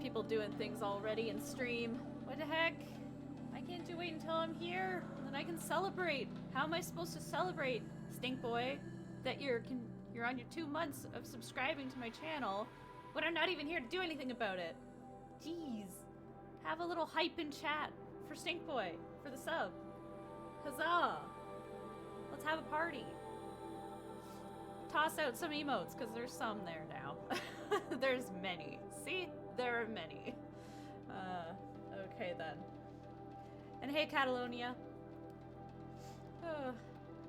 people doing things already in stream. What the heck? Why can't you wait until I'm here? Then I can celebrate. How am I supposed to celebrate, Stink Boy, that you're on your 2 months of subscribing to my channel when I'm not even here to do anything about it? Jeez. Have a little hype in chat for Stink Boy, for the sub. Huzzah! Let's have a party. Toss out some emotes, because there's some there now. There's many. See? There are many. Okay then. And hey, Catalonia.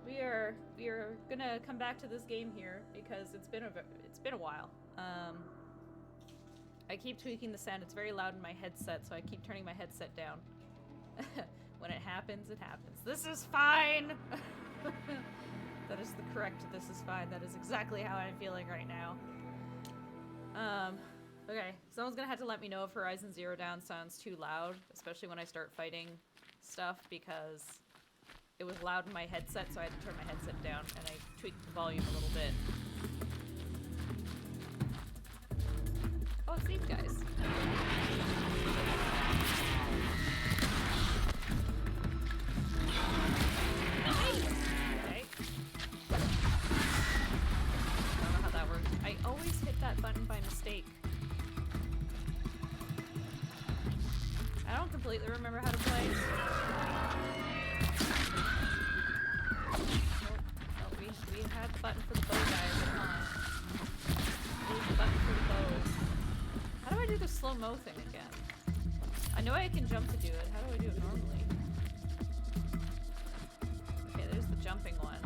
We are gonna come back to this game here because it's been a while. I keep tweaking the sound. It's very loud in my headset, so I keep turning my headset down. When it happens, it happens. This is fine. That is the correct "this is fine." That is exactly how I'm feeling right now. Okay, someone's gonna have to let me know if Horizon Zero Dawn sounds too loud, especially when I start fighting stuff, because it was loud in my headset, so I had to turn my headset down, and I tweaked the volume a little bit. Oh, it's these guys. Okay. I don't know how that works. I always hit that button by mistake. I don't completely remember how to play. Oh, we had the button for the bow guys. Come on. Use the button for the bows. How do I do the slow-mo thing again? I know I can jump to do it. How do I do it normally? Okay, there's the jumping one.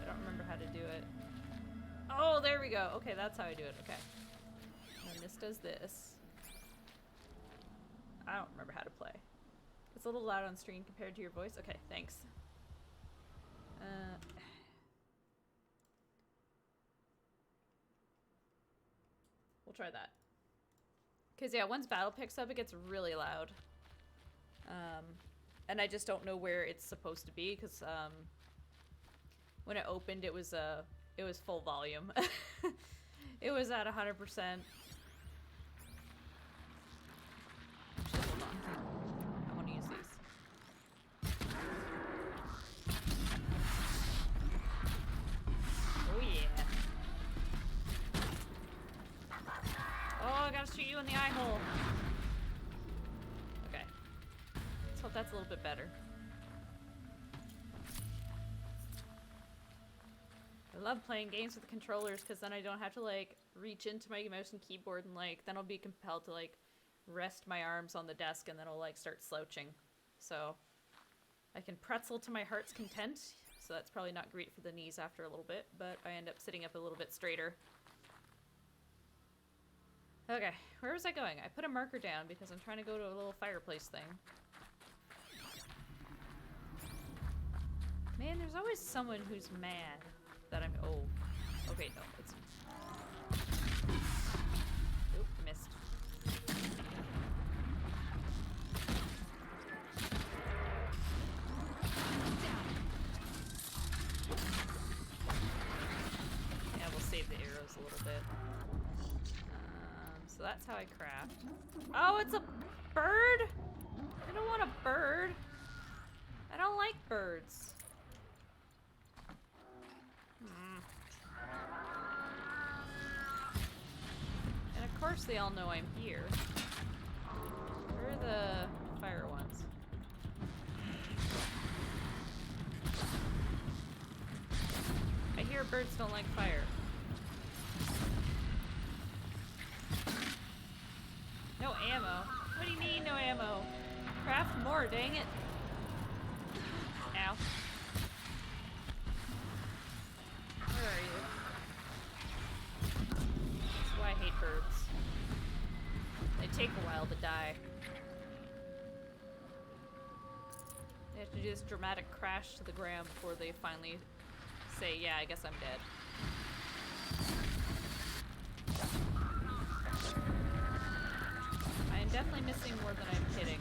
I don't remember how to do it. Oh, there we go. Okay, that's how I do it. Okay. And this does this. I don't remember how to play. It's a little loud on stream compared to your voice. Okay, thanks. We'll try that. Because, yeah, once battle picks up, it gets really loud. And I just don't know where it's supposed to be, because when it opened, it was full volume. It was at 100%. Actually, hold on. I want to use these. Oh, yeah. Oh, I gotta shoot you in the eye hole. Okay. Let's hope that's a little bit better. I love playing games with the controllers because then I don't have to like reach into my mouse and keyboard and like then I'll be compelled to like rest my arms on the desk and then I'll like start slouching. So I can pretzel to my heart's content. So that's probably not great for the knees after a little bit, but I end up sitting up a little bit straighter. Okay, where was I going? I put a marker down because I'm trying to go to a little fireplace thing. Man, there's always someone who's mad that I'm... Oh. Okay, no, it's... Oop, missed. Yeah, we'll save the arrows a little bit. So that's how I craft. Oh, it's a bird? I don't want a bird. I don't like birds. And of course they all know I'm here. Where are the fire ones? I hear birds don't like fire. No ammo? What do you mean no ammo? Craft more, dang it. Ow. Where are you? That's why I hate birds. They take a while to die. They have to do this dramatic crash to the ground before they finally say, yeah, I guess I'm dead. I am definitely missing more than I'm hitting.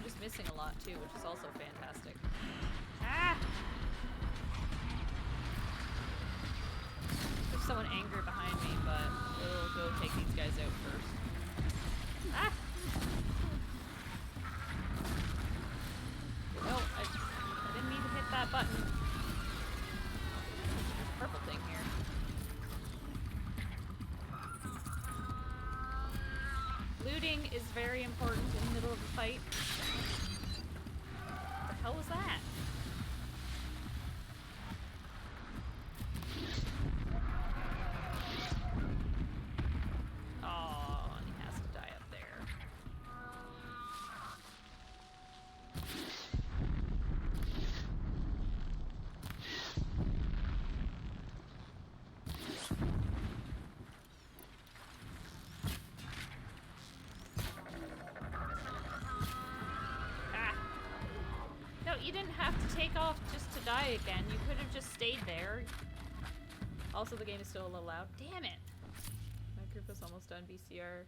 just missing a lot too, which is also fantastic. Ah! There's someone angry behind me, but we'll go take these guys out first. Ah! No, I didn't mean to hit that button. There's a purple thing here. Looting is very important in the middle of a fight. What the hell was that? Oh, and he has to die up there. You didn't have to take off just to die again. You could have just stayed there. Also, the game is still a little loud. Damn it! My group is almost done. VCR.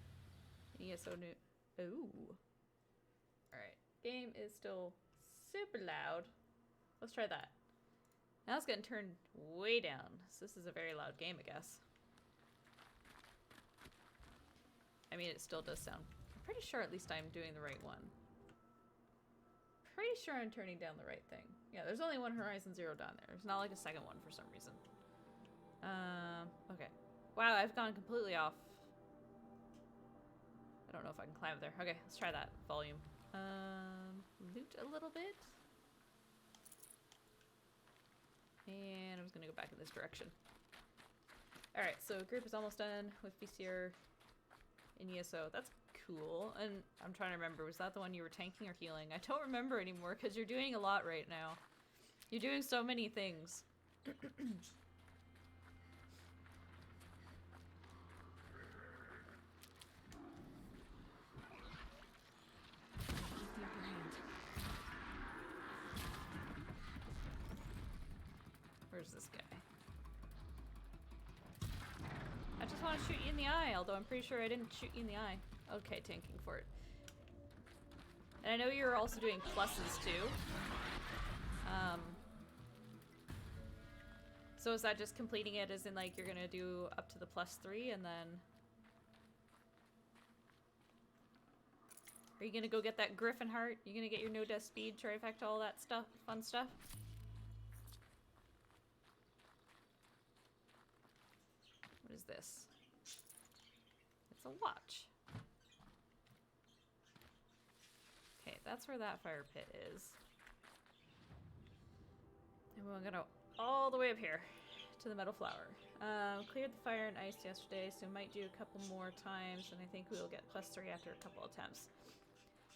ESO new. Ooh. Alright. Game is still super loud. Let's try that. Now it's getting turned way down. So this is a very loud game, I guess. I mean, it still does sound... I'm pretty sure at least I'm doing the right one. Pretty sure I'm turning down the right thing. Yeah, there's only one Horizon Zero down there. There's not like a second one for some reason. Okay. Wow, I've gone completely off. I don't know if I can climb up there. Okay, let's try that. Volume. Loot a little bit. And I'm just gonna go back in this direction. Alright, so group is almost done with VCR in ESO. That's cool. And I'm trying to remember, was that the one you were tanking or healing? I don't remember anymore because you're doing a lot right now. You're doing so many things. Where's this guy? I just want to shoot you in the eye, although I'm pretty sure I didn't shoot you in the eye. Okay, tanking for it. And I know you're also doing pluses too. So is that just completing it as in like you're gonna do up to the +3 and then... Are you gonna go get that Griffin heart? You gonna get your no death speed, trifecta, all that stuff, fun stuff? What is this? It's a watch. Okay, that's where that fire pit is. And we're gonna go all the way up here to the metal flower. Cleared the fire and ice yesterday, so might do a couple more times, and I think we'll get +3 after a couple attempts.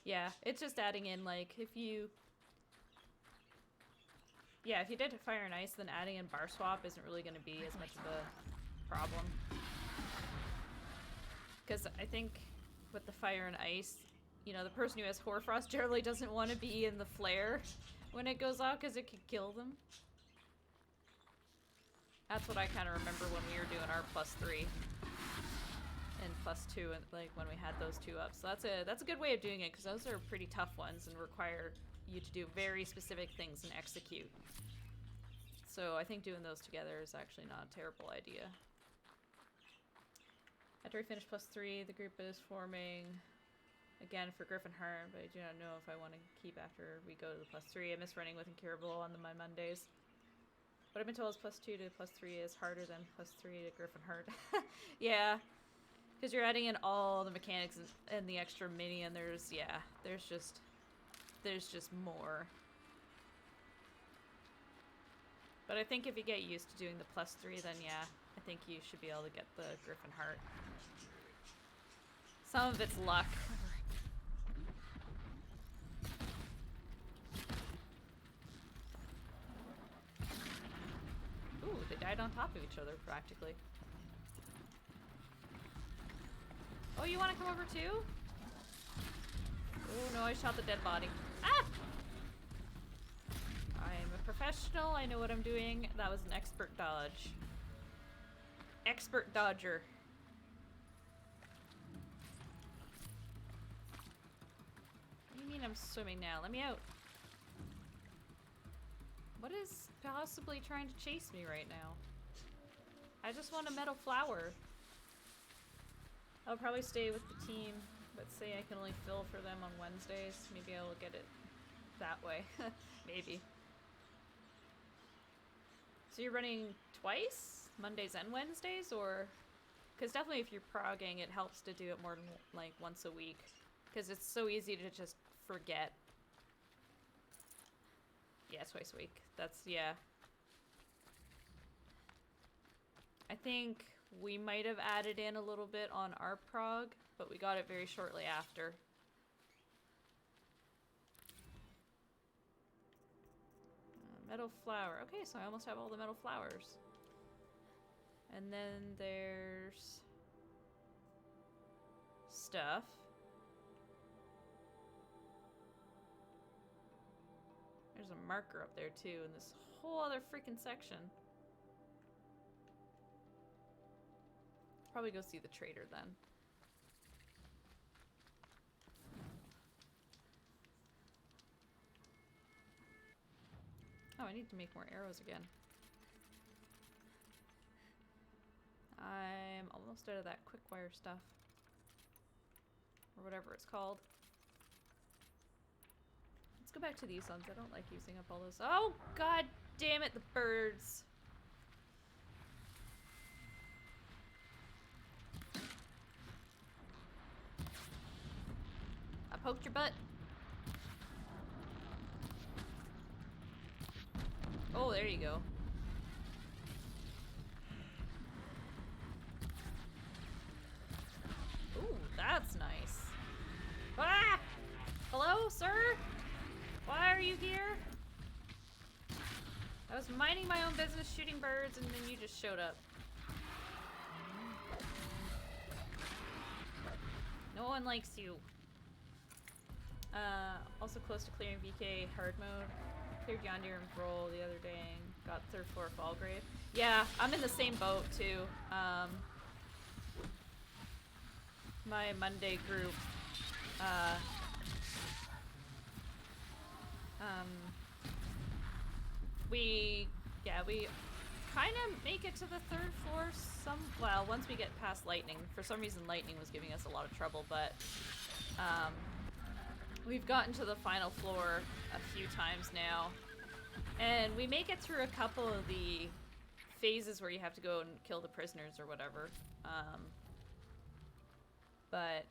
Yeah, it's just adding in, like, if you... Yeah, if you did fire and ice, then adding in bar swap isn't really going to be as much of a problem. Because I think with the fire and ice, you know, the person who has Hoarfrost generally doesn't want to be in the flare when it goes off because it could kill them. That's what I kind of remember when we were doing our +3 and +2, and like when we had those two up. So that's a good way of doing it because those are pretty tough ones and require you to do very specific things and execute. So I think doing those together is actually not a terrible idea. After we finish +3, the group is forming again for Griffin Heart, but I do not know if I want to keep after we go to the +3. I miss running with Incurable on my Mondays. What I've been told is +2 to +3 is harder than +3 to Griffin Heart. Yeah, because you're adding in all the mechanics and the extra mini, and there's just more. But I think if you get used to doing the +3, then yeah, I think you should be able to get the Griffin Heart. Some of it's luck. Ooh, they died on top of each other, practically. Oh, you want to come over too? Oh no, I shot the dead body. Ah! I'm a professional, I know what I'm doing. That was an expert dodge. Expert dodger. do you mean I'm swimming now? Let me out. What is possibly trying to chase me right now? I just want a metal flower. I'll probably stay with the team, but say I can only fill for them on Wednesdays. Maybe I'll get it that way. Maybe. So you're running twice? Mondays and Wednesdays? Or... Because definitely if you're progging, it helps to do it more than like once a week. Because it's so easy to just forget. Yeah, twice a week. That's, yeah. I think we might have added in a little bit on our prog, but we got it very shortly after. Metal flower. Okay, so I almost have all the metal flowers. And then there's stuff. There's a marker up there too in this whole other freaking section. Probably go see the trader then. Oh, I need to make more arrows again. I'm almost out of that quick wire stuff. Or whatever it's called. Let's go back to these ones. I don't like using up all those. Oh, god damn it, the birds. I poked your butt. Oh, there you go. Ooh, that's nice. Ah! Hello, sir? Why are you here? I was minding my own business shooting birds and then you just showed up. No one likes you. Also close to clearing VK hard mode. Cleared Yondir and Vroll the other day and got 3rd floor Fallgrave. Yeah, I'm in the same boat too. My Monday group, we kind of make it to the 3rd floor well, once we get past lightning. For some reason lightning was giving us a lot of trouble, but we've gotten to the final floor a few times now. And we make it through a couple of the phases where you have to go and kill the prisoners or whatever. But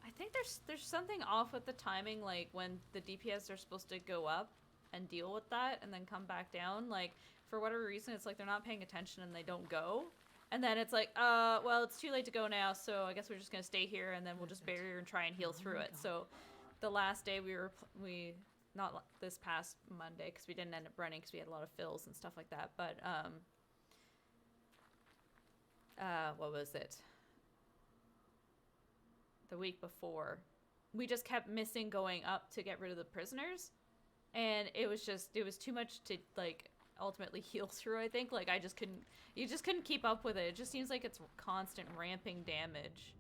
I think there's something off with the timing, like when the DPS are supposed to go up and deal with that and then come back down. Like, for whatever reason, it's like they're not paying attention and they don't go. And then it's like, well, it's too late to go now, so I guess we're just gonna stay here and then we'll just barrier and try and heal through it. So the last day we not this past Monday, because we didn't end up running because we had a lot of fills and stuff like that, but what was it? The week before, we just kept missing going up to get rid of the prisoners, and it was too much to like ultimately heal through. I think like you just couldn't keep up with it. It just seems like it's constant ramping damage.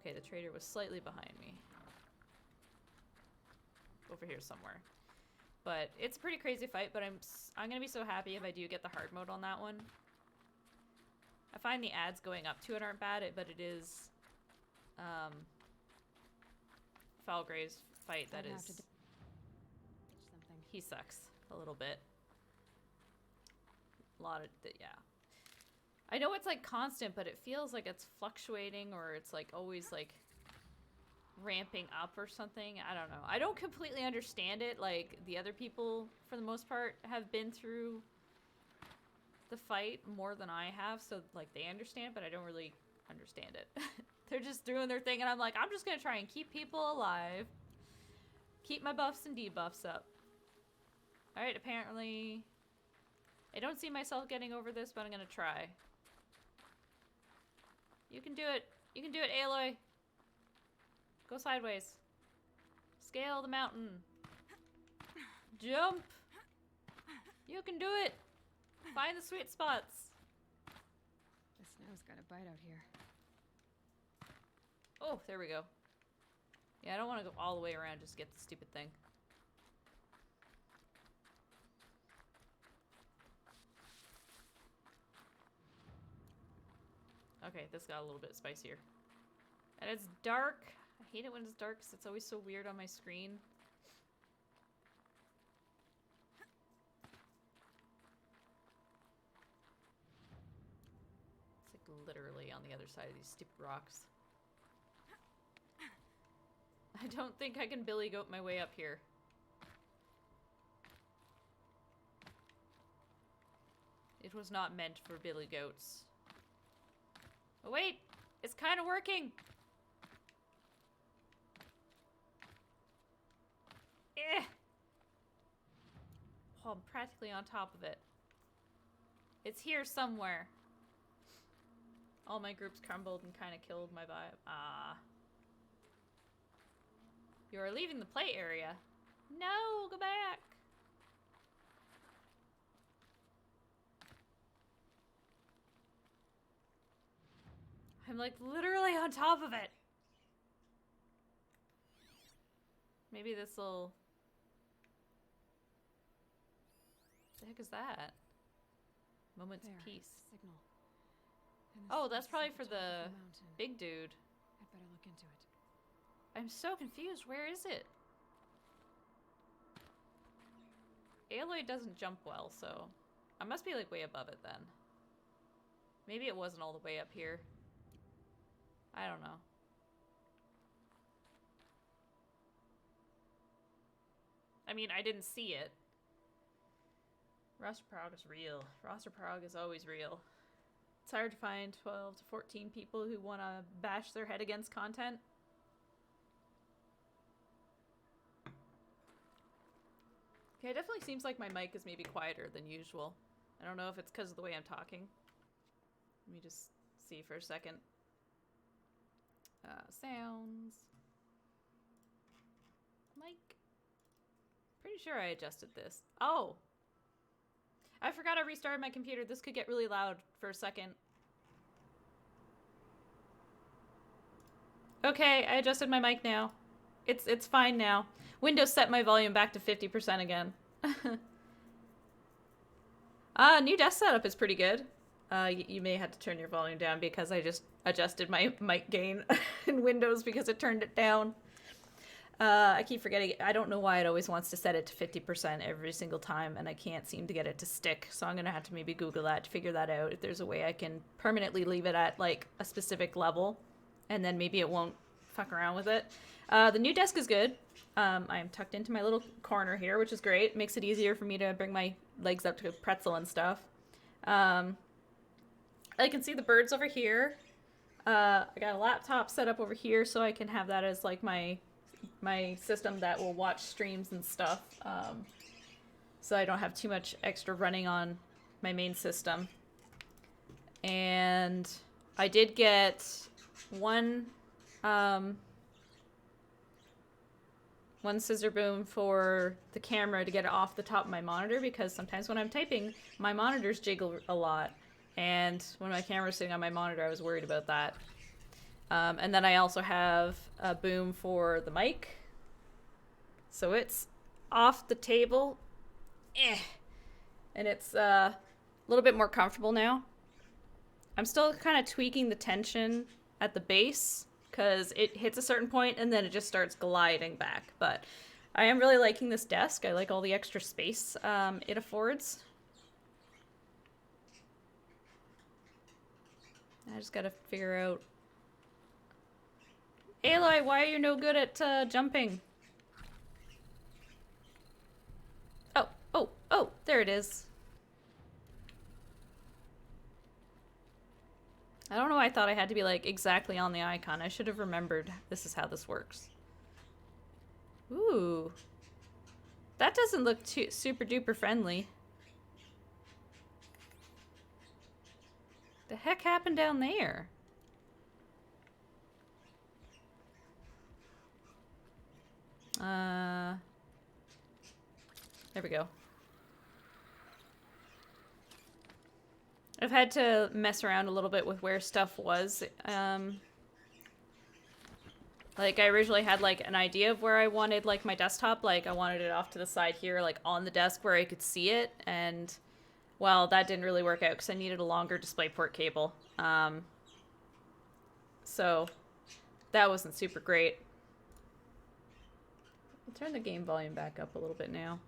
Okay, the trader was slightly behind me. Over here somewhere. But it's a pretty crazy fight, but I'm gonna be so happy if I do get the hard mode on that one. I find the ads going up to it aren't bad, but it is Falgrave's fight that is he sucks a little bit. A lot of yeah. I know it's like constant, but it feels like it's fluctuating, or it's like always like ramping up or something. I don't know. I don't completely understand it. Like the other people for the most part have been through the fight more than I have, so like they understand, but I don't really understand it. They're just doing their thing and I'm like, I'm just gonna try and keep people alive. Keep my buffs and debuffs up. Alright, apparently I don't see myself getting over this, but I'm gonna try. You can do it. You can do it, Aloy. Go sideways. Scale the mountain. Jump. You can do it. Find the sweet spots. The snow's got a bite out here. Oh, there we go. Yeah, I don't want to go all the way around just to get the stupid thing. Okay, this got a little bit spicier. And it's dark. I hate it when it's dark because it's always so weird on my screen. It's like literally on the other side of these stupid rocks. I don't think I can billy goat my way up here. It was not meant for billy goats. Oh wait! It's kind of working! Eh! Oh, I'm practically on top of it. It's here somewhere. All my groups crumbled and kind of killed my vibe. Ah. You are leaving the play area. No, go back. I'm like literally on top of it. Maybe this'll... What the heck is that? Moment's There, peace. signal. Oh, that's probably for the big dude. I'd better look into it. I'm so confused. Where is it? Aloy doesn't jump well, so I must be like way above it then. Maybe it wasn't all the way up here. I don't know. I mean, I didn't see it. Roster Prague is real. Roster Prague is always real. It's hard to find 12 to 14 people who want to bash their head against content. Okay, it definitely seems like my mic is maybe quieter than usual. I don't know if it's because of the way I'm talking. Let me just see for a second. Sounds. Mic. Pretty sure I adjusted this. Oh! I forgot I restarted my computer. This could get really loud for a second. Okay, I adjusted my mic now. It's fine now. Windows set my volume back to 50% again. New desk setup is pretty good. You may have to turn your volume down because I just adjusted my mic gain in Windows because it turned it down. I keep forgetting. I don't know why it always wants to set it to 50% every single time, and I can't seem to get it to stick. So I'm going to have to maybe Google that to figure that out. If there's a way I can permanently leave it at like a specific level, and then maybe it won't fuck around with it. The new desk is good. I'm tucked into my little corner here, which is great. Makes it easier for me to bring my legs up to pretzel and stuff. I can see the birds over here. I got a laptop set up over here so I can have that as like my system that will watch streams and stuff. So I don't have too much extra running on my main system. And I did get one scissor boom for the camera to get it off the top of my monitor, because sometimes when I'm typing, my monitors jiggle a lot. And when my camera's sitting on my monitor, I was worried about that. And then I also have a boom for the mic. So it's off the table. And it's a little bit more comfortable now. I'm still kind of tweaking the tension at the base because it hits a certain point and then it just starts gliding back. But I am really liking this desk. I like all the extra space it affords. I just gotta figure out... Aloy, why are you no good at jumping? Oh, there it is. I don't know why I thought I had to be like exactly on the icon. I should have remembered this is how this works. Ooh. That doesn't look too super duper friendly. The heck happened down there? There we go. I've had to mess around a little bit with where stuff was. Like, I originally had, like, an idea of where I wanted, like, my desktop. Like, I wanted it off to the side here, like, on the desk where I could see it. And, well, that didn't really work out because I needed a longer DisplayPort cable. So, that wasn't super great. I'll turn the game volume back up a little bit now,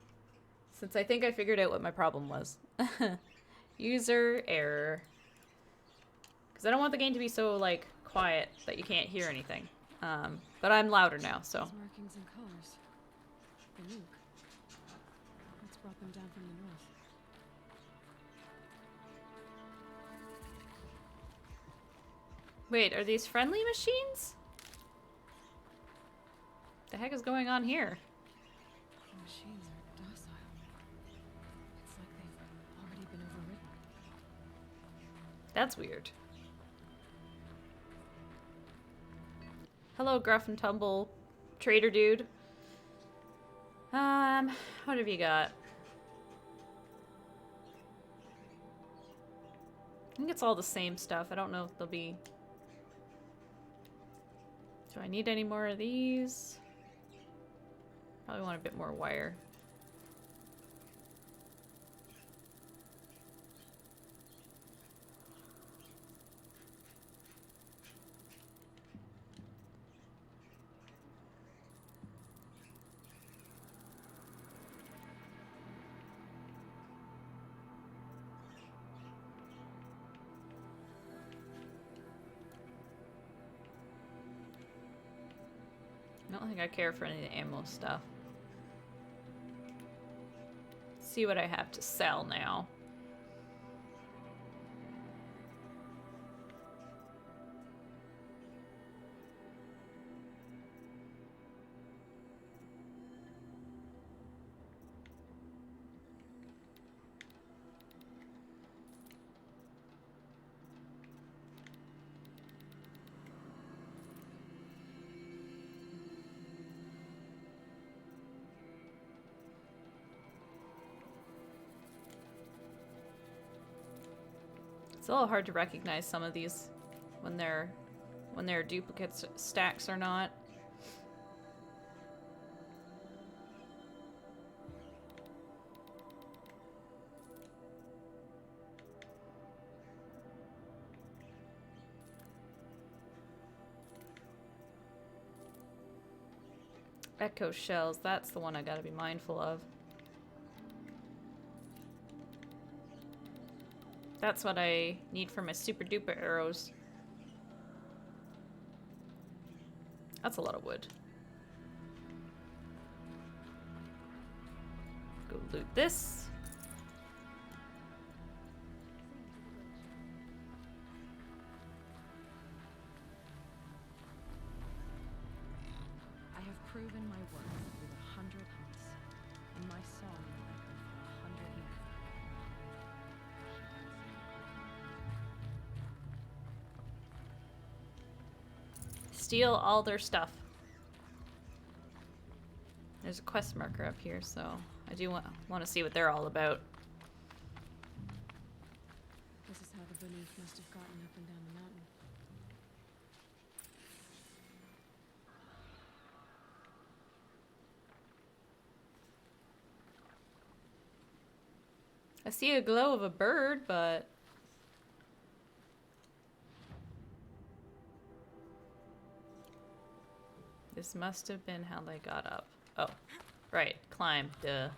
since I think I figured out what my problem was. User error. Because I don't want the game to be so, like, quiet that you can't hear anything. But I'm louder now, so. Those markings and colors. Banuk. What's brought them down from the north? Wait, are these friendly machines? The heck is going on here? The machines are docile. It's like they've already been overridden. That's weird. Hello, Gruff and Tumble trader dude. What have you got? I think it's all the same stuff. I don't know if there'll be... Do I need any more of these? Probably want a bit more wire. I don't think I care for any of the ammo stuff. See what I have to sell now. It's a little hard to recognize some of these when they're duplicates stacks or not. Echo shells, that's the one I gotta be mindful of. That's what I need for my super duper arrows. That's a lot of wood. Go loot this. I have proven my worth with 100 hunts, and my song will echo for 100 more. Steal all their stuff. There's a quest marker up here, so I do want to see what they're all about. This is how the Banuk must have gotten up and down the mountain. I see a glow of a bird, but... This must have been how they got up. Oh, right. Climb. Duh.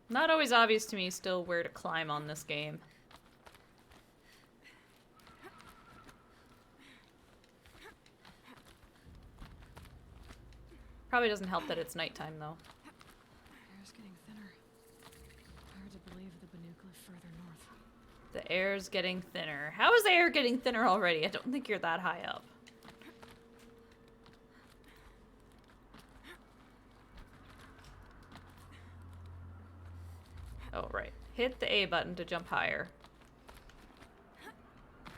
Not always obvious to me still where to climb on this game. Probably doesn't help that it's nighttime though. Air's getting thinner. Hard to believe the Banuk live further north. The air's getting thinner. How is the air getting thinner already? I don't think you're that high up. Oh, right. Hit the A button to jump higher.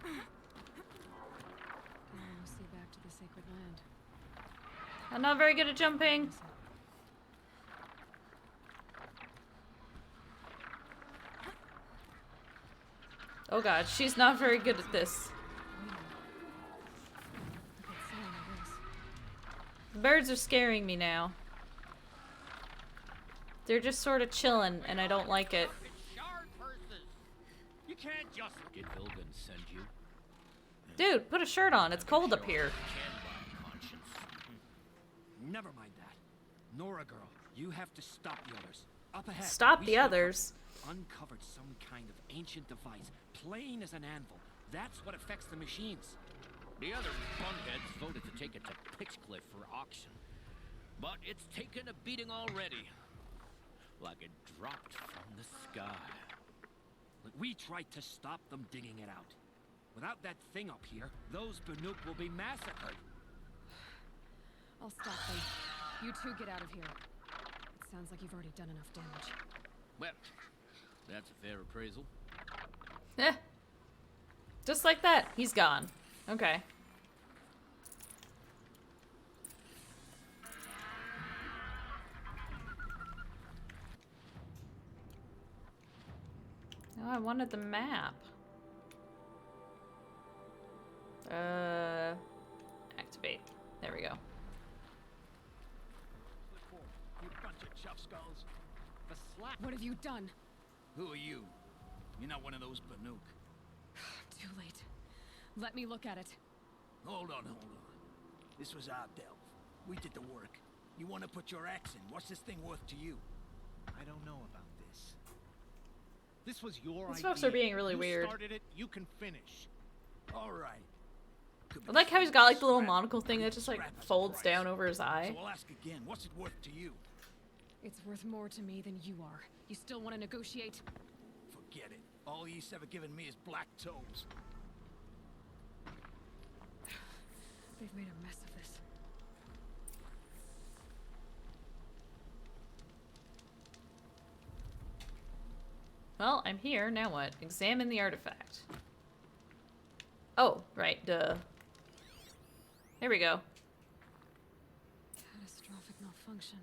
Now we'll see back to the sacred land. I'm not very good at jumping. Oh god, she's not very good at this. The birds are scaring me now. They're just sort of chilling, and I don't like it. You can't just... Did Vilgan send you? Dude, put a shirt on. It's cold up here. Never mind that. Nora girl, you have to stop the others. Up ahead. Stop we the snuck others. up, uncovered some kind of ancient device, plain as an anvil. That's what affects the machines. The other bunheads voted to take it to Pitchcliff for auction. But it's taken a beating already. Like it dropped from the sky. Look, we tried to stop them digging it out. Without that thing up here, those Banuk will be massacred. I'll stop them. You two get out of here. It sounds like you've already done enough damage. Well, that's a fair appraisal. Eh. Just like that, he's gone. Okay. Oh, I wanted the map. Activate. There we go. You bunch of chuff skulls. The slap. What have you done? Who are you? You're not one of those Banuk. Too late. Let me look at it. Hold on. This was our delve. We did the work. You want to put your axe in? What's this thing worth to you? I don't know about this. This was your idea. These folks are being really weird. You started it, you can finish. All right. I like how he's got like the little monocle thing that just like folds down over his eye. So I'll ask again. What's it worth to you? It's worth more to me than you are. You still want to negotiate? Forget it. All he's ever given me is black toes. They've made a mess of this. Well, I'm here. Now what? Examine the artifact. Oh, right. Duh. There we go. Catastrophic malfunction.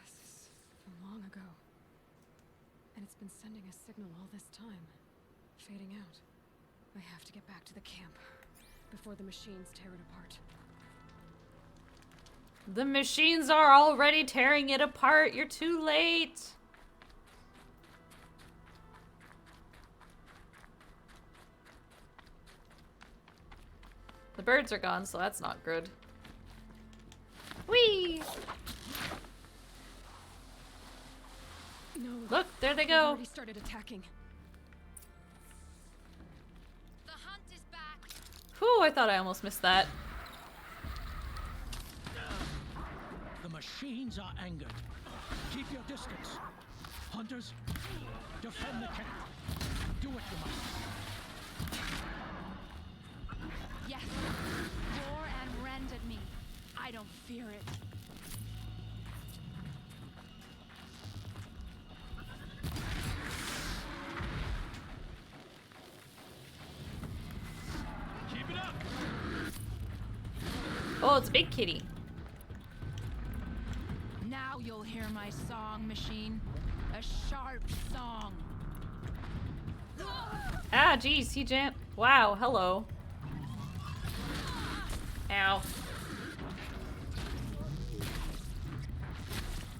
This is from long ago. And it's been sending a signal all this time. Fading out. I have to get back to the camp before the machines tear it apart. The machines are already tearing it apart. You're too late. The birds are gone, so that's not good. Whee! No. Look, there they They've go. already started attacking. The hunt is back. Whew, I thought I almost missed that. The machines are angered. Keep your distance. Hunters, defend the camp. Do what you must. Yes. Roar and rend at me. I don't fear it. Keep it up! Oh, it's a big kitty. Now you'll hear my song, machine. A sharp song. Ah, geez, he jammed. Wow, hello. Ow.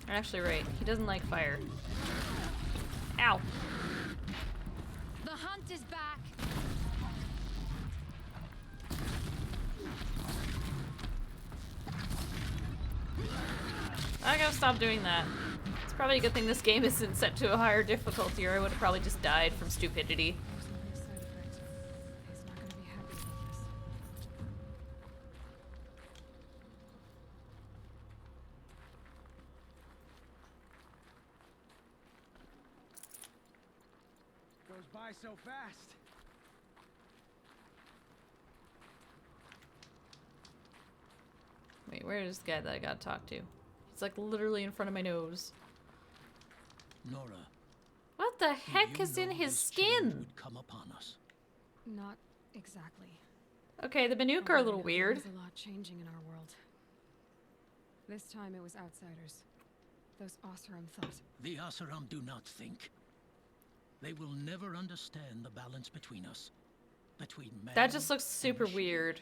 You're actually right. He doesn't like fire. Ow. The hunt is back. I gotta stop doing that. It's probably a good thing this game isn't set to a higher difficulty, or I would have probably just died from stupidity. There's only a side effect. He's not going to be happy about this. Goes by so fast. Wait, where is the guy that I gotta talk to? He's like literally in front of my nose. Nora, What the did heck you is in know his this change skin? would come upon us? Not exactly. Okay, the Banuk are a little Although weird. There's a lot changing in our world. This time it was outsiders. Those Oseram thought. The Asuram do not think. They will never understand the balance between us. Between man That just looks and super machine. weird.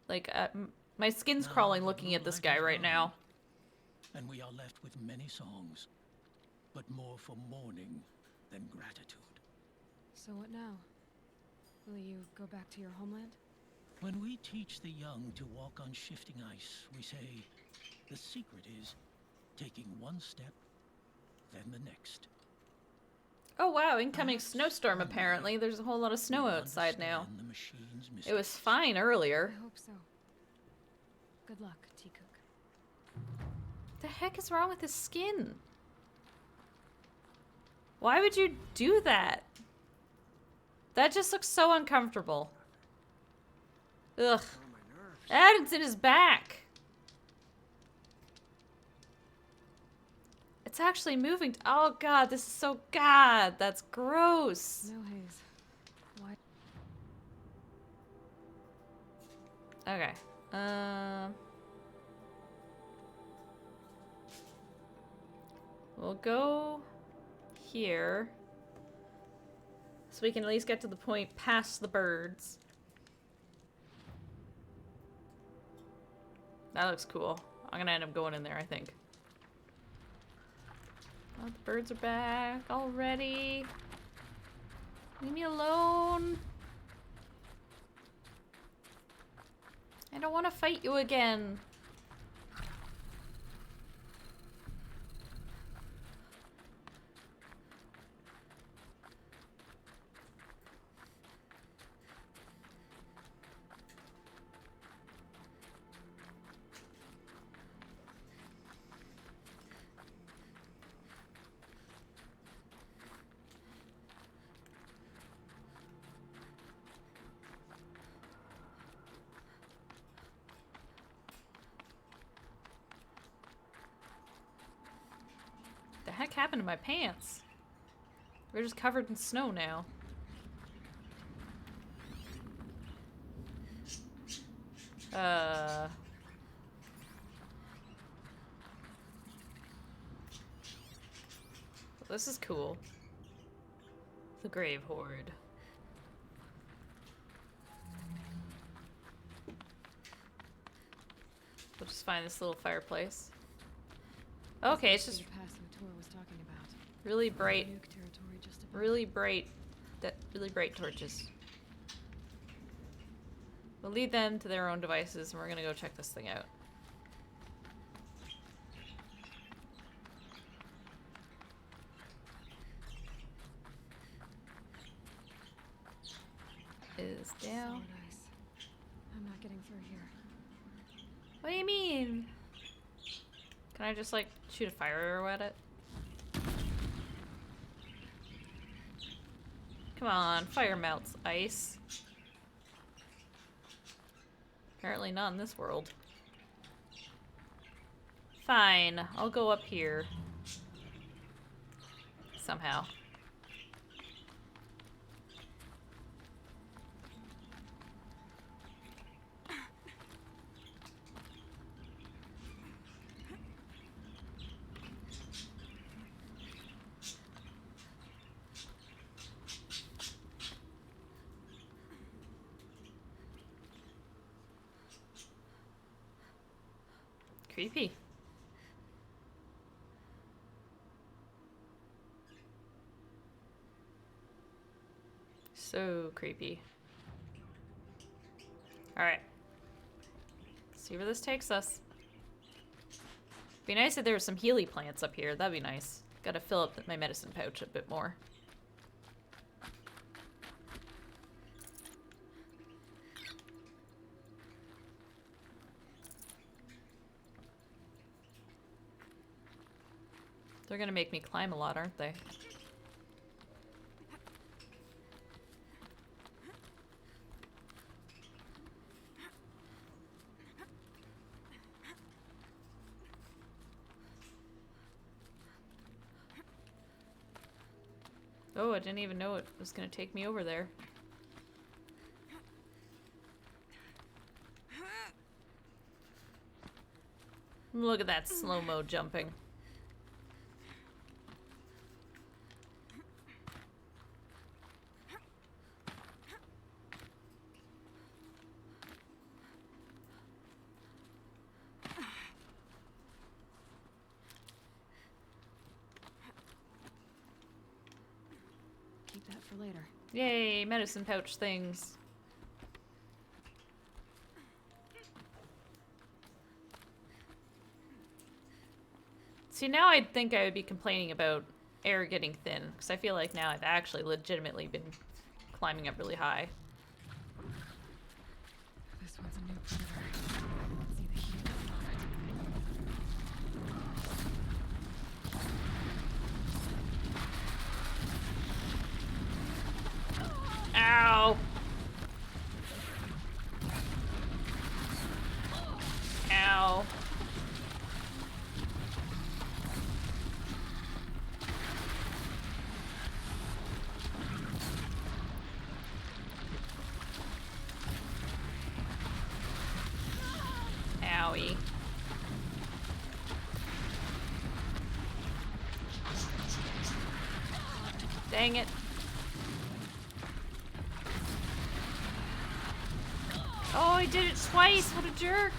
Like, my skin's Now crawling the looking blue at this light guy is right gone, now. And we are left with many songs, but more for mourning than gratitude. So what now? Will you go back to your homeland? When we teach the young to walk on shifting ice, we say the secret is taking one step, then the next. Oh wow, incoming Perhaps snowstorm one day apparently. There's a whole lot of snow we'll outside now. understand the machine's It was mistakes. fine I earlier. hope so. Good luck, T-Cook. The heck is wrong with his skin? Why would you do that? That just looks so uncomfortable. Ugh. And it's in his back. It's actually moving. Oh god, this is so god. That's gross. No, Hayes. Why? Okay. We'll go here. So we can at least get to the point past the birds. That looks cool. I'm gonna end up going in there, I think. Oh, the birds are back already. Leave me alone. I don't want to fight you again. The heck happened to my pants? They're just covered in snow now. This is cool. The Grave Horde. We'll just find this little fireplace. Okay, it's This just must be the pass Tor was talking about. really bright, Nuke territory just above. really bright torches. We'll lead them to their own devices, and we're gonna go check this thing out. Is down. Solid ice. I'm not getting through here. What do you mean? Can I just like shoot a fire arrow at it? Come on, fire melts ice. Apparently not in this world. Fine, I'll go up here. Somehow. Creepy. So creepy. Alright. See where this takes us. Be nice if there were some Healy plants up here. That'd be nice. Gotta fill up my medicine pouch a bit more. They're gonna make me climb a lot, aren't they? Oh, I didn't even know it was gonna take me over there. Look at that slow-mo jumping. for later. Yay, medicine pouch things. See, now I'd think I would be complaining about air getting thin, because I feel like now I've actually legitimately been climbing up really high. This one's a new predator. Let's see the heat of it. Ow! Ow. Owie. Dang it. Oh, I did it twice. What a jerk.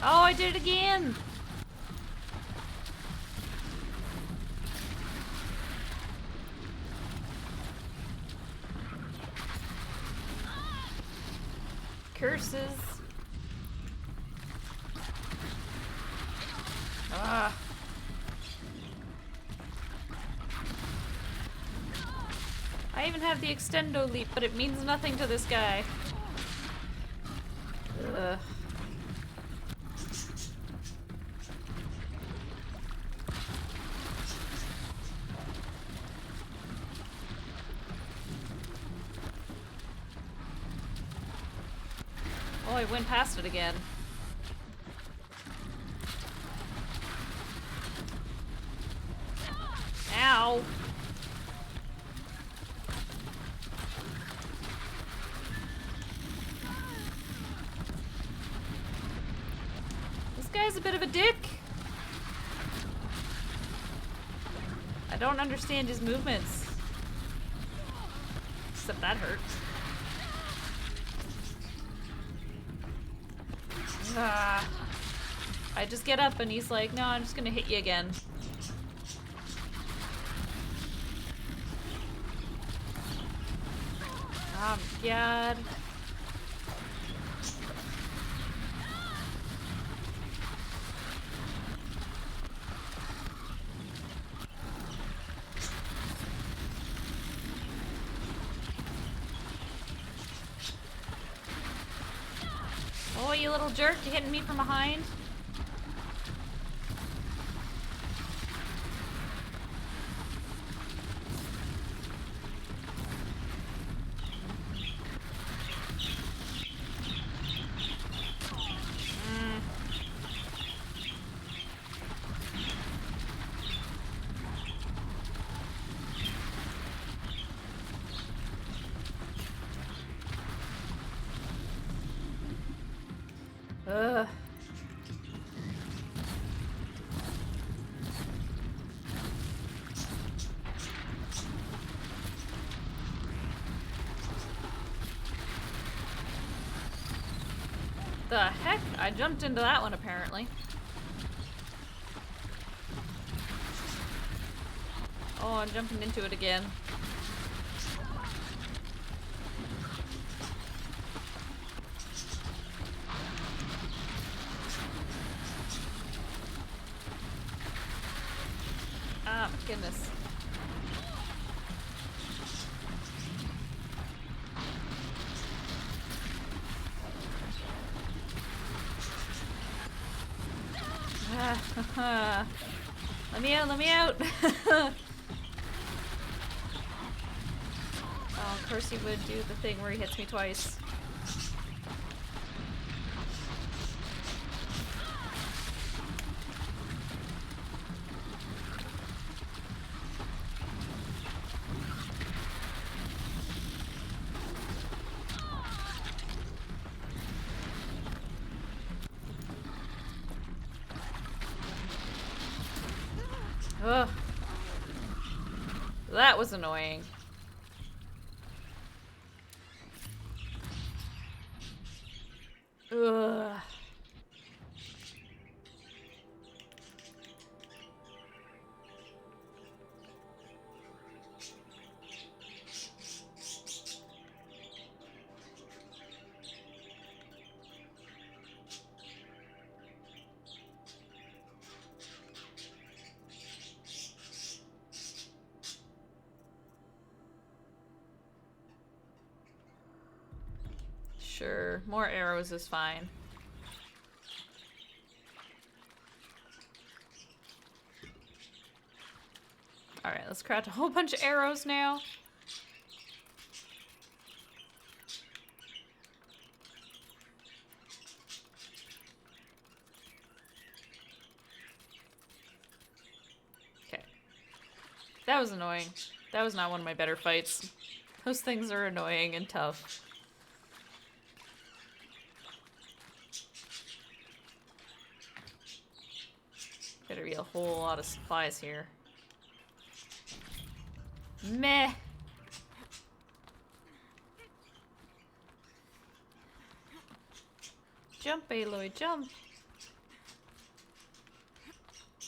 Oh, I did it again. Curses. Ah. I even have the extendo leap, but it means nothing to this guy. Ugh. Oh, I went past it again. Ow! This guy's a bit of a dick. I don't understand his movements. Except that hurt. Ah. I just get up and he's like, no, I'm just gonna hit you again. Oh my god. Oh, you little jerk, you hitting me from behind? Ugh. The heck? I jumped into that one apparently. Oh, I'm jumping into it again. Ah, my goodness. Ah, let me out, let me out! Oh, of course he would do the thing where he hits me twice. Ugh. That was annoying. Ugh. Sure, more arrows is fine. Alright, let's craft a whole bunch of arrows now. Okay. That was annoying. That was not one of my better fights. Those things are annoying and tough. Better be a whole lot of supplies here. Meh. Jump, Aloy, jump.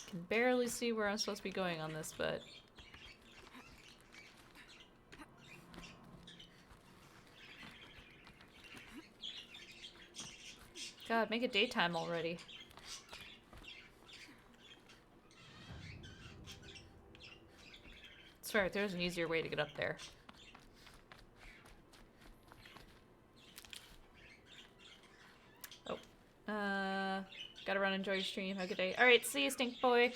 Can barely see where I'm supposed to be going on this, but God, make it daytime already. That's right, there's an easier way to get up there. Oh. Gotta run, enjoy your stream, have a good day. Alright, see you, stink boy.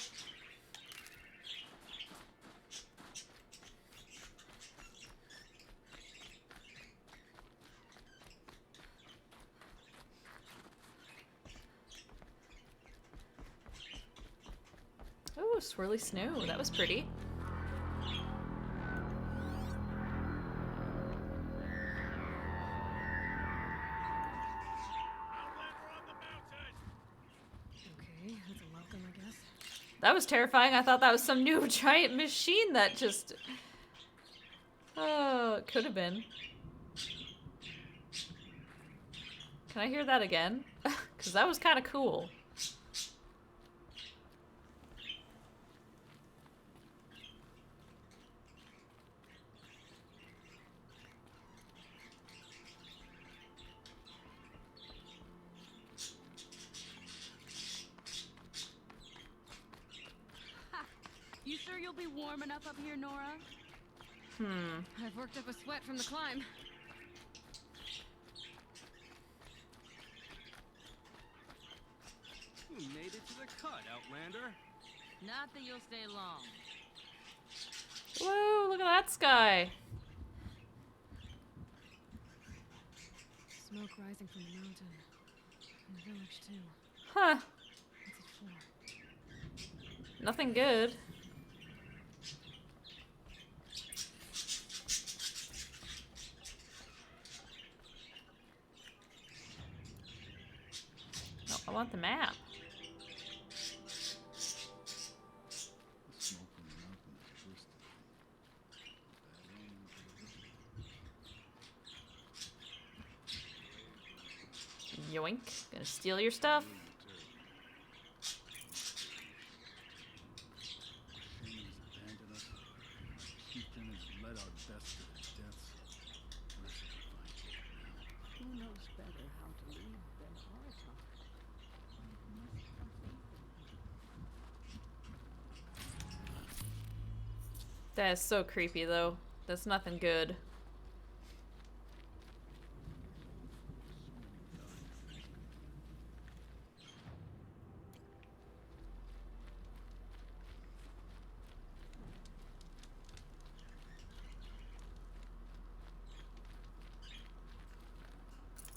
Ooh, swirly snow, that was pretty. That was terrifying. I thought that was some new giant machine that just... Oh, it could have been. Can I hear that again? Because that was kind of cool. You sure you'll be warm enough up here, Nora? I've worked up a sweat from the climb. You made it to the cut, Outlander. Not that you'll stay long. Whoa, look at that sky. Smoke rising from the mountain. And the village, too. Huh. What's it for? Nothing good. No, I want the map. The smoke from the mountain is twisted. Yoink. Gonna steal your stuff. Shane's abandoned us. Chieftain has led our best to their deaths. Where should we find hope now? Who knows better how to lead than Artok? That is so creepy, though. That's nothing good.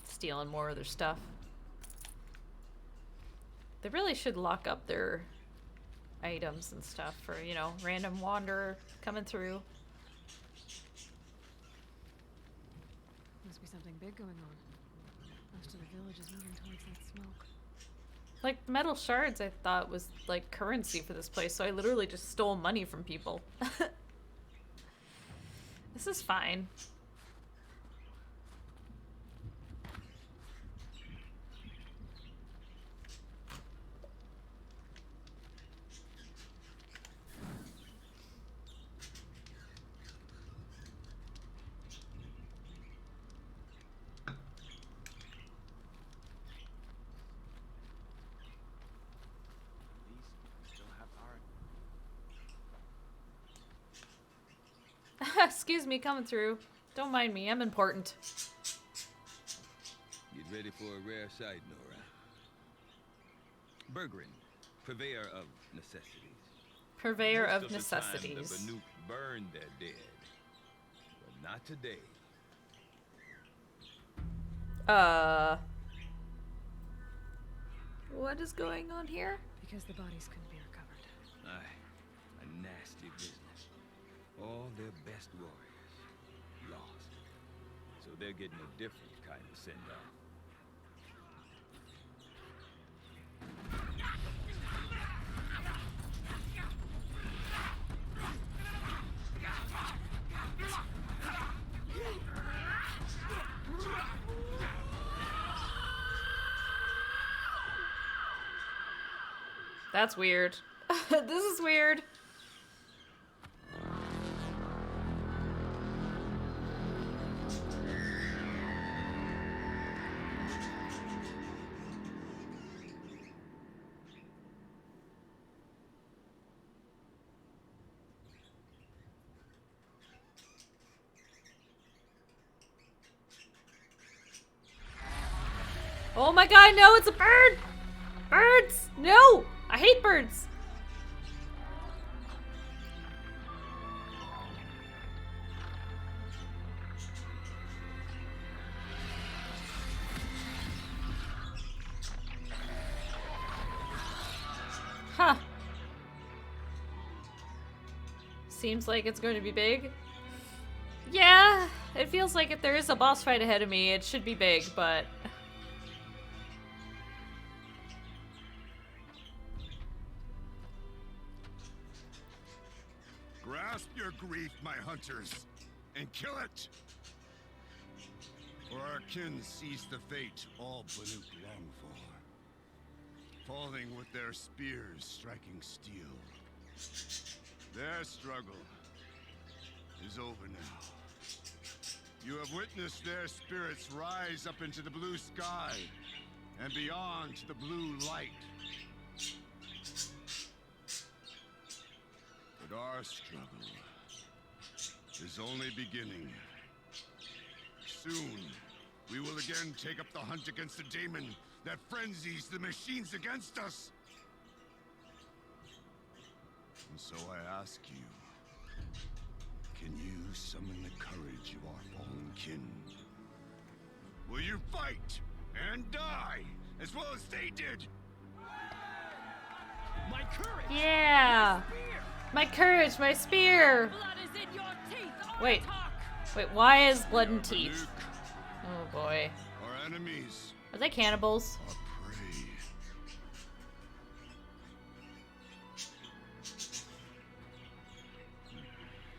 Stealing more of their stuff. They really should lock up their items and stuff for, you know, random wanderer coming through. Must be something big going on. Most of the village is moving towards that smoke. Like, metal shards I thought was, like, currency for this place, so I literally just stole money from people. This is fine. Excuse me, coming through. Don't mind me, I'm important. Get ready for a rare sight, Nora. Bergrin, purveyor of necessities. Purveyor Most of the necessities. time, the Banuk burned their dead. But not today. What is going on here? Because the bodies couldn't be recovered. Aye, a nasty business. All their best warriors lost. So they're getting a different kind of send-off. That's weird. This is weird. Oh my god, no, it's a bird! Birds! No! I hate birds! Huh. Seems like it's going to be big. Yeah, it feels like if there is a boss fight ahead of me, it should be big, but... Grasp your grief, my hunters, and kill it! For our kin sees the fate all Banuk long for. Falling with their spears striking steel. Their struggle is over now. You have witnessed their spirits rise up into the blue sky and beyond to the blue light. But our struggle is only beginning. Soon, we will again take up the hunt against the daemon that frenzies the machines against us. And so I ask you, can you summon the courage of our fallen kin? Will you fight and die as well as they did? My courage! Yeah! My courage, my spear! Blood is in your teeth. Wait. Aratak! Wait, why is blood and teeth? Oh boy. Our enemies Are they cannibals? are prey.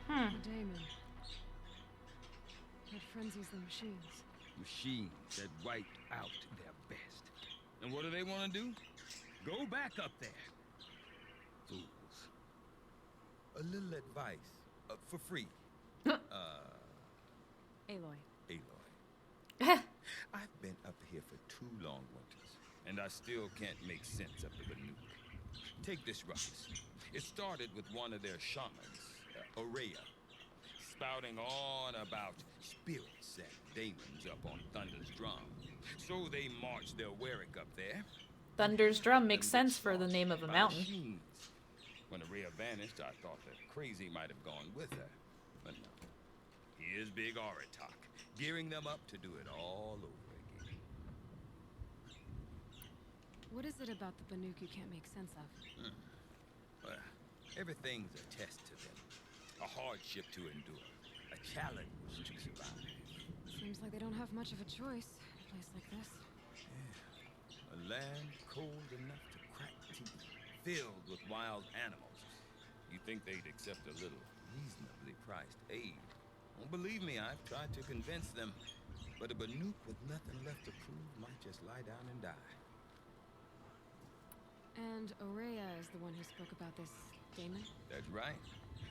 The daemon. That frenzies the machines. Machines that wiped out their best. And what do they want to do? Go back up there. Fools. A little advice. For free. Aloy. Aloy. I've been up here for 2 long winters, and I still can't make sense of the Banuk. Take this ruckus. It started with one of their shamans, Aurea, spouting on about spirits and daemons up on Thunder's drum. So they marched their Warwick up there. Thunder's Drum makes sense for the name of a By mountain. machines. When Aurea vanished, I thought that Crazy might have gone with her. But no. Here's Big Aratak, gearing them up to do it all over again. What is it about the Banuk you can't make sense of? Well, everything's a test to them. A hardship to endure. A challenge to survive. Seems like they don't have much of a choice in a place like this. A land cold enough to crack teeth, filled with wild animals. You think they'd accept a little reasonably priced aid? Don't believe me, I've tried to convince them. But a Banuk with nothing left to prove might just lie down and die. And Aurea is the one who spoke about this daemon? That's right.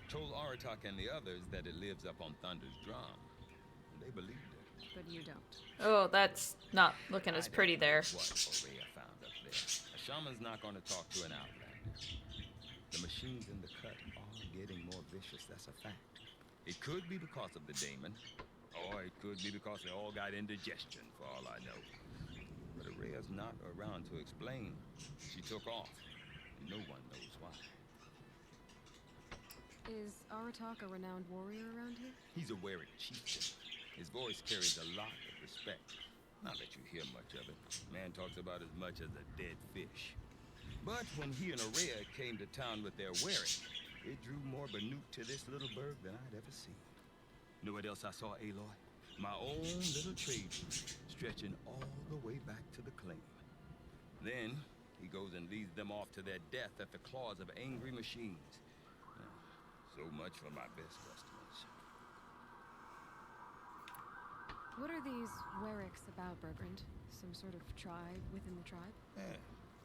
Told Aratak and the others that it lives up on Thunder's drum. They believed it. But you don't. Oh, that's not looking as pretty there. What Aurea found up there. A shaman's not going to talk to an outlander. The machines in the cut are getting more vicious, that's a fact. It could be because of the daemon, or it could be because they all got indigestion, for all I know. But Araya's not around to explain. She took off, and no one knows why. Is Aratak a renowned warrior around here? He's a Werik chieftain. His voice carries a lot of respect. Not that you hear much of it. Man talks about as much as a dead fish. But when he and Araya came to town with their Werik, it drew more Banuk to this little burg than I'd ever seen. Know what else I saw, Aloy? My own little trade route, stretching all the way back to the claim. Then, he goes and leads them off to their death at the claws of angry machines. So much for my best customers. What are these Weriks about, Bergrand? Some sort of tribe within the tribe?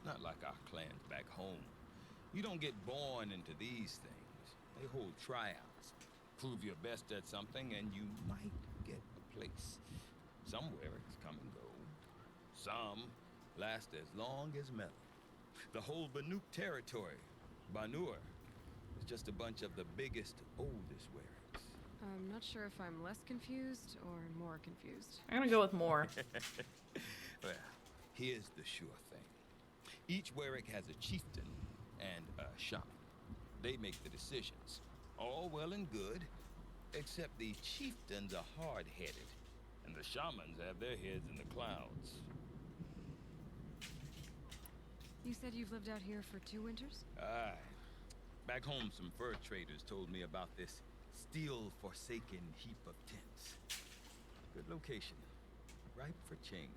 Not like our clans back home. You don't get born into these things. They hold tryouts. Prove your best at something and you might get a place. Some Weriks come and go. Some last as long as metal. The whole Banuk territory, Banur, is just a bunch of the biggest, oldest Weriks. I'm not sure if I'm less confused or more confused. I'm gonna go with more. Well, here's the sure thing. Each Werik has a chieftain and a shaman. They make the decisions. All well and good, except the chieftains are hard-headed, and the shamans have their heads in the clouds. You said you've lived out here for 2 winters? Aye. Back home, some fur traders told me about this steel-forsaken heap of tents. Good location. Ripe for change.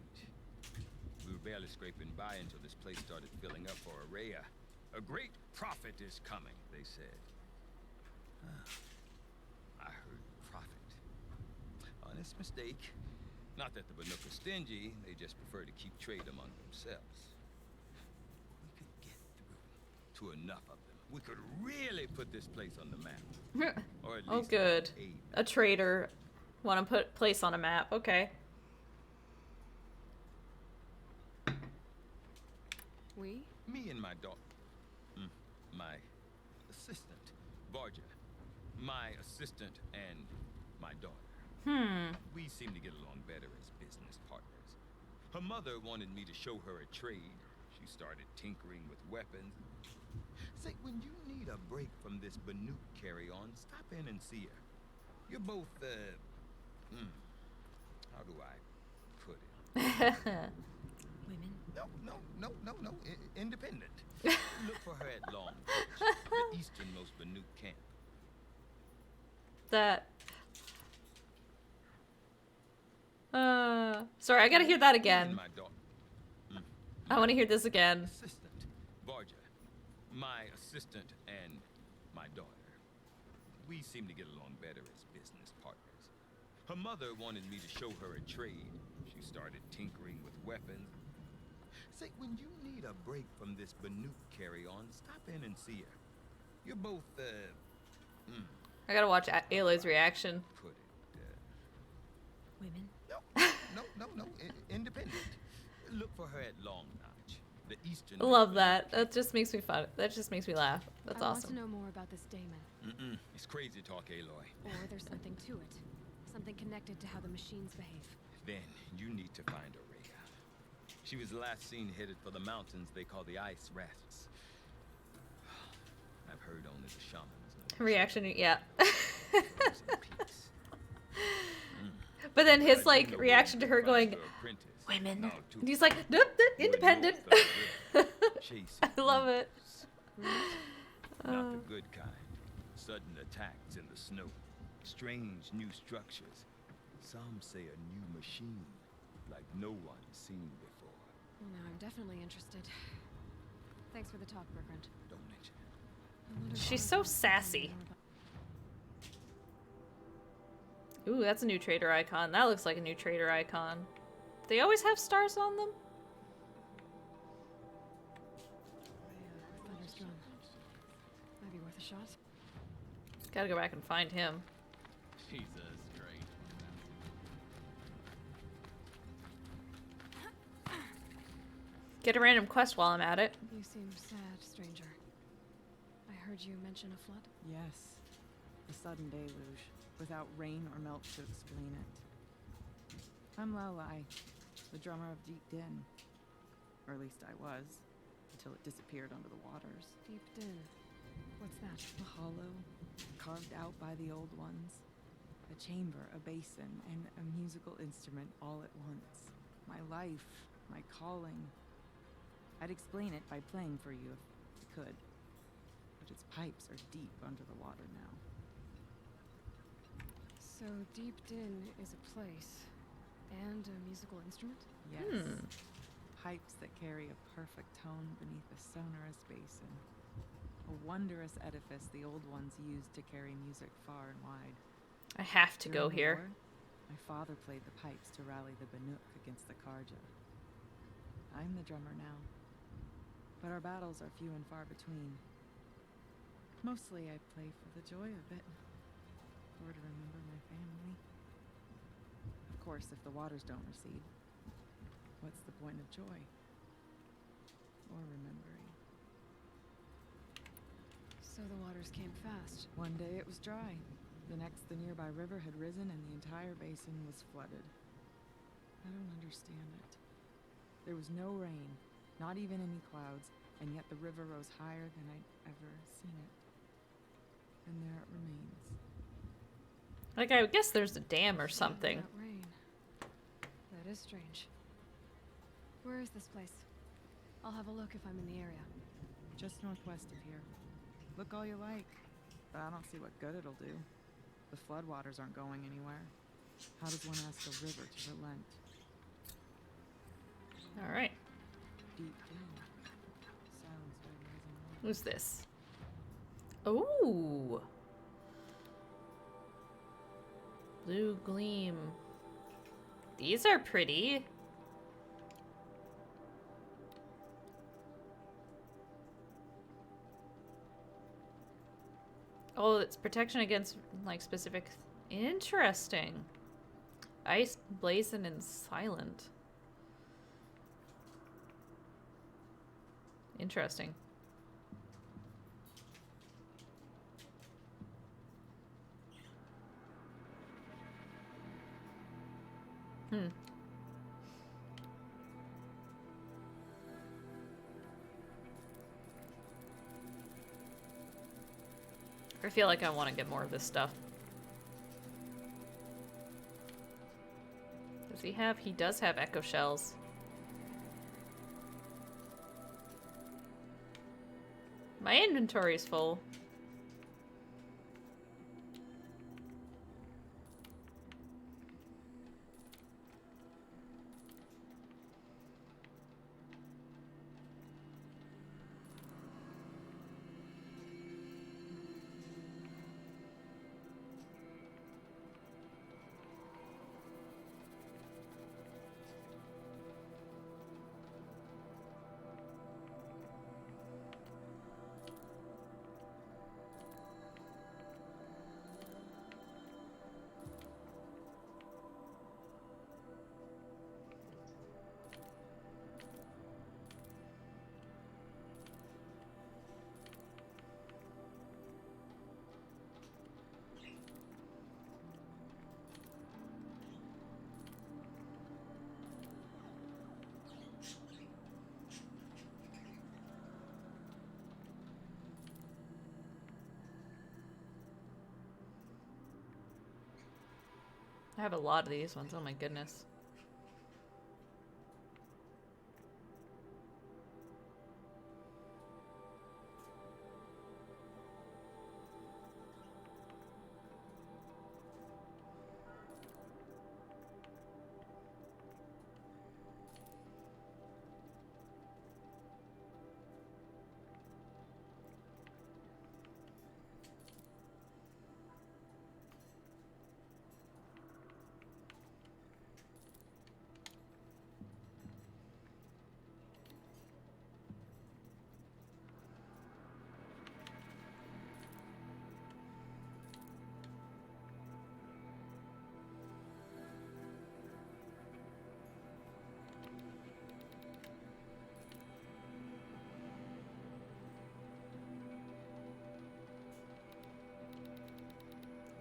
We were barely scraping by until this place started filling up for Araya. A great prophet is coming, they said. I heard prophet. Honest mistake. Not that the Banuk are stingy, they just prefer to keep trade among themselves. We could get through to enough of them. We could really put this place on the map. Or at least Oh, good. a A trader. Want to put place on a map. Okay. We? Me and my daughter. My assistant, Varja. My assistant and my daughter. We seem to get along better as business partners. Her mother wanted me to show her a trade. She started tinkering with weapons. Say, when you need a break from this Banuk carry-on, stop in and see her. You're both, how do I put it? Women? No. Independent. Look for her at Long Beach, the easternmost Banuk camp. That. Sorry, I gotta hear that Me and again. my daughter. I want to hear this again. Assistant, Varja. My assistant and my daughter. We seem to get along better as business partners. Her mother wanted me to show her a trade. She started tinkering with weapons. Say, when you need a break from this Banuk carry-on, stop in and see her. You're both, I gotta watch Aloy's reaction. put it, Women? No, independent. Look for her at Long Notch, the eastern. I love that. That just makes me fun. That just makes me laugh. That's I awesome. want to know more about this daemon. It's crazy talk, Aloy. Or there's something to it. Something connected to how the machines behave. Then you need to find Araya. She was last seen headed for the mountains they call the Ice Rafts. I've heard only the shamans know. Reaction, yeah. Frozen peaks. But then his But I like do know reaction to where her going, her apprentice, women. now too, And he's like, nope, independent. chasing I love it. Not the good kind. Sudden attacks in the snow. Strange new structures. Some say a new machine, like no one's seen before. Well, now I'm definitely interested. Thanks for the talk, Bergrand. Don't mention it. I wonder if She's Aratak so will tell me sassy. more about- Ooh, that's a new trader icon. That looks like a new trader icon. Do they always have stars on them? Thunder's drum. Might be worth a shot. Gotta go back and find him. Jesus Christ. Get a random quest while I'm at it. You seem sad, stranger. I heard you mention a flood. Yes. A sudden deluge, without rain or melt to explain it. I'm Laolai, the drummer of Deep Din. Or at least I was, until it disappeared under the waters. Deep Din. What's that? A hollow, carved out by the old ones. A chamber, a basin, and a musical instrument all at once. My life, my calling. I'd explain it by playing for you if I could. But its pipes are deep under the water now. So Deep Din is a place and a musical instrument? Yes. Pipes that carry a perfect tone beneath a sonorous basin. A wondrous edifice the old ones used to carry music far and wide. I have to go During the here. war, my father played the pipes to rally the Banuk against the Karja. I'm the drummer now, but our battles are few and far between. Mostly I play for the joy of it, or to remember my family. Of course, if the waters don't recede, what's the point of joy? Or remembering? So the waters came fast. One day it was dry. The next, the nearby river had risen and the entire basin was flooded. I don't understand it. There was no rain, not even any clouds, and yet the river rose higher than I'd ever seen it. And there it remains. Like, I guess there's a dam or something. That rain. That is strange. Where is this place? I'll have a look if I'm in the area. Just northwest of here. Look all you like, but I don't see what good it'll do. The floodwaters aren't going anywhere. How does one ask a river to relent? All right. Deep down, silence by rising water. Who's this? Ooh. Blue gleam. These are pretty. Oh, it's protection against, like, specific... Interesting. Ice, blazing, and silent. Interesting. I feel like I want to get more of this stuff. Does he have? He does have echo shells. My inventory is full. I have a lot of these ones. Oh my goodness.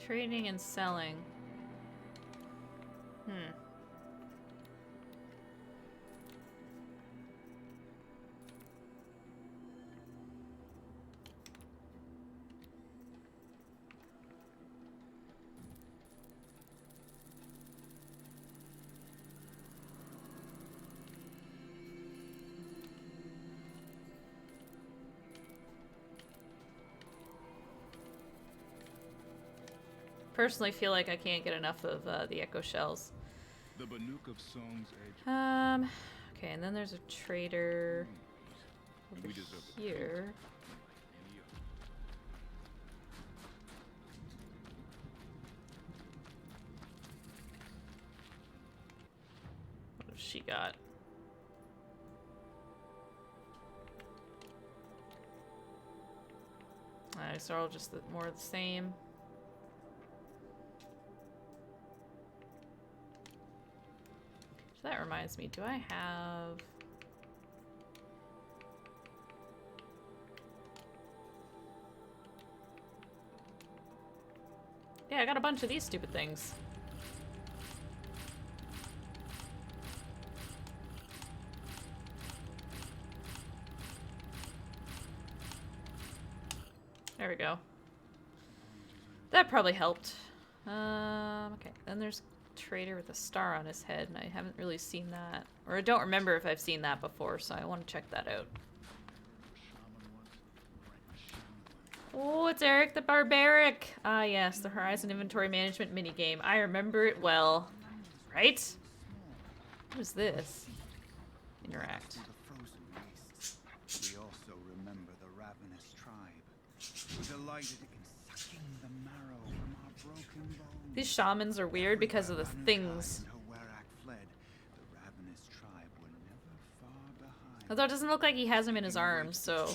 Trading and selling. Personally feel like I can't get enough of the echo shells. The Banuk of Song's Edge. Okay, and then there's a trader over here. What has she got? Alright, so all just more of the same. That reminds me, do I have... Yeah, I got a bunch of these stupid things. There we go. That probably helped. Okay, then there's trader with a star on his head, and I haven't really seen that, or I don't remember if I've seen that before, so I want to check that out. Oh, it's Eric the Barbaric. Ah, yes, the Horizon Inventory Management minigame. I remember it well. Right? What is this? Interact. We also remember the ravenous tribe, who delighted in sucking the marrow from our broken bones. These shamans are weird because of the things. Although it doesn't look like he has him in his arms, so...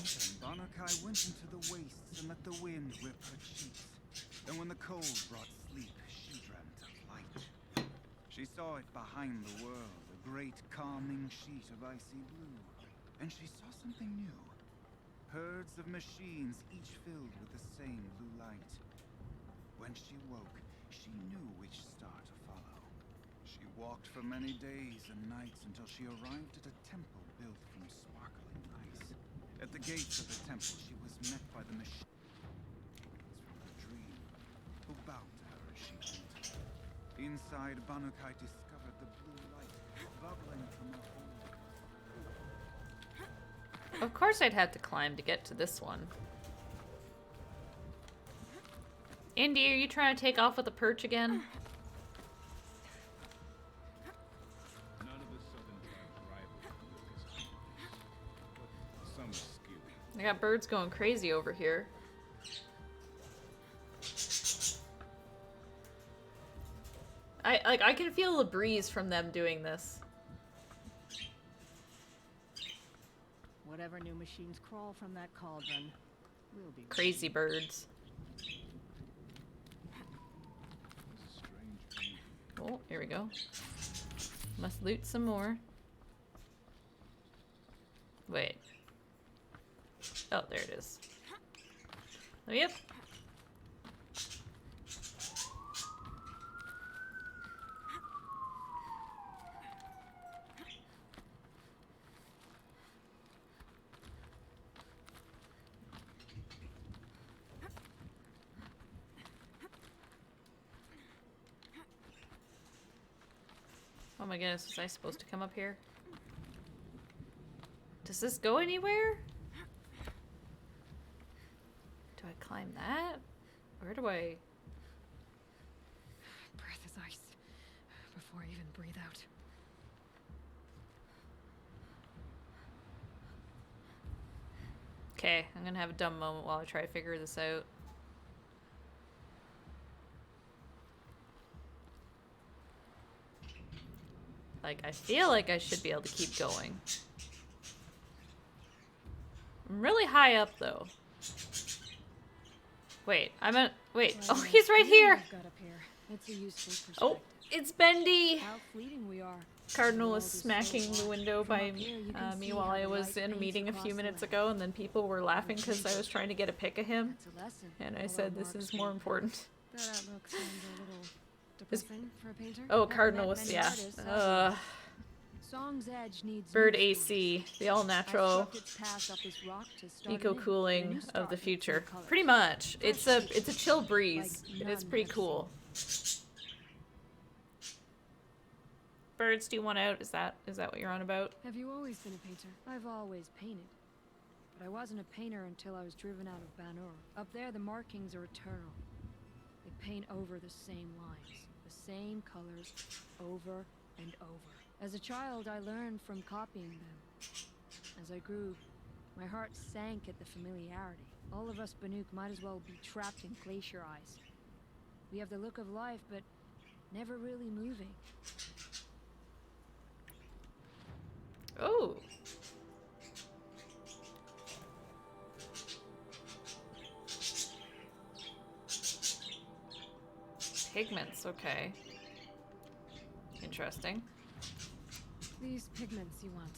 Banuk went into the wastes and let the wind whip her cheeks. And when the cold brought sleep, she dreamt of light. She saw it behind the world, a great calming sheet of icy blue. And she saw something new. Herds of machines, each filled with the same blue light. When she woke, she knew which star to follow. She walked for many days and nights until she arrived at a temple built from sparkling ice. At the gates of the temple, she was met by the machines from her dream, who bowed to her as she entered. Inside, Banukai discovered the blue light bubbling from her hole. Of course I'd have to climb to get to this one. Indy, are you trying to take off with the perch again? None of the southern tribes rival Lucas, but some skew. I got birds going crazy over here. I can feel the breeze from them doing this. Whatever new machines crawl from that cauldron will be Crazy birds. Oh, here we go. Must loot some more. Wait. Oh, there it is. Oh, yep. Oh my goodness, was I supposed to come up here? Does this go anywhere? Do I climb that? Where do I... Breath is ice. Before I even breathe out. Okay, I'm gonna have a dumb moment while I try to figure this out. Like, I feel like I should be able to keep going. I'm really high up, though. Wait, I'm at... Wait, oh, he's right here! got up here. It's a useful perspective. Oh, it's Bendy! How fleeting we are. Cardinal was smacking the window by me while I was in a meeting a few minutes ago, and then people were laughing because I was trying to get a pic of him. And I said, this is more important. That outlook seems a little depressing for a painter. Oh, Haven't Cardinal met was, many yeah. artists, have you? Song's Edge needs Bird new AC, stories. the all I natural swept its past off this rock to start eco anew, and a cooling new of start the with future. new colours. Pretty much. It's a Fresh chill breeze. like It is none pretty have cool. Birds, do you want out? Is that what you're on about? Have you always been a painter? I've always painted. But I wasn't a painter until I was driven out of Banur. Up there, the markings are eternal. They paint over the same lines, the same colors, over and over. As a child, I learned from copying them. As I grew, my heart sank at the familiarity. All of us Banuk might as well be trapped in glacier ice. We have the look of life, but never really moving. Oh. Pigments, okay. Interesting. These pigments you want.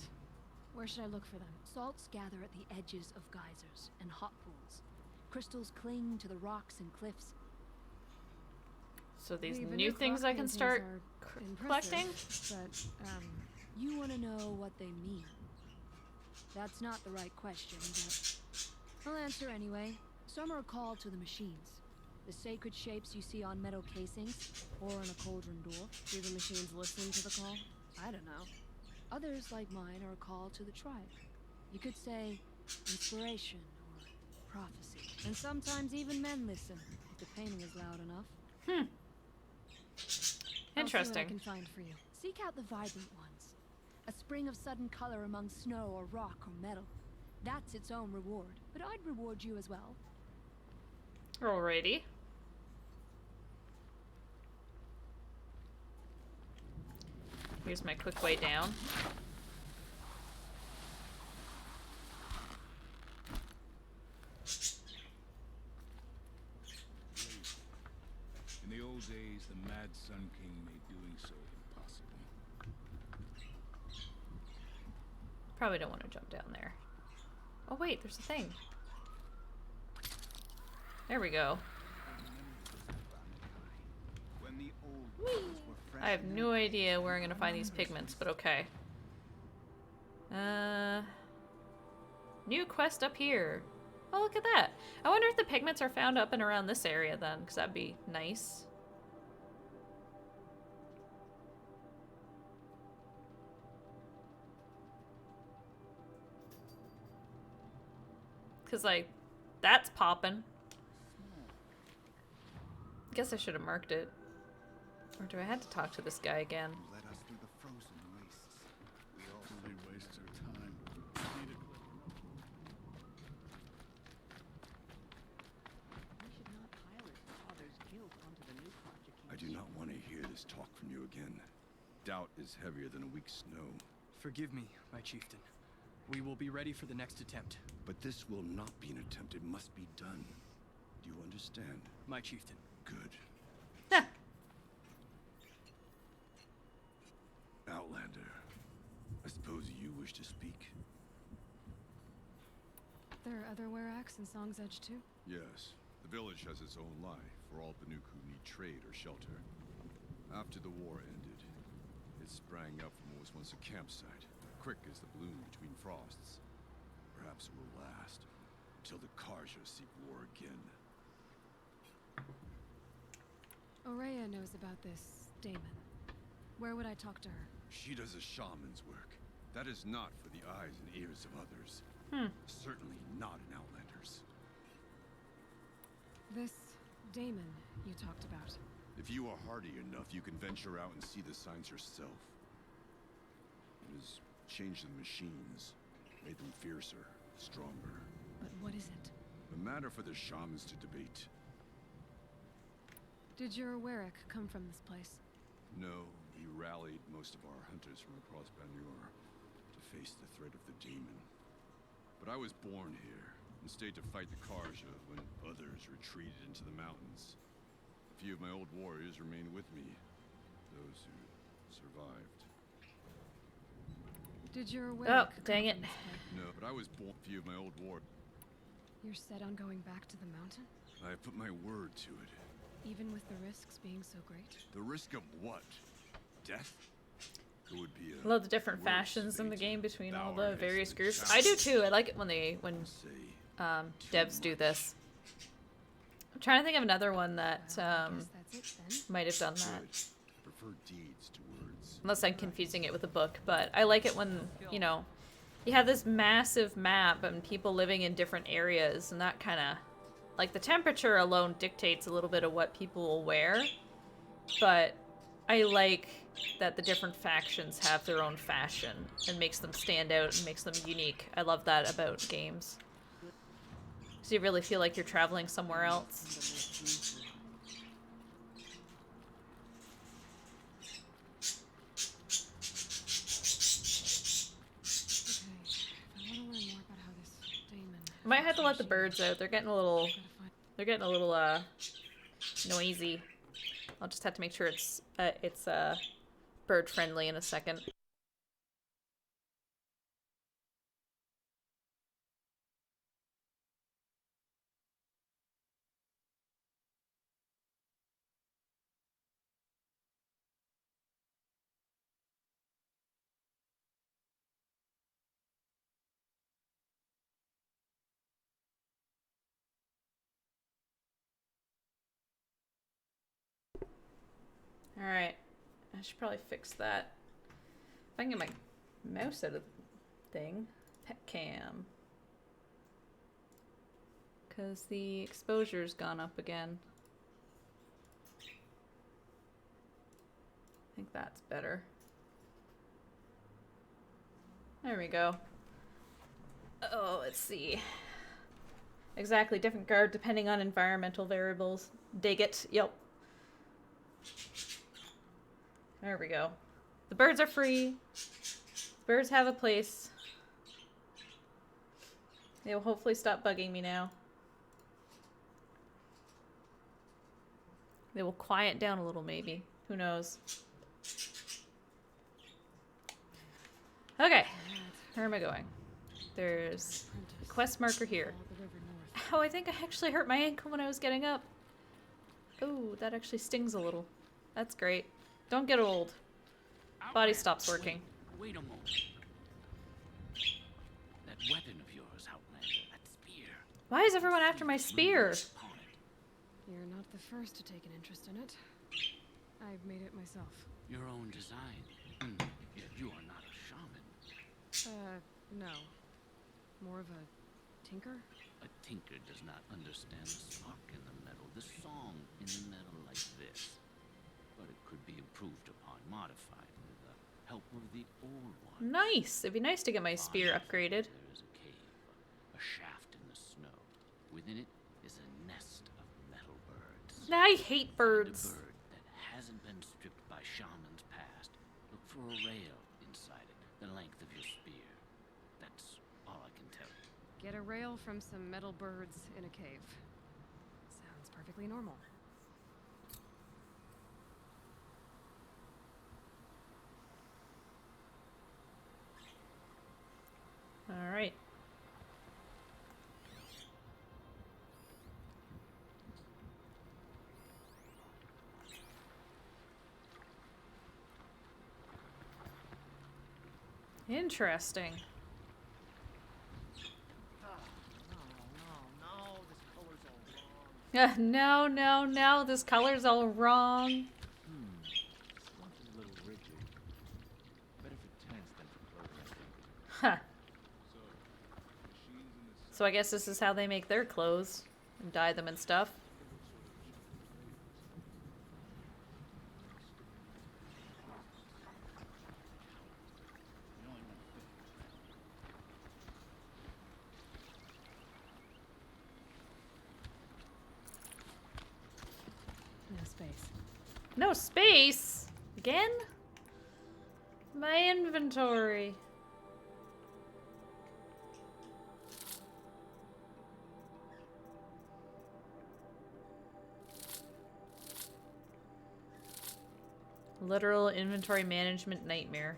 Where should I look for them? Salts gather at the edges of geysers and hot pools. Crystals cling to the rocks and cliffs. So these The new Banuk things rock I can paintings start are collecting? impressive, but You want to know what they mean. That's not the right question, but I'll answer anyway. Some are called to the machines. The sacred shapes you see on metal casings, or on a cauldron door. do the machines listen to the call? I don't know. Others, like mine, are called to the tribe. You could say inspiration or prophecy. And sometimes even men listen, if the painting is loud enough. I'll see what I Interesting. can find for you. Seek out the vibrant ones. A spring of sudden color among snow or rock or metal. That's its own reward. But I'd reward you as well. Alrighty. Here's my quick way down. In the old days, the Mad Sun King made doing so impossible. Probably don't want to jump down there. Oh wait, there's a thing. There we go. When the old worlds were fresh I have and no idea where I'm gonna find these pigments, but okay. New quest up here. Oh, look at that. I wonder if the pigments are found up and around this area then, because that'd be nice. Because, like, that's popping. Guess I should have marked it. Or do I have to talk to this guy again? led us through the frozen wastes. We all Only waste our time. Need it. We should not pile his father's guilt onto the new project. I do not want to hear this talk from you again. Doubt is heavier than a week's snow. Forgive me, my chieftain. We will be ready for the next attempt. But this will not be an attempt. It must be done. Do you understand? My chieftain. Good. Outlander, I suppose you wish to speak? There are other Weraks in Song's Edge too? Yes. The village has its own life for all Banuk who need trade or shelter. After the war ended, it sprang up from what was once a campsite, quick as the bloom between frosts. Perhaps it will last, till the Karja seek war again. Aurea knows about this Damon. Where would I talk to her? She does a shaman's work. That is not for the eyes and ears of others. Certainly not an Outlander's. This Damon you talked about. If you are hardy enough, you can venture out and see the signs yourself. It has changed the machines, made them fiercer, stronger. But what is it? A matter for the shamans to debate. Did your Werak come from this place? No, we rallied most of our hunters from across Banur to face the threat of the demon. But I was born here and stayed to fight the Karja when others retreated into the mountains. A few of my old warriors remained with me, those who survived. Did your Werak dang it. No, but I was born. A few of my old warriors. You're set on going back to the mountain? I have put my word to it. Even with the risks being so great? The risk of what? Death? It would be I love the different fashions in the game between all the various groups. I do too. I like it when devs do this. I'm trying to think of another one that might have done that. I prefer deeds to words. Unless I'm confusing it with a book, but I like it when, you know, you have this massive map and people living in different areas, and that kind of, like, the temperature alone dictates a little bit of what people will wear, but I like that the different factions have their own fashion and makes them stand out and makes them unique. I love that about games. So you really feel like you're traveling somewhere else. I might have to let the birds out. They're getting a little noisy. I'll just have to make sure it's bird friendly in a second. Alright. I should probably fix that. If I can get my mouse out of the thing. Pet cam. Because the exposure's gone up again. I think that's better. There we go. Oh, let's see. Exactly, different guard depending on environmental variables. Dig it. Yep. There we go. The birds are free. The birds have a place. They will hopefully stop bugging me now. They will quiet down a little, maybe. Who knows? Okay. Where am I going? There's a quest marker here. Oh, I think I actually hurt my ankle when I was getting up. Oh, that actually stings a little. That's great. Don't get old. Body stops working. Wait a moment. That weapon of yours, Outlander, that spear. Why is everyone after my spear? You're not the first to take an interest in it. I've made it myself. Your own design. Yet you are not a shaman. No. More of a tinker? A tinker does not understand the spark in the metal, the song in the metal like this. But it could be improved upon, modified with the help of the old one. Nice. It'd be nice to get my spear upgraded. There is a cave, a shaft in the snow. Within it is a nest of metal birds. I hate birds. Find a bird that hasn't been stripped by shamans past. Look for a rail inside it, the length of your spear. That's all I can tell you. Get a rail from some metal birds in a cave. Sounds perfectly normal. All right. Interesting. No, no, no, this color's all wrong. This lunch is a little rigid. Better for tents than for clothing, I think. Huh. So I guess this is how they make their clothes and dye them and stuff. No space. No space? Again? My inventory. Literal inventory management nightmare.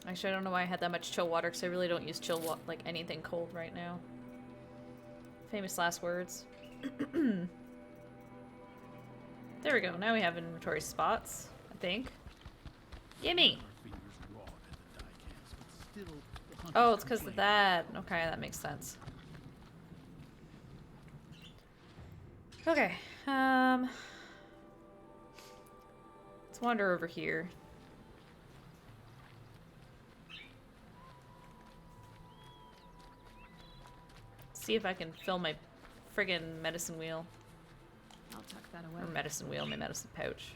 Actually, I don't know why I had that much chill water, because I really don't use chill like anything cold right now. Famous last words. There we go. Now we have inventory spots, I think. Gimme! Oh, it's because of that. Okay, that makes sense. Okay, let's wander over here. See if I can fill my friggin' medicine wheel. I'll tuck that away. Or medicine wheel, my medicine pouch.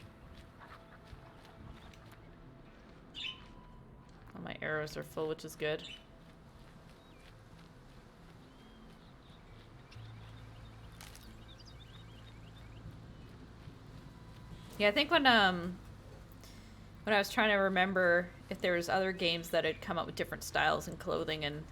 All my arrows are full, which is good. Yeah, I think when I was trying to remember if there was other games that had come up with different styles and clothing and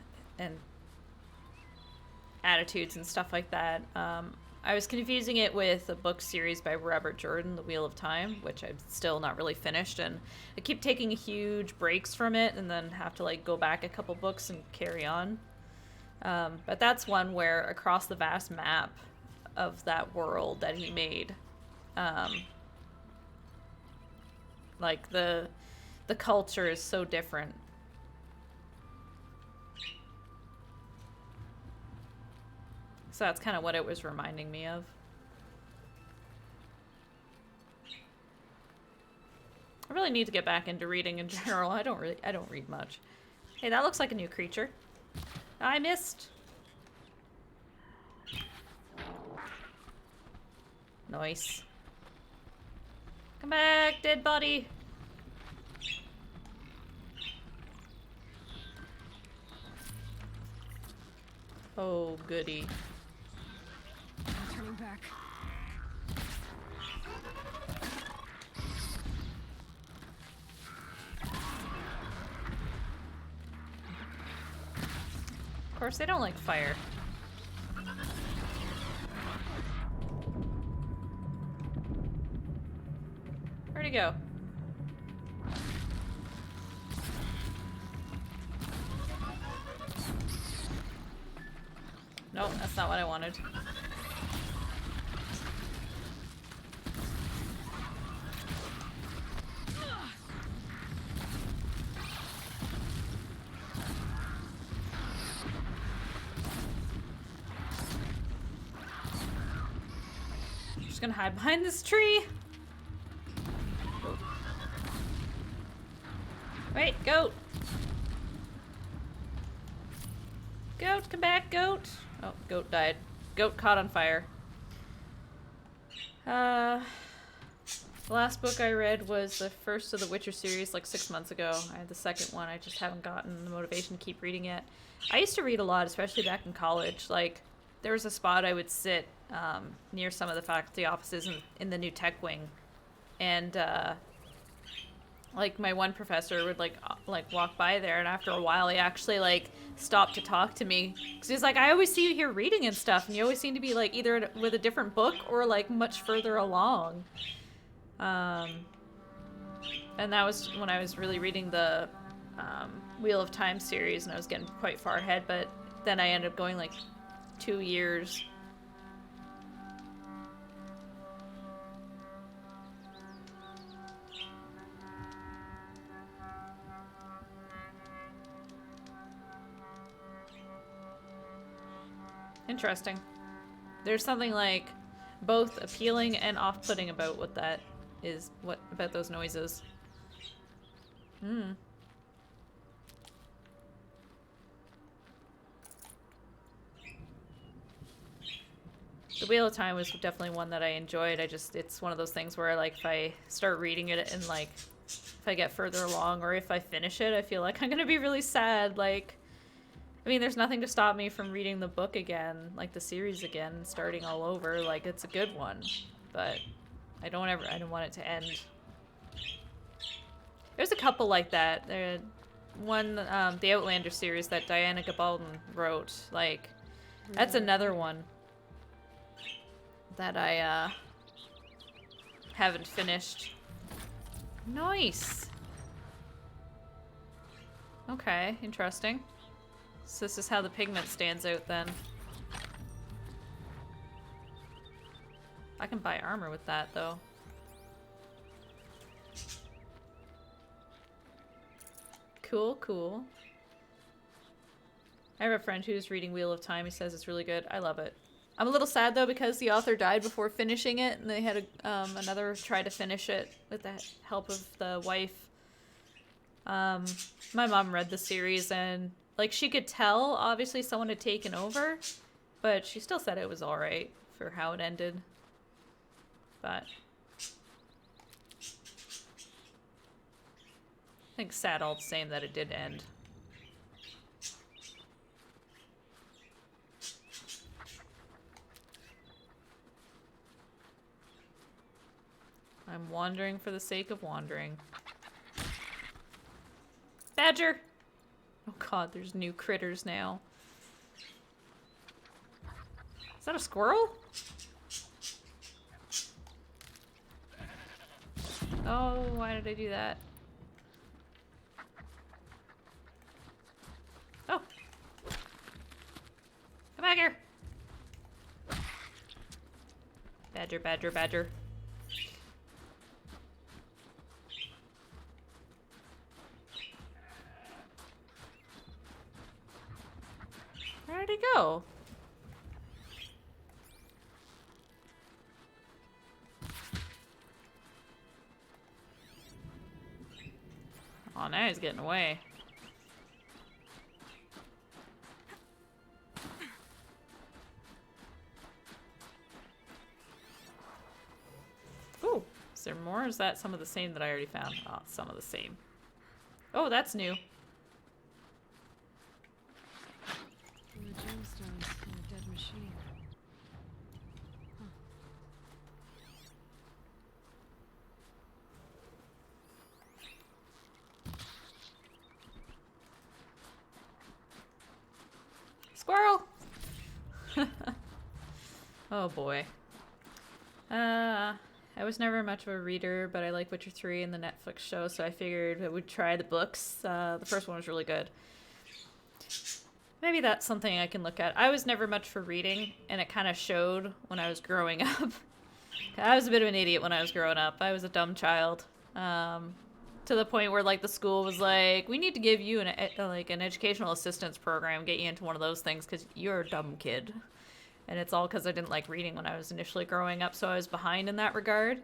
attitudes and stuff like that, I was confusing it with a book series by Robert Jordan, The Wheel of Time, which I'm still not really finished, and I keep taking huge breaks from it and then have to like go back a couple books and carry on. But that's one where across the vast map of that world that he made, like the culture is so different. So that's kind of what it was reminding me of. I really need to get back into reading in general. I don't read much. Hey, that looks like a new creature. I missed. Nice. Come back, dead body. Oh, goody. I'm turning back. Of course, they don't like fire. Where'd he go? Nope, that's not what I wanted. I'm just gonna hide behind this tree. Wait, goat! Goat, come back, goat! Oh, goat died. Goat caught on fire. The last book I read was the first of the Witcher series like 6 months ago. I had the second one, I just haven't gotten the motivation to keep reading it. I used to read a lot, especially back in college. Like, there was a spot I would sit near some of the faculty offices in the new tech wing. And, like, my one professor would, like walk by there, and after a while he actually, like, stopped to talk to me. Because he's like, I always see you here reading and stuff, and you always seem to be, like, either with a different book or, like, much further along. And that was when I was really reading the Wheel of Time series, and I was getting quite far ahead, but then I ended up going, like, 2 years. Interesting. There's something like both appealing and off-putting about what that is, about those noises. Hmm. The Wheel of Time was definitely one that I enjoyed. It's one of those things where, like, if I start reading it and, like, if I get further along or if I finish it, I feel like I'm gonna be really sad. Like, I mean, there's nothing to stop me from reading the book again, like the series again, starting all over. Like, it's a good one, but I don't want it to end. There's a couple like that. One, the Outlander series that Diana Gabaldon wrote, like, that's another one that I haven't finished. Nice. Okay, interesting. So this is how the pigment stands out then. I can buy armor with that though. Cool, cool. I have a friend who's reading Wheel of Time. He says it's really good. I love it. I'm a little sad though because the author died before finishing it, and they had another try to finish it with the help of the wife. My mom read the series and like she could tell obviously someone had taken over, but she still said it was alright for how it ended. But I think sad all the same that it did end. I'm wandering for the sake of wandering. Badger! Oh god, there's new critters now. Is that a squirrel? Oh, why did I do that? Oh! Come back here! Badger, badger, badger. Where did he go? Oh, now he's getting away. Ooh, is there more? Or is that some of the same that I already found? Oh, some of the same. Oh, that's new. And the gemstones in a dead machine. Huh. Squirrel! Oh boy. I was never much of a reader, but I like Witcher 3 and the Netflix show, so I figured I would try the books. The first one was really good. Maybe that's something I can look at. I was never much for reading, and it kind of showed when I was growing up. I was a bit of an idiot when I was growing up. I was a dumb child. To the point where, like, the school was like, we need to give you an educational assistance program, get you into one of those things, because you're a dumb kid. And it's all because I didn't like reading when I was initially growing up, so I was behind in that regard.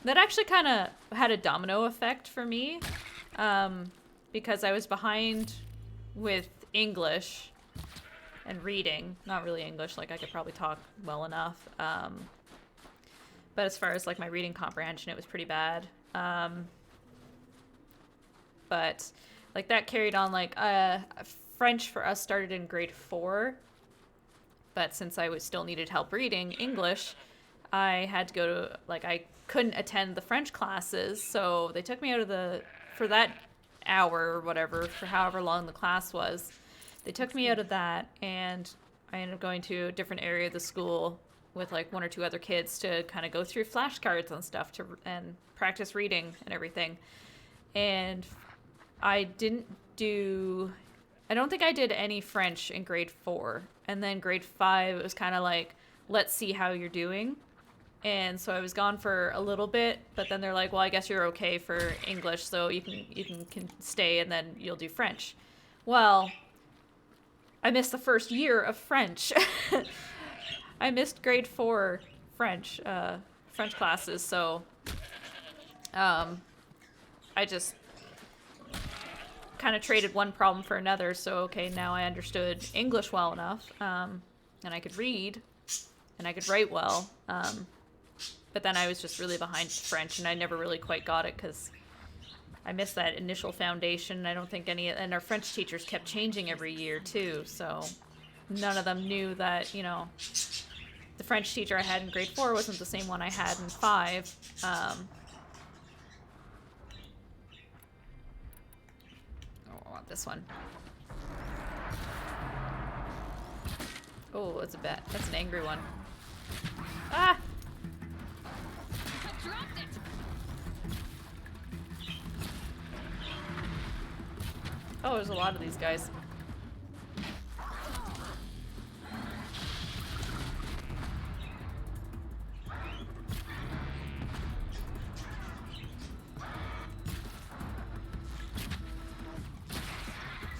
That actually kind of had a domino effect for me, because I was behind with English and reading. Not really English, like I could probably talk well enough. But as far as like my reading comprehension, it was pretty bad. But like that carried on. Like French for us started in grade 4. But since I still needed help reading English, I had to go to, like, I couldn't attend the French classes, so they took me out of for that hour or whatever, for however long the class was, they took me out of that, and I ended up going to a different area of the school with, like, 1 or 2 other kids to kind of go through flashcards and stuff and practice reading and everything. And I don't think I did any French in grade 4. And then grade 5, it was kind of like, let's see how you're doing. And so I was gone for a little bit, but then they're like, well, I guess you're okay for English, so you can stay and then you'll do French. Well, I missed the first year of French. I missed grade 4 French classes, so I just kind of traded one problem for another. So okay, now I understood English well enough, and I could read and I could write well, but then I was just really behind French, and I never really quite got it because I missed that initial foundation. I don't think and our French teachers kept changing every year too, so none of them knew that, you know, the French teacher I had in grade 4 wasn't the same one I had in 5. This one. Oh, that's that's an angry one. Ah! I dropped it. Oh, Oh, there's a lot of these guys.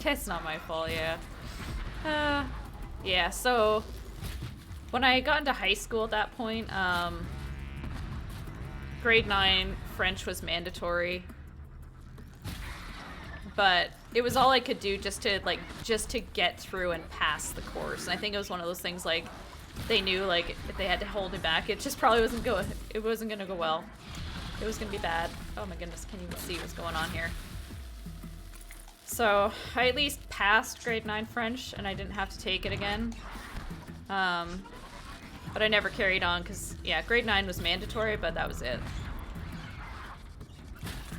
It's not my fault, yeah. Yeah, so when I got into high school at that point, grade 9 French was mandatory. But it was all I could do just to get through and pass the course. And I think it was one of those things like they knew like if they had to hold me back, it just probably wasn't gonna go well. It was gonna be bad. Oh my goodness, can you even see what's going on here? So I at least passed grade 9 French and I didn't have to take it again. But I never carried on because yeah, grade 9 was mandatory, but that was it.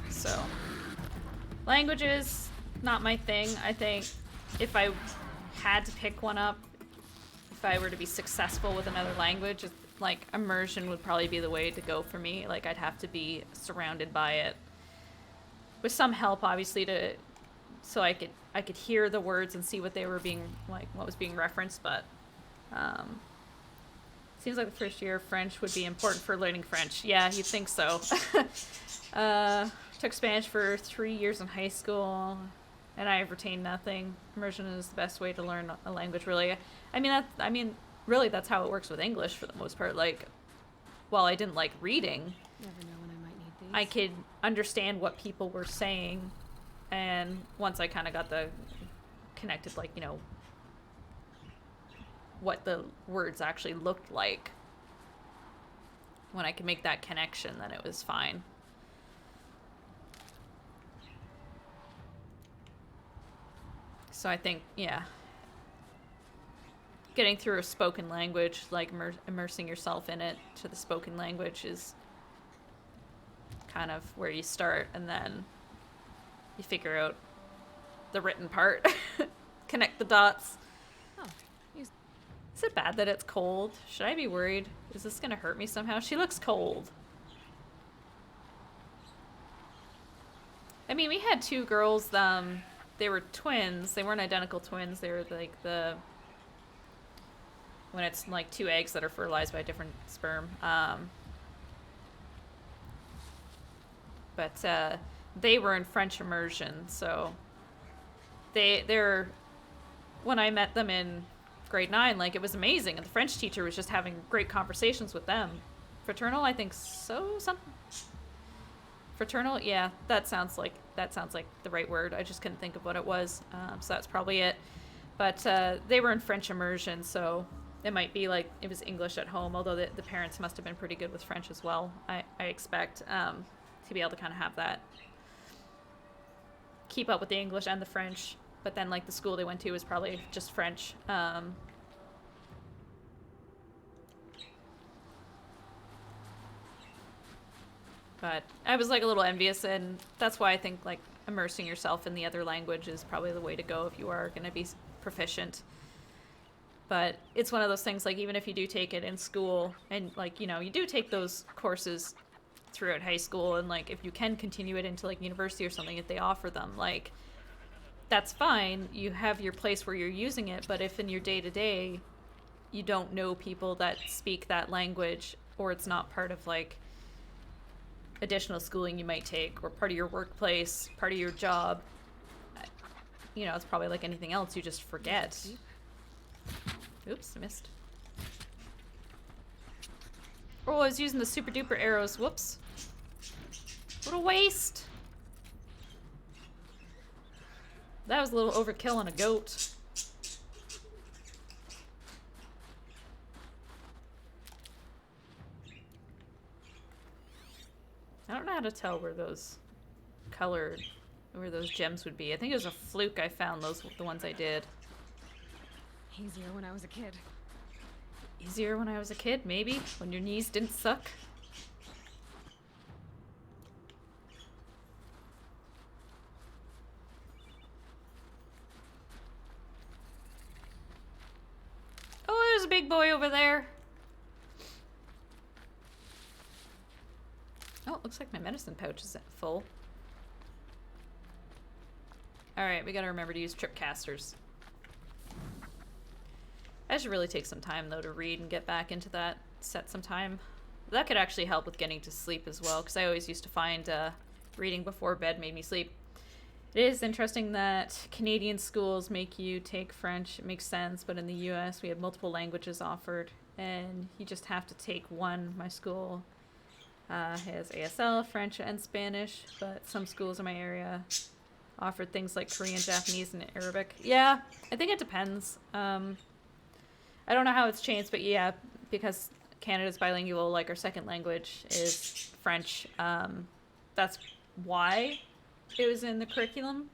So languages, not my thing. I think if I had to pick one up, if I were to be successful with another language, like immersion would probably be the way to go for me. Like I'd have to be surrounded by it. With some help obviously so I could hear the words and see what they were being what was being referenced, but seems like the first year of French would be important for learning French. Yeah, you'd think so. Took Spanish for 3 years in high school, and I have retained nothing. Immersion is the best way to learn a language, really. I mean, really, that's how it works with English for the most part. Like, while I didn't like reading, Never know when I might need these. I could understand what people were saying, and once I kind of got connected, like, you know, what the words actually looked like, when I could make that connection, then it was fine. So I think, yeah, getting through a spoken language, like immersing yourself in it to the spoken language is kind of where you start, and then you figure out the written part, connect the dots. Oh, is it bad that it's cold? Should I be worried? Is this gonna hurt me somehow? She looks cold. I mean, we had 2 girls, they were twins. They weren't identical twins. They were like when it's like 2 eggs that are fertilized by a different sperm. But they were in French immersion, so they're when I met them in grade 9, like it was amazing, and the French teacher was just having great conversations with them. Fraternal, I think so. Something. Fraternal, yeah, that sounds like the right word. I just couldn't think of what it was, so that's probably it. But they were in French immersion, so it might be like it was English at home, although the parents must have been pretty good with French as well, I expect, to be able to kind of have that, keep up with the English and the French. But then like the school they went to was probably just French. But I was like a little envious, and that's why I think like immersing yourself in the other language is probably the way to go if you are going to be proficient. But it's one of those things, like even if you do take it in school and like, you know, you do take those courses throughout high school, and like if you can continue it into like university or something, if they offer them, like that's fine. You have your place where you're using it, but if in your day-to-day you don't know people that speak that language, or it's not part of like additional schooling you might take, or part of your workplace, part of your job, you know, it's probably like anything else, you just forget. Oops, I missed. Oh, I was using the super duper arrows. Whoops. What a waste. That was a little overkill on a goat. I don't know how to tell where those where those gems would be. I think it was a fluke I found the ones I did. Easier when I was a kid. Easier when I was a kid, maybe? When your knees didn't suck? Oh, there's a big boy over there. Oh, looks like my medicine pouch is full. Alright, we gotta remember to use tripcasters. I should really take some time, though, to read and get back into that. Set some time. That could actually help with getting to sleep as well, because I always used to find reading before bed made me sleep. It is interesting that Canadian schools make you take French. It makes sense, but in the US we have multiple languages offered, and you just have to take one. My school has ASL, French, and Spanish, but some schools in my area offered things like Korean, Japanese, and Arabic. Yeah, I think it depends. I don't know how it's changed, but yeah, because Canada's bilingual, like our second language is French. That's why it was in the curriculum.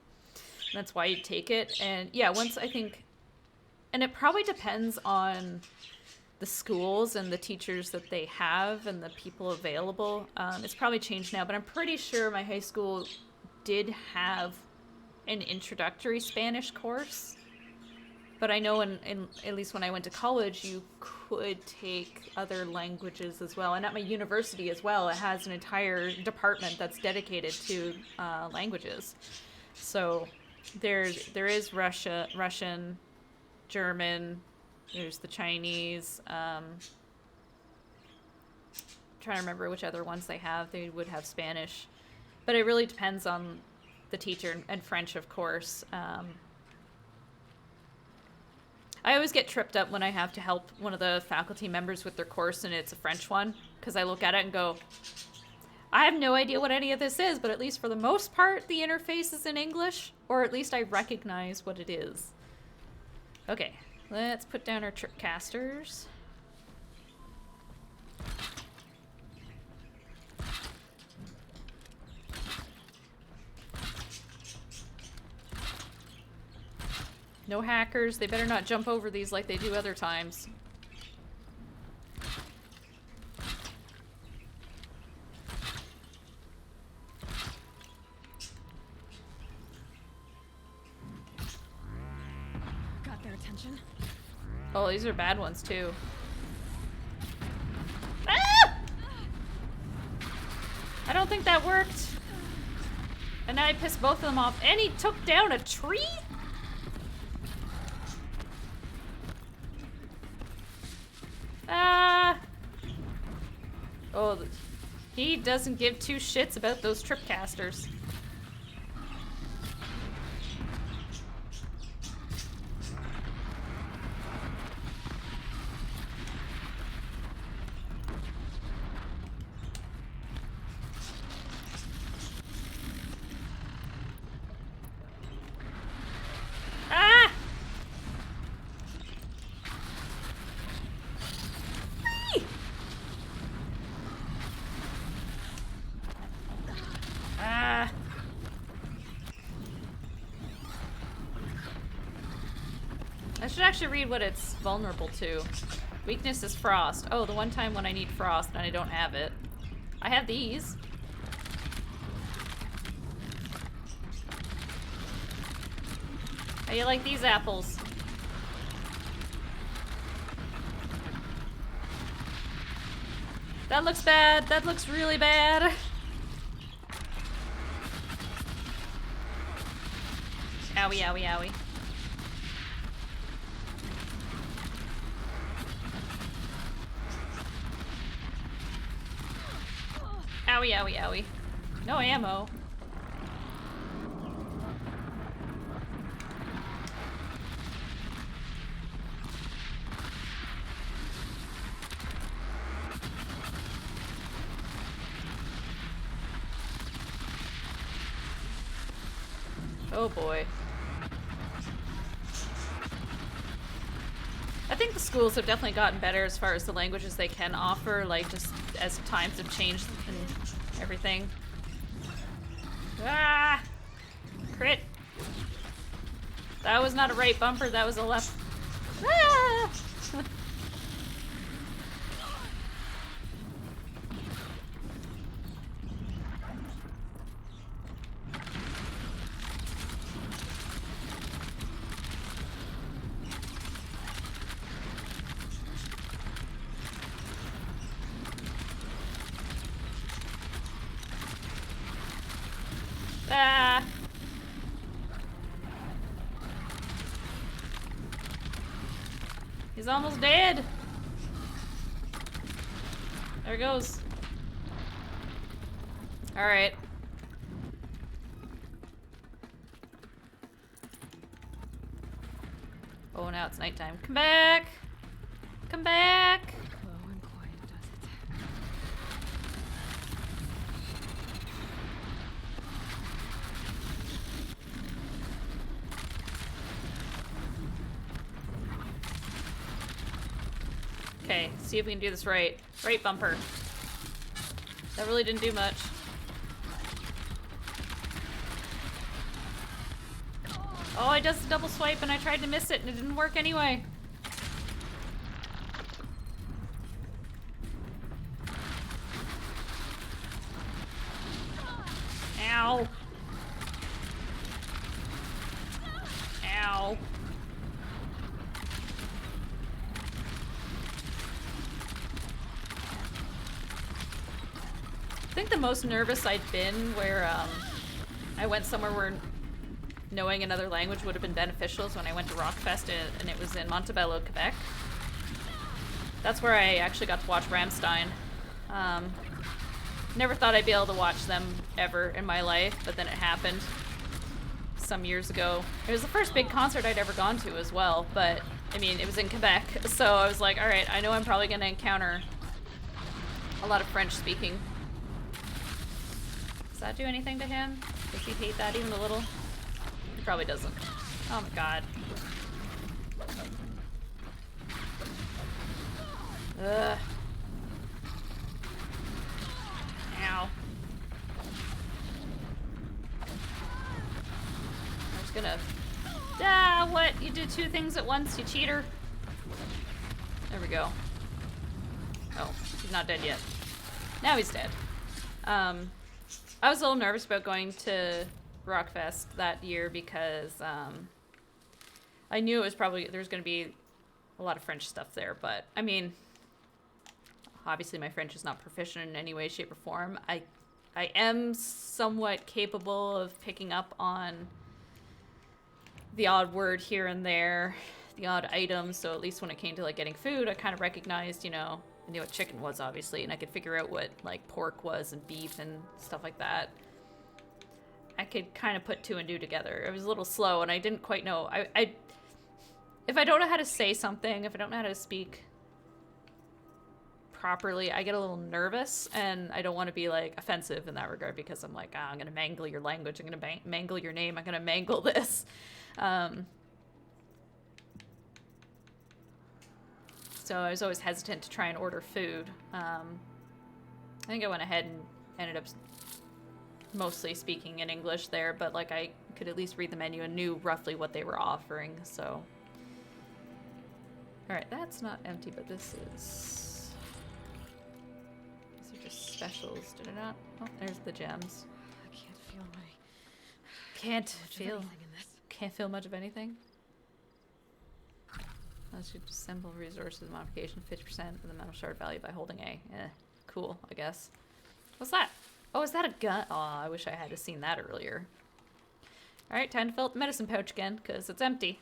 That's why you take it. And yeah, once I think, and it probably depends on the schools and the teachers that they have and the people available. It's probably changed now, but I'm pretty sure my high school did have an introductory Spanish course. But I know in at least when I went to college, you could take other languages as well. And at my university as well, it has an entire department that's dedicated to languages. So there is Russian, German, there's the Chinese. Trying to remember which other ones they have. They would have Spanish. But it really depends on the teacher, and French, of course. I always get tripped up when I have to help one of the faculty members with their course and it's a French one, because I look at it and go, I have no idea what any of this is, but at least for the most part, the interface is in English, or at least I recognize what it is. Okay, let's put down our tripcasters. No hackers. They better not jump over these like they do other times. Got their attention. Oh, these are bad ones too. Ah! I don't think that worked. And now I pissed both of them off. And he took down a tree? Oh, he doesn't give two shits about those tripcasters. I should actually read what it's vulnerable to. Weakness is frost. Oh, the one time when I need frost and I don't have it. I have these. How you like these apples? That looks bad. That looks really bad. Owie, owie, owie. Owie, owie, owie. No ammo. Oh boy. I think the schools have definitely gotten better as far as the languages they can offer, like just as times have changed and everything. Ah! Crit! That was not a right bumper, that was a left. Ah! Ah. He's almost dead. There he goes. Alright. Oh, now it's nighttime. Come back! Come back! Slow and quiet does it. Okay, see if we can do this right. Right bumper. That really didn't do much. Oh, I just double swipe and I tried to miss it and it didn't work anyway. Ow. Ow. I think the most nervous I'd been where I went somewhere where knowing another language would have been beneficial is when I went to Rockfest and it was in Montebello, Quebec. That's where I actually got to watch Rammstein. Never thought I'd be able to watch them ever in my life, but then it happened some years ago. It was the first big concert I'd ever gone to as well, but I mean, it was in Quebec, so I was like, alright, I know I'm probably gonna encounter a lot of French speaking. Does that do anything to him? Does he hate that even a little? He probably doesn't. Oh my god. Ugh. Ow. I'm just gonna... Ah, what? You did two things at once, you cheater. There we go. Oh, he's not dead yet. Now he's dead. I was a little nervous about going to Rockfest that year because I knew it was probably there was going to be a lot of French stuff there, but I mean, obviously my French is not proficient in any way, shape, or form. I am somewhat capable of picking up on the odd word here and there, the odd item, so at least when it came to like getting food, I kind of recognized, you know, I knew what chicken was obviously, and I could figure out what like pork was and beef and stuff like that. I could kind of put two and two together. It was a little slow and I didn't quite know. If I don't know how to say something, if I don't know how to speak properly, I get a little nervous and I don't want to be like offensive in that regard because I'm like, I'm gonna mangle your language, I'm gonna mangle your name, I'm gonna mangle this. So I was always hesitant to try and order food. I think I went ahead and ended up mostly speaking in English there, but like I could at least read the menu and knew roughly what they were offering, so. Alright, that's not empty, but this is... These are just specials, did it not? Oh, there's the gems. I can't feel my... Can't feel much of anything? Let's just assemble resources modification 50% of the metal shard value by holding A. Cool, I guess. What's that? Oh, is that a gun? Oh, I wish I had seen that earlier. Alright, time to fill up the medicine pouch again, because it's empty.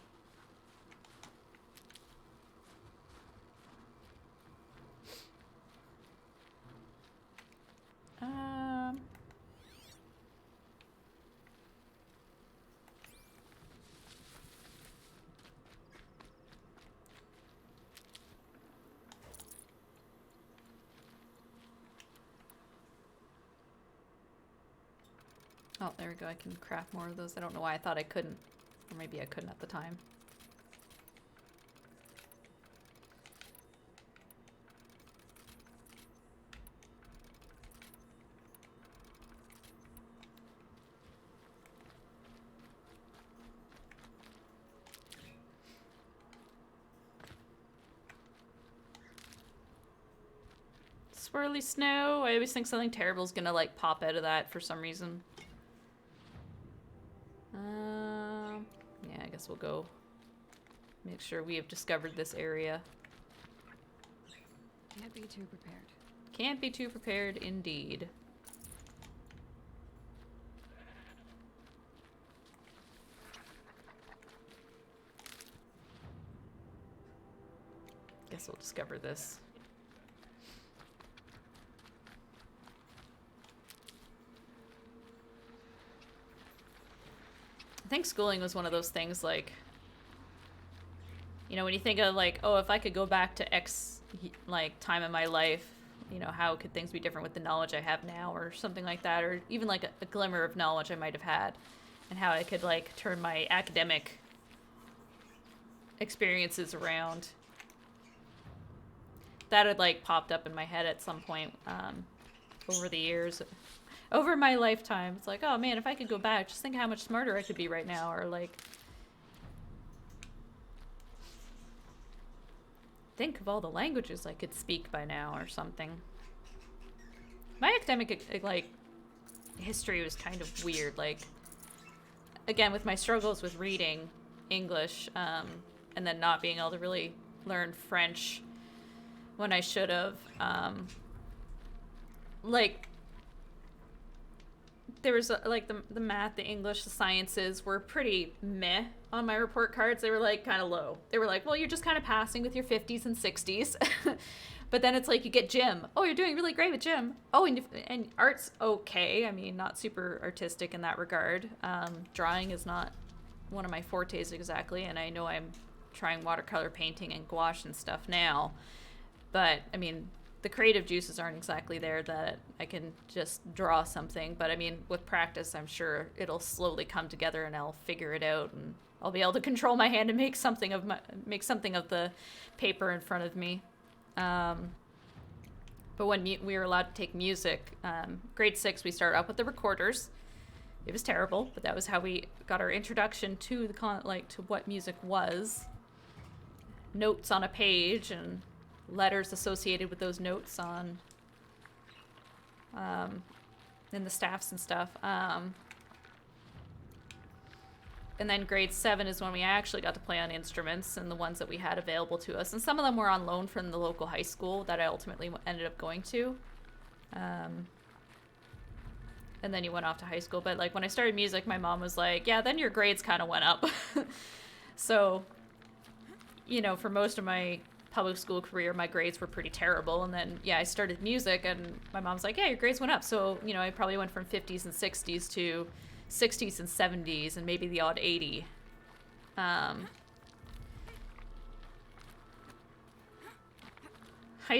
Oh, there we go. I can craft more of those. I don't know why I thought I couldn't. Or maybe I couldn't at the time. Swirly snow. I always think something terrible is gonna like pop out of that for some reason. Yeah, I guess we'll go make sure we have discovered this area. Can't be too prepared. Can't be too prepared indeed. guess I'll discover this. I think schooling was one of those things, like, you know, when you think of, like, oh, if I could go back to X, like, time in my life, you know, how could things be different with the knowledge I have now, or something like that, or even, like, a glimmer of knowledge I might have had, and how I could, like, turn my academic experiences around. That had, like, popped up in my head at some point, over the years. Over my lifetime, it's like, oh man, if I could go back, just think how much smarter I could be right now, or like, think of all the languages I could speak by now, or something. My academic, like, history was kind of weird, like, again, with my struggles with reading English, and then not being able to really learn French when I should have, like, there was, like, the math, the English, the sciences were pretty meh on my report cards. They were, like, kind of low. They were like, well, you're just kind of passing with your 50s and 60s. But then it's like, you get gym. Oh, you're doing really great with gym. Oh, and art's okay. I mean, not super artistic in that regard. Drawing is not one of my fortes exactly, and I know I'm trying watercolor painting and gouache and stuff now. But, I mean, the creative juices aren't exactly there that I can just draw something, but I mean, with practice, I'm sure it'll slowly come together and I'll figure it out, and I'll be able to control my hand and make something of the paper in front of me. But when we were allowed to take music, grade 6, we started out with the recorders. It was terrible, but that was how we got our introduction to to what music was. Notes on a page and letters associated with those notes on in the staffs and stuff. And then grade 7 is when we actually got to play on instruments, and the ones that we had available to us, and some of them were on loan from the local high school that I ultimately ended up going to. And then you went off to high school, but like when I started music, my mom was like, yeah, then your grades kind of went up. So, you know, for most of my public school career, my grades were pretty terrible, and then I started music, and my mom's like, yeah, your grades went up. So, you know, I probably went from 50s and 60s to 60s and 70s and maybe the odd 80. High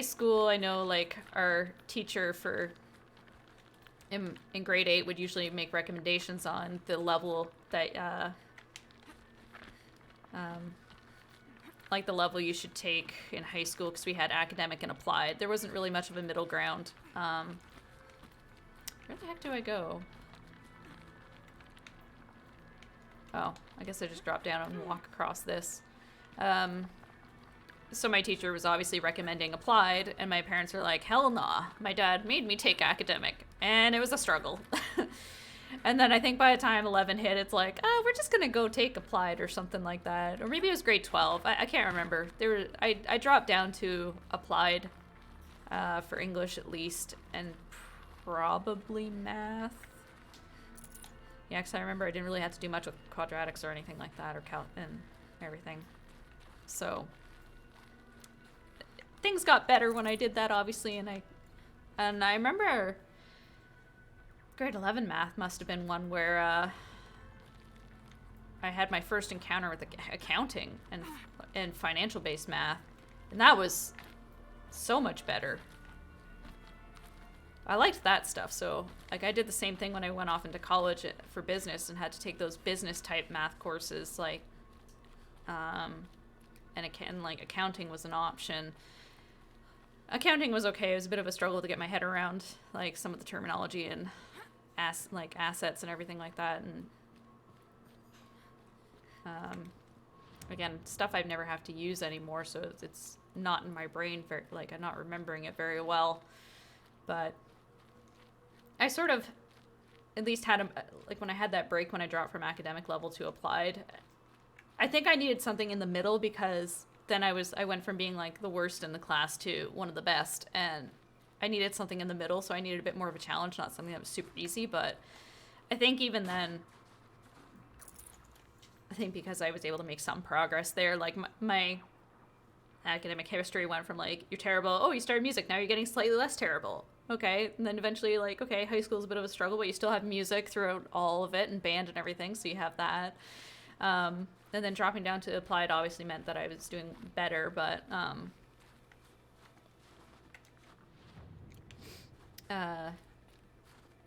school, I know, like, our teacher in grade 8 would usually make recommendations on the level that like the level you should take in high school, because we had academic and applied. There wasn't really much of a middle ground. Where the heck do I go? Oh, I guess I just drop down and walk across this. So my teacher was obviously recommending applied, and my parents were like, hell nah. My dad made me take academic, and it was a struggle. And then I think by the time 11 hit, it's like, oh, we're just gonna go take applied or something like that. Or maybe it was grade 12. I can't remember. I dropped down to applied for English at least, and probably math. Yeah, because I remember I didn't really have to do much with quadratics or anything like that, or count and everything. So things got better when I did that, obviously, and I remember grade 11 math must have been one where I had my first encounter with accounting and financial-based math, and that was so much better. I liked that stuff, so like I did the same thing when I went off into college for business and had to take those business-type math courses, like, and like accounting was an option. Accounting was okay. It was a bit of a struggle to get my head around, like, some of the terminology and assets and everything like that, and again, stuff I've never have to use anymore, so it's not in my brain like I'm not remembering it very well. But I sort of at least had like when I had that break when I dropped from academic level to applied, I think I needed something in the middle, because then I went from being like the worst in the class to one of the best, and I needed something in the middle, so I needed a bit more of a challenge, not something that was super easy. But I think even then, I think because I was able to make some progress there, like my academic history went from like, you're terrible, oh, you started music, now you're getting slightly less terrible. Okay, and then eventually, like, okay, high school is a bit of a struggle, but you still have music throughout all of it, and band and everything, so you have that. And then dropping down to applied obviously meant that I was doing better, but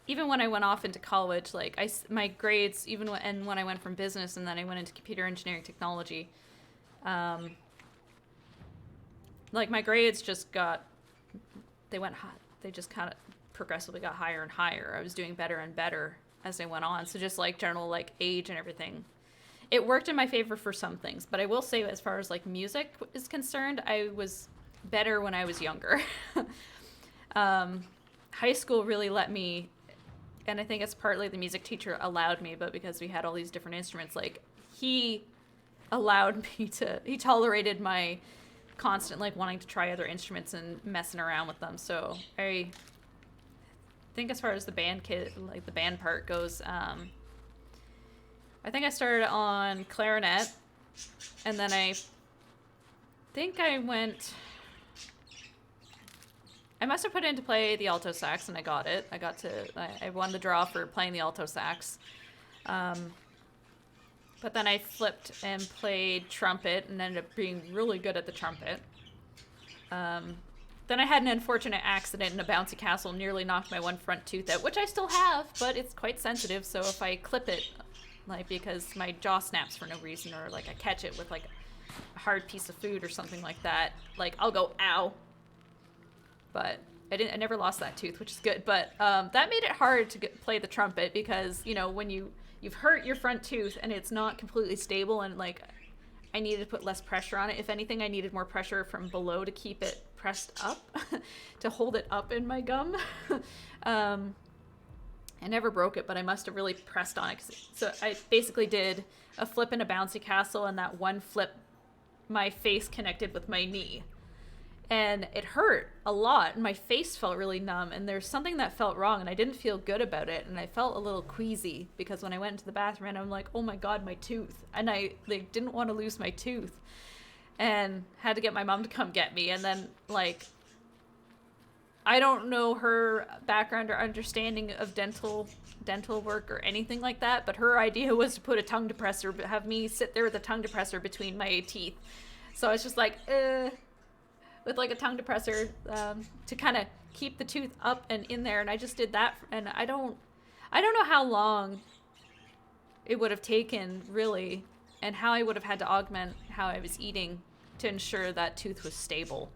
even when I went off into college, like, my grades, even when I went from business and then I went into computer engineering technology, like, my grades just got, they just kind of progressively got higher and higher. I was doing better and better as I went on. So just like general like age and everything, it worked in my favor for some things. But I will say, as far as like music is concerned, I was better when I was younger. High school really let me, and I think it's partly the music teacher allowed me, but because we had all these different instruments, like, he allowed me to, he tolerated my constant like wanting to try other instruments and messing around with them. So I think as far as the band like the band part goes, I think I started on clarinet, and then I think I must have put in to play the alto sax, and I got it. I won the draw for playing the alto sax. But then I flipped and played trumpet and ended up being really good at the trumpet. Then I had an unfortunate accident in a bouncy castle, nearly knocked my one front tooth out, which I still have, but it's quite sensitive, so if I clip it, like, because my jaw snaps for no reason, or like I catch it with like a hard piece of food or something like that, like, I'll go, ow. But I never lost that tooth, which is good. But that made it hard to play the trumpet, because, you know, when you've hurt your front tooth and it's not completely stable, and like, I needed to put less pressure on it. If anything, I needed more pressure from below to keep it pressed up, to hold it up in my gum. I never broke it, but I must have really pressed on it. So I basically did a flip and a bouncy castle, and that one flip, my face connected with my knee. And it hurt a lot, and my face felt really numb, and there's something that felt wrong, and I didn't feel good about it, and I felt a little queasy, because when I went into the bathroom, and I'm like, oh my god, my tooth, and I like didn't want to lose my tooth, and had to get my mom to come get me. And then, like, I don't know her background or understanding of dental work or anything like that, but her idea was to put a tongue depressor, have me sit there with a tongue depressor between my teeth. So I was just like, with like a tongue depressor to kind of keep the tooth up and in there, and I just did that, and I don't know how long it would have taken really, and how I would have had to augment how I was eating to ensure that tooth was stable,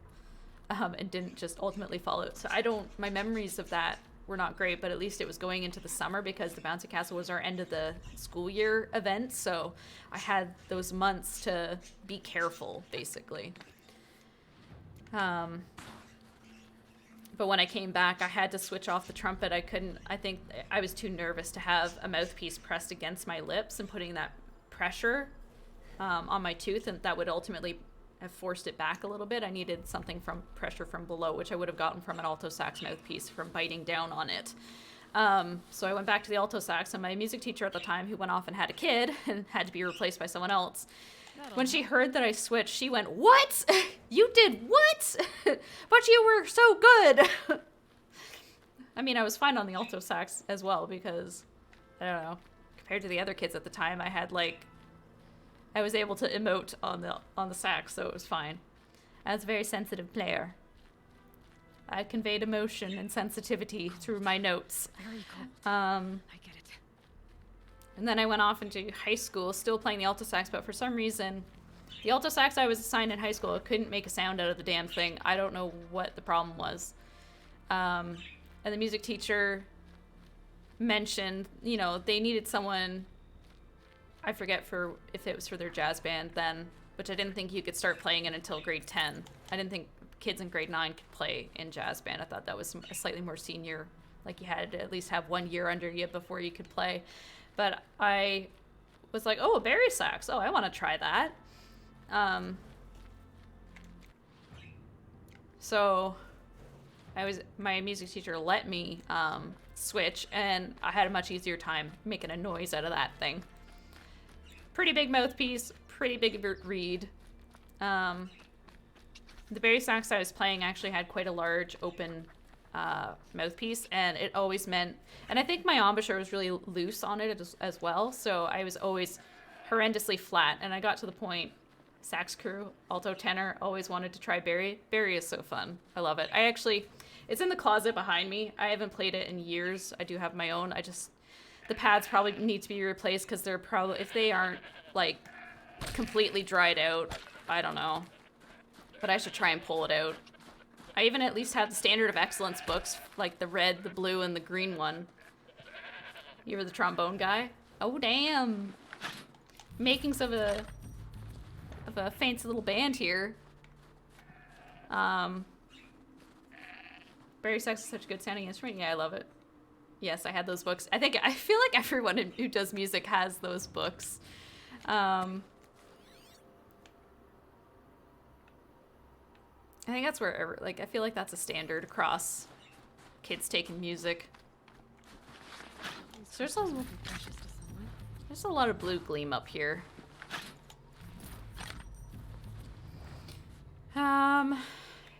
and didn't just ultimately fall out. So my memories of that were not great, but at least it was going into the summer, because the bouncy castle was our end of the school year event, so I had those months to be careful, basically. But when I came back, I had to switch off the trumpet. I think I was too nervous to have a mouthpiece pressed against my lips and putting that pressure on my tooth, and that would ultimately have forced it back a little bit. I needed something from pressure from below, which I would have gotten from an alto sax mouthpiece from biting down on it. So I went back to the alto sax, and my music teacher at the time, who went off and had a kid and had to be replaced by someone else, when she heard that I switched, she went, "What? You did what? But you were so good." I mean, I was fine on the alto sax as well, because, I don't know, compared to the other kids at the time, I was able to emote on the sax, so it was fine. I was a very sensitive player. I conveyed emotion and sensitivity through my notes. Very cold. I get it. And then I went off into high school, still playing the alto sax, but for some reason, the alto sax I was assigned in high school, I couldn't make a sound out of the damn thing. I don't know what the problem was. And the music teacher mentioned, you know, they needed someone, I forget if it was for their jazz band then, which I didn't think you could start playing it until grade 10. I didn't think kids in grade 9 could play in jazz band. I thought that was a slightly more senior, like you had to at least have 1 year under you before you could play. But I was like, oh, a bari sax. Oh, I want to try that. So my music teacher let me switch, and I had a much easier time making a noise out of that thing. Pretty big mouthpiece, pretty big reed. the bari sax I was playing actually had quite a large open mouthpiece, and it always meant, and I think my embouchure was really loose on it as well, so I was always horrendously flat, and I got to the point, sax crew, alto, tenor, always wanted to try bari. Bari is so fun. I love it. It's in the closet behind me. I haven't played it in years. I do have my own. The pads probably need to be replaced because they're probably, if they aren't like completely dried out, I don't know. But I should try and pull it out. I even at least have the Standard of Excellence books, like the red, the blue, and the green one. You were the trombone guy? Oh, damn. Makings of a fancy little band here. Bari sax is such a good sounding instrument. Yeah, I love it. Yes, I had those books. I feel like everyone who does music has those books. I think that's where, like, I feel like that's a standard across kids taking music. So there's a lot of blue gleam up here.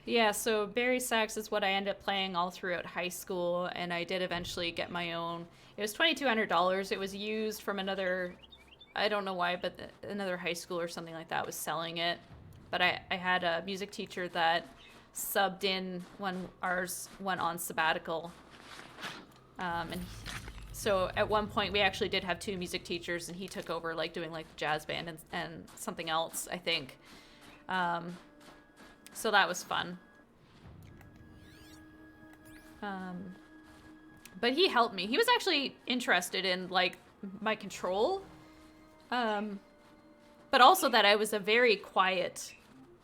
Yeah, so bari sax is what I ended up playing all throughout high school, and I did eventually get my own. It was $2,200. It was used from another, I don't know why, but another high school or something like that was selling it. But I had a music teacher that subbed in when ours went on sabbatical. And so at one point we actually did have 2 music teachers, and he took over like doing like jazz band and something else, I think. So that was fun. But he helped me. He was actually interested in like my control. But also that I was a very quiet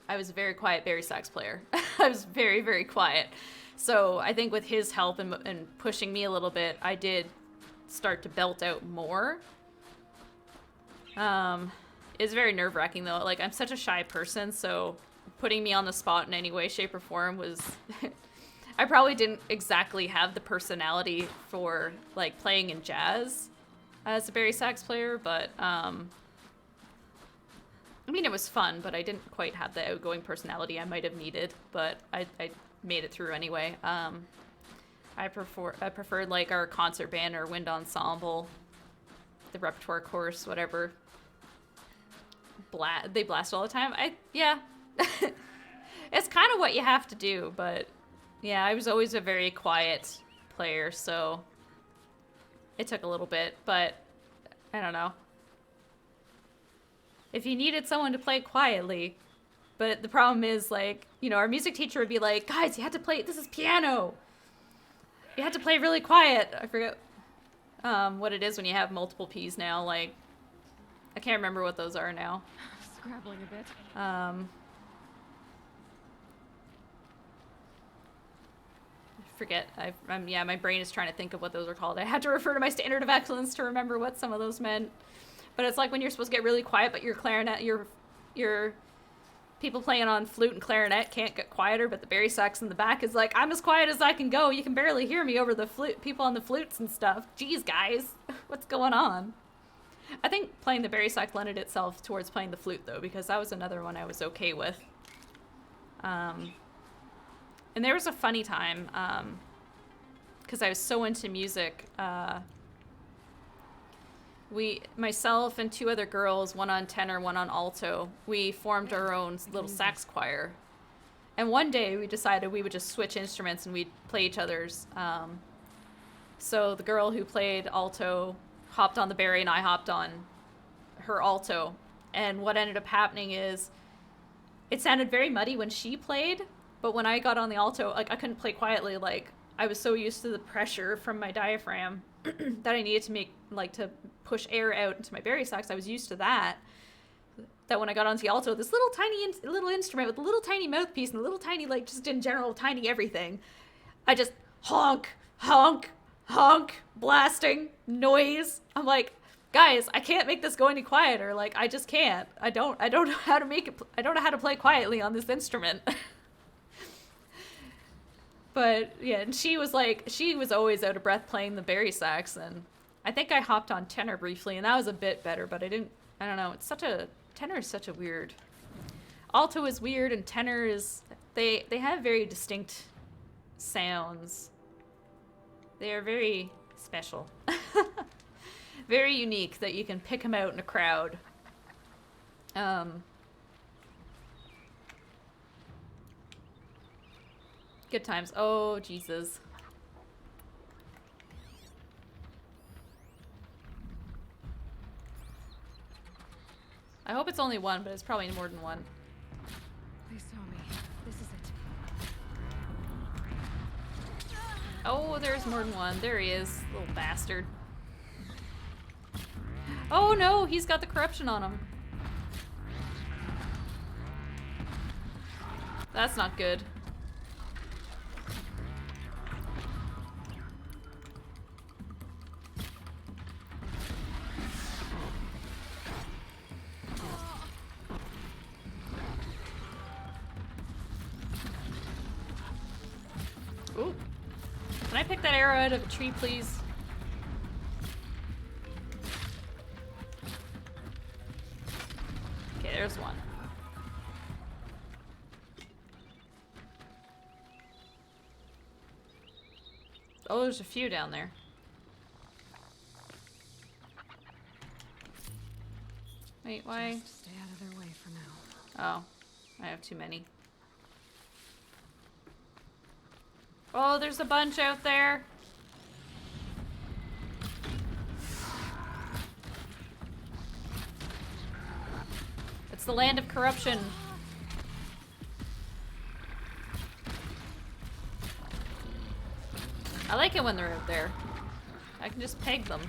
bari sax player. I was very, very quiet. So I think with his help and pushing me a little bit, I did start to belt out more. It's very nerve-wracking though. Like, I'm such a shy person, so putting me on the spot in any way, shape, or form was... I probably didn't exactly have the personality for, like, playing in jazz as a bari sax player, but, I mean, it was fun, but I didn't quite have the outgoing personality I might have needed, but I made it through anyway. I preferred, like, our concert band or wind ensemble, the repertoire course, whatever. They blast all the time. Yeah. It's kind of what you have to do, but yeah, I was always a very quiet player, so it took a little bit, but I don't know. If you needed someone to play quietly, but the problem is, like, you know, our music teacher would be like, guys, you have to play, this is piano. You have to play really quiet. I forget what it is when you have multiple P's now, like, I can't remember what those are now. Scrabbling a bit. Forget. Yeah, my brain is trying to think of what those are called. I had to refer to my Standard of Excellence to remember what some of those meant. But it's like when you're supposed to get really quiet, but your clarinet, your people playing on flute and clarinet can't get quieter, but the bari sax in the back is like, I'm as quiet as I can go. You can barely hear me over the flute, people on the flutes and stuff. Jeez, guys, what's going on? I think playing the bari sax lended itself towards playing the flute, though, because that was another one I was okay with. And there was a funny time, because I was so into music. Myself and 2 other girls, one on tenor, one on alto, we formed our own little sax choir. And one day we decided we would just switch instruments and we'd play each other's. So the girl who played alto hopped on the bari and I hopped on her alto. And what ended up happening is it sounded very muddy when she played, but when I got on the alto, like, I couldn't play quietly. Like, I was so used to the pressure from my diaphragm that I needed to push air out into my bari sax. I was used to that when I got onto the alto, this little tiny little instrument with a little tiny mouthpiece and a little tiny, like, just in general tiny everything, I just honk, honk, honk, blasting, noise. I'm like, guys, I can't make this go any quieter. Like, I just can't. I don't know how to make it. I don't know how to play quietly on this instrument. But yeah, and she was always out of breath playing the bari sax, and I think I hopped on tenor briefly, and that was a bit better, but I don't know, tenor is such a weird, alto is weird, and tenor is, They have very distinct sounds. They are very special. Very unique that you can pick them out in a crowd. Good times. Oh, Jesus. I hope it's only one, but it's probably more than one. They saw me. This is it. Oh, there's more than one. There he is, little bastard. Oh no, he's got the corruption on him. That's not good. Ooh. Can I pick that arrow out of a tree, please? Okay, there's one. Oh, there's a few down there. Wait, why? Just stay out of their way for now. Oh, I have too many. Oh, there's a bunch out there. It's the land of corruption. I like it when they're out there. I can just peg them.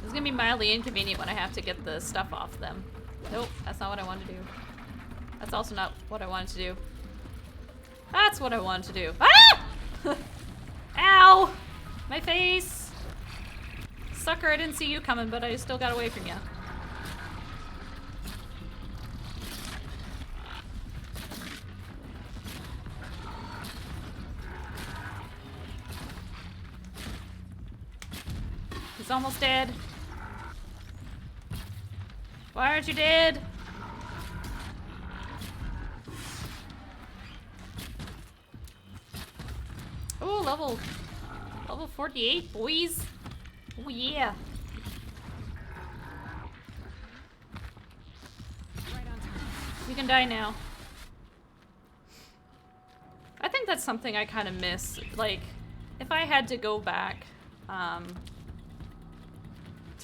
It's gonna be mildly inconvenient when I have to get the stuff off them. Nope, that's not what I wanted to do. That's also not what I wanted to do. That's what I wanted to do. Ah! Ow! My face! Sucker, I didn't see you coming, but I still got away from you. He's almost dead. Why aren't you dead? Oh, level 48, boys. Oh yeah. Right on time. You can die now. I think that's something I kind of miss. Like, if I had to go back to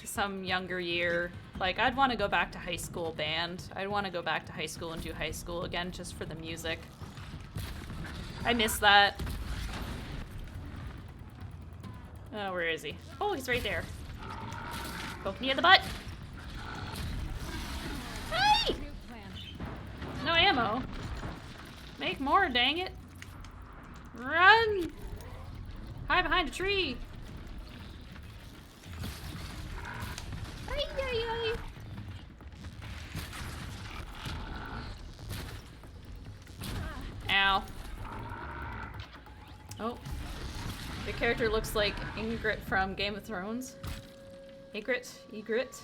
some younger year, like, I'd want to go back to high school band. I'd want to go back to high school and do high school again just for the music. I miss that. Oh, where is he? Oh, he's right there. Poking you in the butt. Hey! No ammo. Make more, dang it. Run! Hide behind a tree. Ay, ay, ay. Ow. Oh. The character looks like Ygritte from Game of Thrones. Ygritte?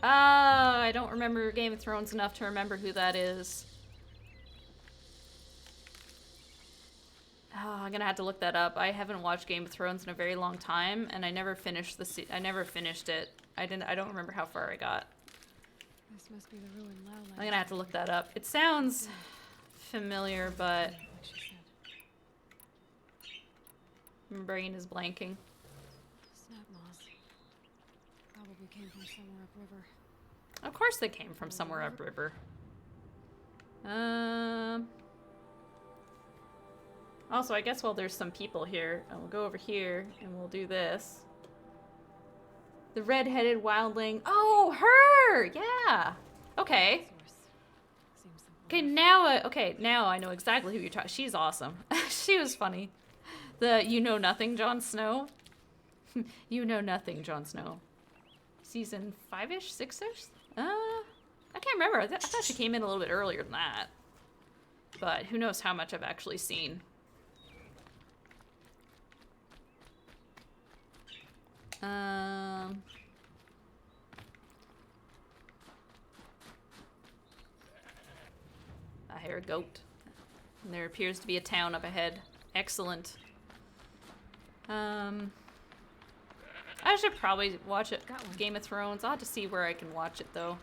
I don't remember Game of Thrones enough to remember who that is. Oh, I'm gonna have to look that up. I haven't watched Game of Thrones in a very long time, and I never finished I never finished it. I don't remember how far I got. This must be the ruined Lowlands. I'm gonna have to look that up. It sounds familiar, but my brain is blanking. Snap moss. Probably came from somewhere upriver. Of course they came from somewhere upriver. Also, I guess while there's some people here, we'll go over here and we'll do this. The red-headed wildling. Oh, her! Yeah. Okay. Okay, now I know exactly who you're talking. She's awesome. She was funny. The you know nothing, Jon Snow. You know nothing, Jon Snow. Season 5-ish? 6-ish? I can't remember. I thought she came in a little bit earlier than that. But who knows how much I've actually seen. I hear a goat. And there appears to be a town up ahead. Excellent. I should probably watch it. Game of Thrones. I'll have to see where I can watch it, though.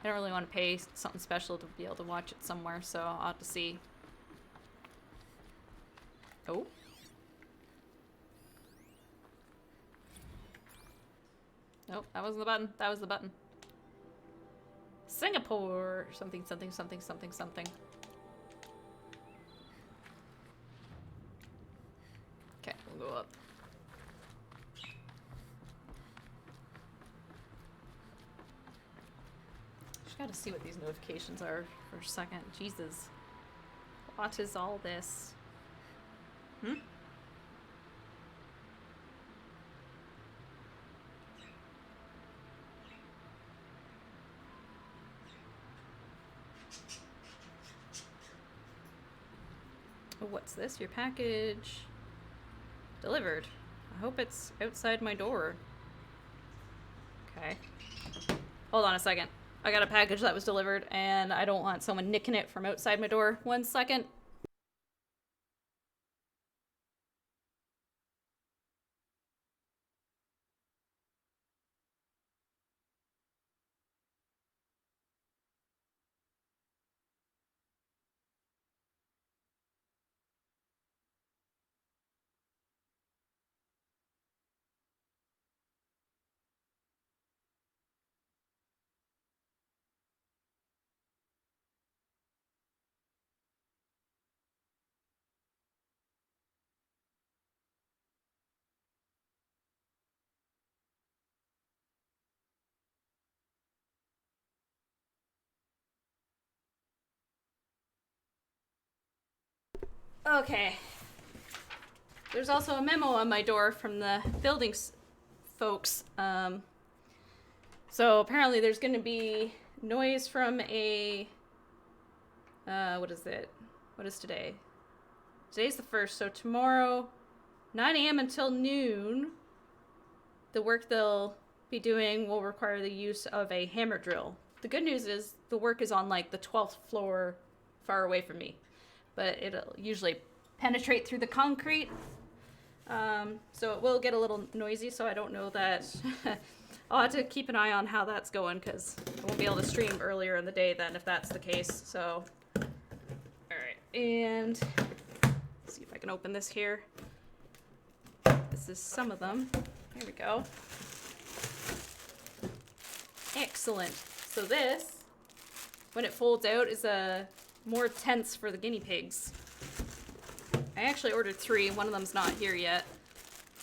I don't really want to pay something special to be able to watch it somewhere, so I'll have to see. Oh. Nope, that wasn't the button. That was the button. Singapore. Something, something, something, something, something. Okay, we'll go up. Just gotta see what these notifications are for a second. Jesus. What is all this? Hmm? Oh, what's this? Your package delivered. I hope it's outside my door. Okay. Hold on a second. I got a package that was delivered and I don't want someone nicking it from outside my door. 1 second. Okay. There's also a memo on my door from the buildings folks. So apparently there's going to be noise from a... what is it? What is today? Today's the 1st, so tomorrow, 9 a.m. until noon, the work they'll be doing will require the use of a hammer drill. The good news is the work is on like the 12th floor far away from me, but it'll usually penetrate through the concrete. So it will get a little noisy, so I don't know that. I'll have to keep an eye on how that's going because I won't be able to stream earlier in the day then if that's the case. So, alright, and let's see if I can open this here. This is some of them. There we go. Excellent. So this, when it folds out, is more tents for the guinea pigs. I actually ordered 3. One of them's not here yet.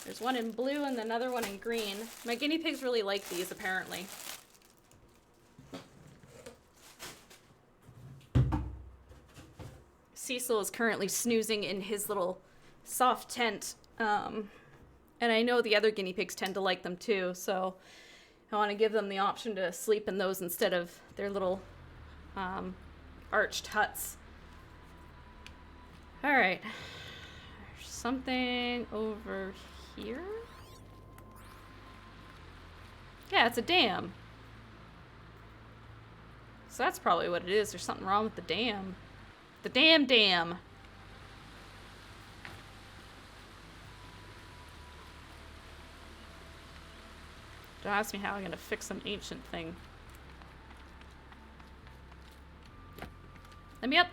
There's one in blue and another one in green. My guinea pigs really like these, apparently. Cecil is currently snoozing in his little soft tent. And I know the other guinea pigs tend to like them too, so I want to give them the option to sleep in those instead of their little arched huts. Alright. There's something over here? Yeah, it's a dam. So that's probably what it is. There's something wrong with the dam. The dam. Don't ask me how I'm gonna fix some ancient thing. Let me up.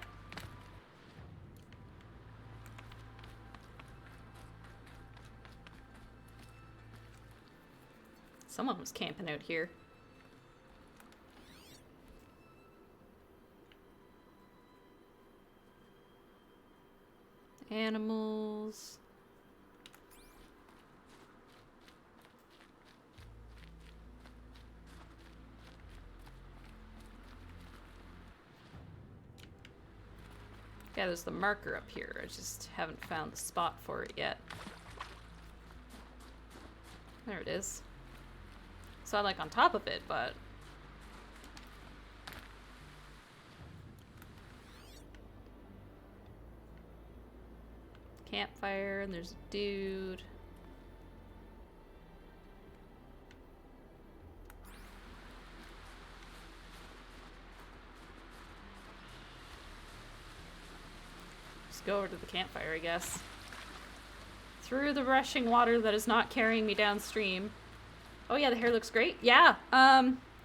Someone was camping out here. Animals. Yeah, there's the marker up here. I just haven't found the spot for it yet. There it is. So I'm like on top of it, but... Campfire, and there's a dude. Just go over to the campfire, I guess. Through the rushing water that is not carrying me downstream. Oh yeah, the hair looks great. Yeah.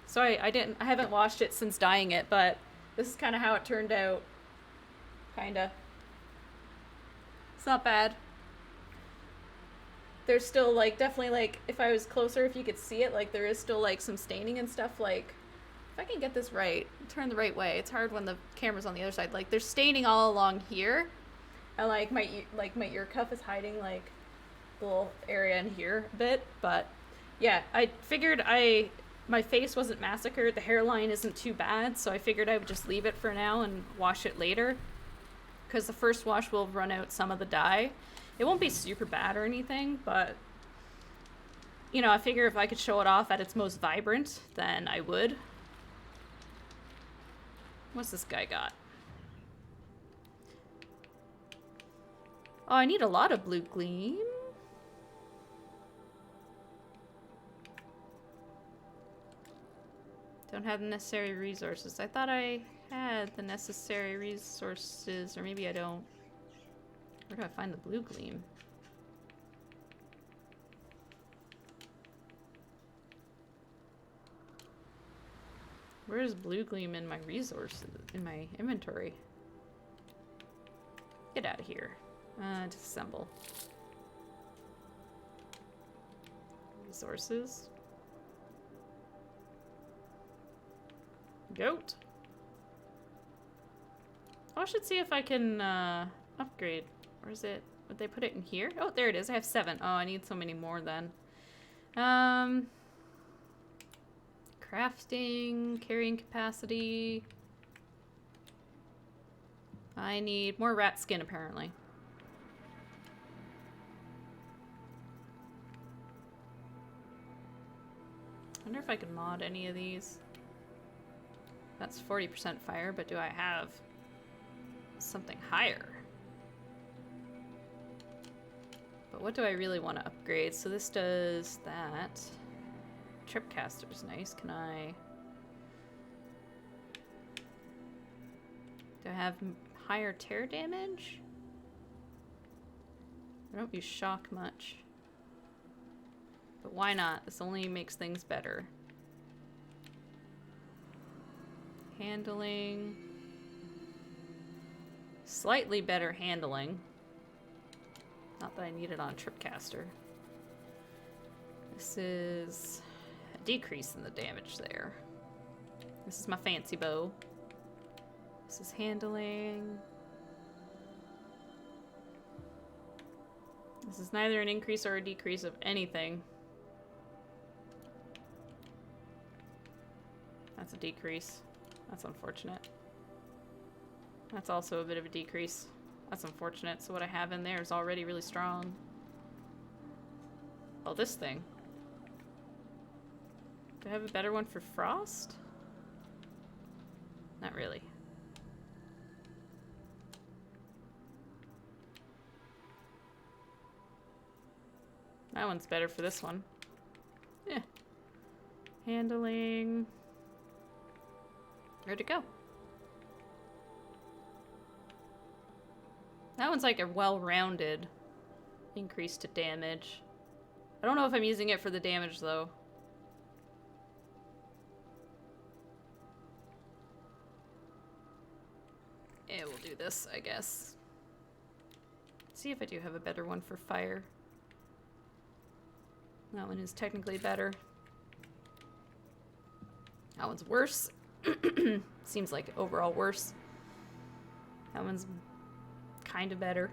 So I haven't washed it since dyeing it, but this is kind of how it turned out. Kinda. It's not bad. There's still like, definitely like, if I was closer, if you could see it, like there is still like some staining and stuff. Like, if I can get this right, turn the right way. It's hard when the camera's on the other side. Like there's staining all along here. And like my ear cuff is hiding like the little area in here a bit, but yeah, I figured my face wasn't massacred, the hairline isn't too bad, so I figured I would just leave it for now and wash it later, because the first wash will run out some of the dye. It won't be super bad or anything, but you know, I figure if I could show it off at its most vibrant, then I would. What's this guy got? Oh, I need a lot of blue gleam. Don't have the necessary resources. I thought I had the necessary resources, or maybe I don't. Where do I find the blue gleam? Where's blue gleam in my resources, in my inventory? Get out of here. Disassemble. Resources. Goat. Oh, I should see if I can upgrade. Or is it? Would they put it in here? Oh, there it is. I have 7. Oh, I need so many more then. Crafting, carrying capacity. I need more rat skin apparently. I wonder if I can mod any of these. That's 40% fire, but do I have something higher? But what do I really want to upgrade? So this does that. Tripcaster's nice. Can I... Do I have higher tear damage? I don't use shock much. But why not? This only makes things better. Handling. Slightly better handling. Not that I need it on Tripcaster. This is a decrease in the damage there. This is my fancy bow. This is handling. This is neither an increase or a decrease of anything. That's a decrease. That's unfortunate. That's also a bit of a decrease. That's unfortunate. So what I have in there is already really strong. Oh, this thing. Do I have a better one for frost? Not really. That one's better for this one. Yeah. Handling. Where'd it go? That one's like a well-rounded increase to damage. I don't know if I'm using it for the damage though. Yeah, we'll do this, I guess. Let's see if I do have a better one for fire. That one is technically better. That one's worse. Seems like overall worse. That one's kind of better.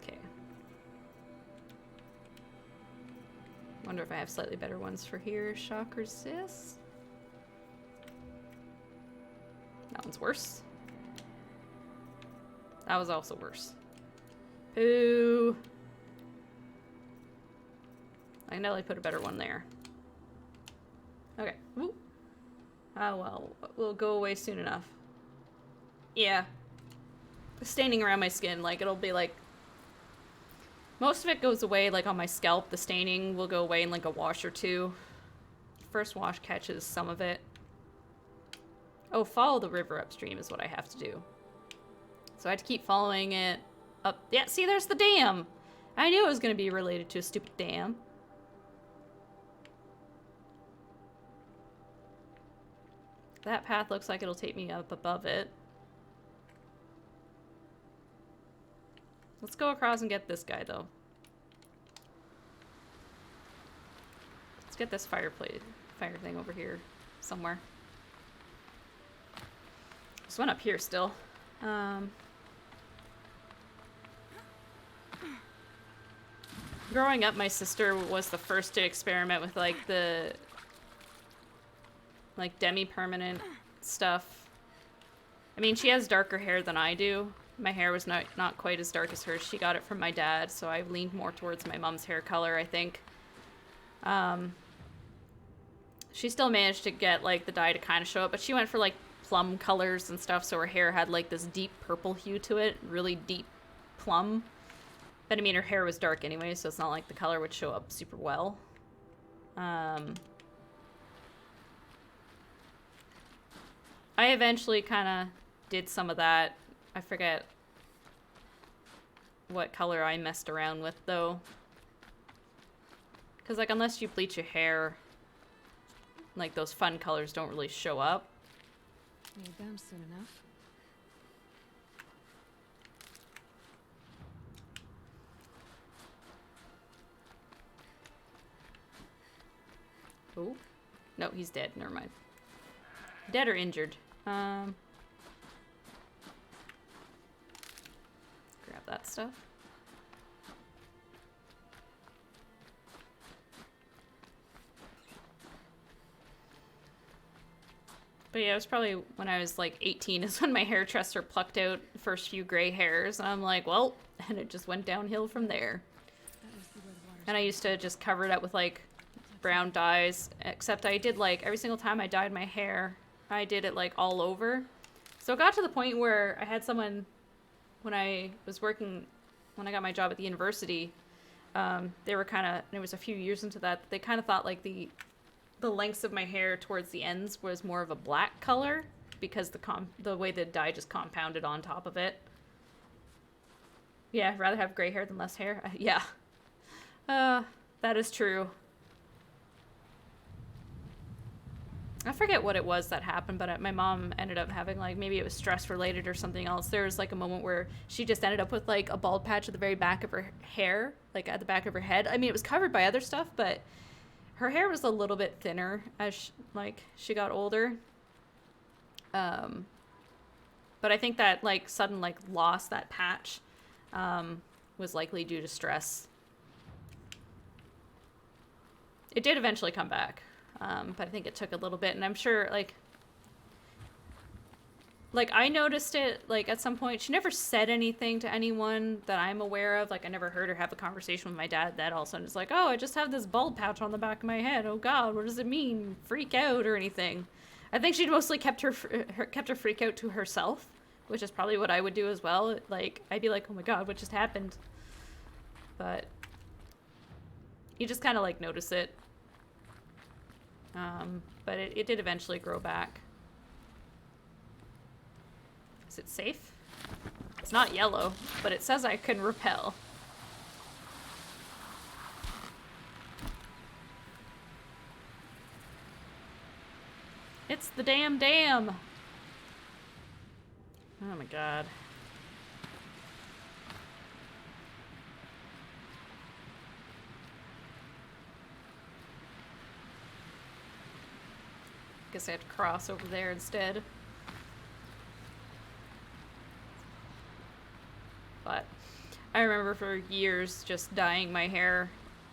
Okay. Wonder if I have slightly better ones for here. Shock resist. That one's worse. That was also worse. Ooh. I know I put a better one there. Okay. Ooh. Oh well, we'll go away soon enough. Yeah. The staining around my skin, like, it'll be like... Most of it goes away, like, on my scalp. The staining will go away in, like, a wash or two. First wash catches some of it. Oh, follow the river upstream is what I have to do. So I have to keep following it up. Yeah, see, there's the dam! I knew it was going to be related to a stupid dam. That path looks like it'll take me up above it. Let's go across and get this guy, though. Let's get this fire thing over here somewhere. There's one up here still. Growing up, my sister was the first to experiment with, like, the... like, demi-permanent stuff. I mean, she has darker hair than I do. My hair was not quite as dark as hers. She got it from my dad, so I leaned more towards my mom's hair color, I think. She still managed to get, like, the dye to kind of show up, but she went for, like, plum colors and stuff, so her hair had, like, this deep purple hue to it. Really deep plum. But, I mean, her hair was dark anyway, so it's not like the color would show up super well. I eventually kind of did some of that. I forget what color I messed around with, though. Because, like, unless you bleach your hair, like, those fun colors don't really show up. Need them soon enough. Oh. No, he's dead. Never mind. Dead or injured. Grab that stuff. But yeah, it was probably when I was like 18 is when my hair dresser plucked out the first few gray hairs. And I'm like, well, and it just went downhill from there. And I used to just cover it up with like brown dyes, except I did like every single time I dyed my hair, I did it like all over. So it got to the point where I had someone, when I was working, when I got my job at the university, they were kind of, and it was a few years into that, they kind of thought like the lengths of my hair towards the ends was more of a black color because the way the dye just compounded on top of it. Yeah, I'd rather have gray hair than less hair. Yeah. That is true. I forget what it was that happened, but my mom ended up having, like, maybe it was stress related or something else. There was, like, a moment where she just ended up with, like, a bald patch at the very back of her hair, like, at the back of her head. I mean, it was covered by other stuff, but her hair was a little bit thinner as, she got older. But I think that, like, sudden, like, loss, that patch, was likely due to stress. It did eventually come back. But I think it took a little bit, and I'm sure, like, I noticed it, like, at some point. She never said anything to anyone that I'm aware of. Like, I never heard her have a conversation with my dad that all of a sudden is like, oh, I just have this bald patch on the back of my head. Oh, God, what does it mean? Freak out or anything. I think she'd mostly kept her freak out to herself, which is probably what I would do as well. Like, I'd be like, oh, my God, what just happened? But you just kind of, like, notice it. But it did eventually grow back. Is it safe? It's not yellow, but it says I can rappel. It's the damn dam! Oh my God. Guess I have to cross over there instead. But I remember for years just dyeing my hair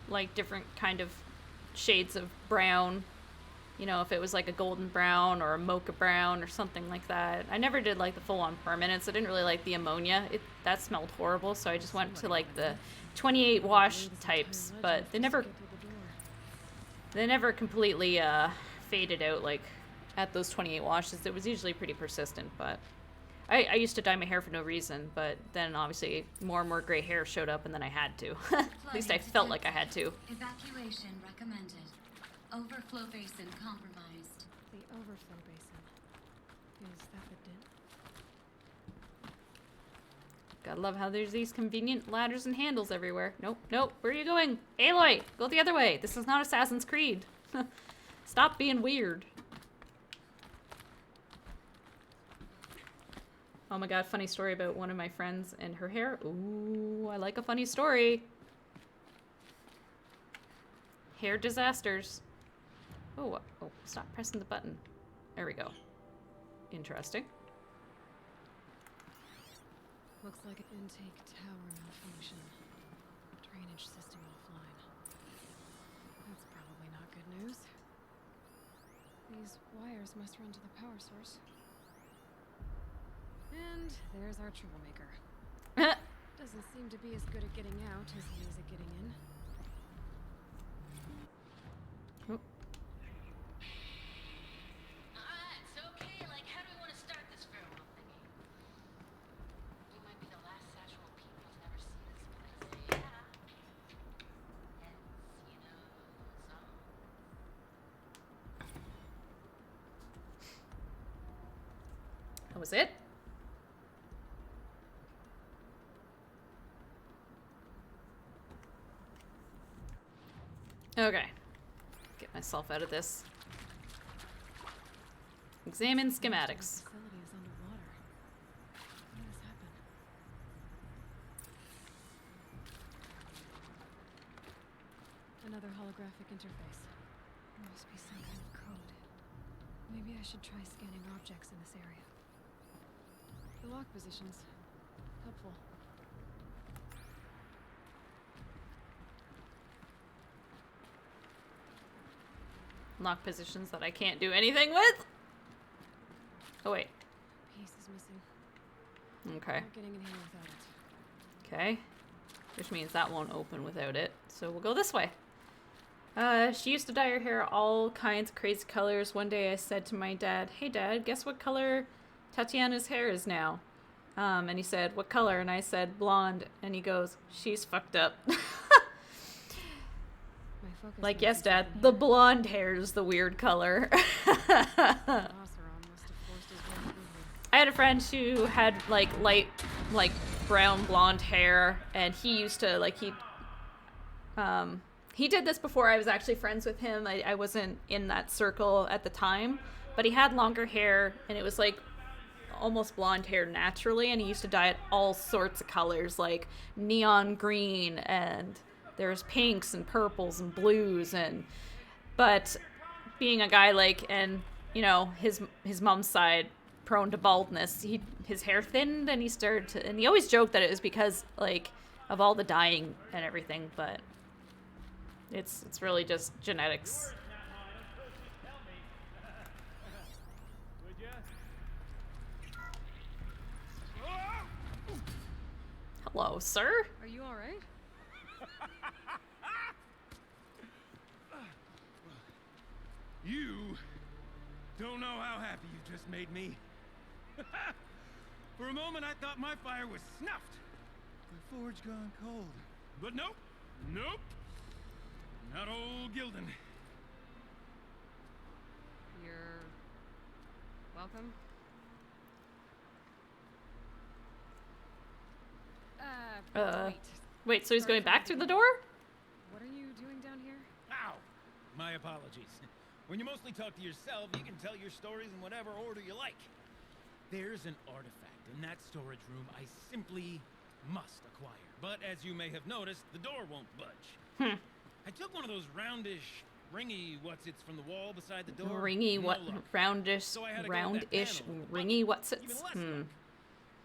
like different kind of shades of brown you know, if it was like a golden brown or a mocha brown or something like that. I never did like the full-on permanents. I didn't really like the ammonia. That smelled horrible, so I just went to like the 28 wash types, but they never completely faded out like at those 28 washes. It was usually pretty persistent, but I used to dye my hair for no reason, but then obviously more and more gray hair showed up and then I had to. At least I felt like I had to. Evacuation recommended. Overflow basin compromised. The overflow basin. Is that the dip? Gotta love how there's these convenient ladders and handles everywhere. Nope, nope. Where are you going? Aloy, go the other way. This is not Assassin's Creed. Stop being weird. Oh my god, funny story about one of my friends and her hair. Ooh, I like a funny story. Hair disasters. Oh, stop pressing the button. There we go. Interesting. Looks like an intake tower malfunction. Drainage system offline. That's probably not good news. These wires must run to the power source. And there's our troublemaker. Doesn't seem to be as good at getting out as he is at getting in. Oh. It's okay. Like, how do we want to start this farewell thingy? You might be the last Satchel people to never see this place. Yeah. Hence, you know, song. That was it? Okay. Get myself out of this. Examine schematics. Facility is underwater. How did this happen? Another holographic interface. There must be some kind of code. Maybe I should try scanning objects in this area. The lock positions. Helpful. Lock positions that I can't do anything with. Oh wait. Piece is missing. Okay. Not getting in here without it. Okay. Which means that won't open without it. So we'll go this way. She used to dye her hair all kinds of crazy colors. One day I said to my dad, "Hey dad, guess what color Tatiana's hair is now?" And he said, "What color?" And I said, "Blonde." And he goes, "She's fucked up." Like, yes, Dad, the blonde hair is the weird color. I had a friend who had, like, light, like, brown blonde hair, and he used to, like, he did this before I was actually friends with him. I wasn't in that circle at the time, but he had longer hair, and it was, like, almost blonde hair naturally, and he used to dye it all sorts of colors, like neon green, and there's pinks and purples and blues, but being a guy like, and you know, his mom's side prone to baldness, his hair thinned, and he started to, and he always joked that it was because like of all the dyeing and everything, but it's really just genetics. Hello, sir. Are you all right? You don't know how happy you just made me. For a moment, I thought my fire was snuffed. The forge gone cold. But nope. Nope. Not old Gildan. You're welcome. Wait, so he's going back through the door? What are you doing down here? Ow! My apologies. When you mostly talk to yourself, you can tell your stories in whatever order you like. There's an artifact in that storage room I simply must acquire. But as you may have noticed, the door won't budge. I took one of those roundish, ringy what's-its from the wall beside the door. Ringy No what? luck. Roundish, So I had to go with that roundish, panel, ringy even what's-its? less luck.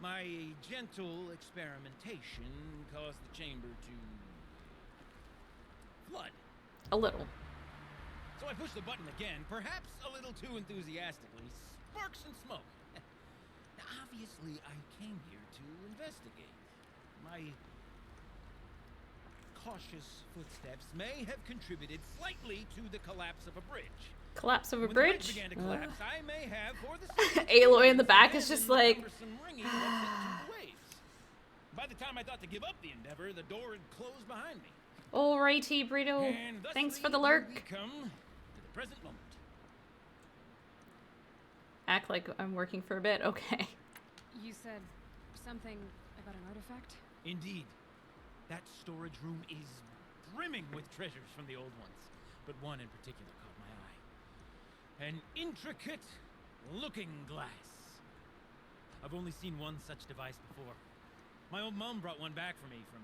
My gentle experimentation caused the chamber to flood. A little. So I push the button again, perhaps a little too enthusiastically. Sparks and smoke. Now, obviously, I came here to investigate. My cautious footsteps may have contributed slightly to the collapse of a bridge. Collapse of a When the bridge bridge? began to collapse, I may have, for the Aloy in the back is just like, ringing that sent to the waves. By the time I thought to give up the endeavor, the door had closed behind me. alrighty, Burrito. And thusly Thanks for the we lurk. come to the present moment. Act like I'm working for a bit. Okay. You said something about an artifact? Indeed. That storage room is brimming with treasures from the old ones, but one in particular caught my eye. An intricate looking glass. I've only seen one such device before. My old mom brought one back for me from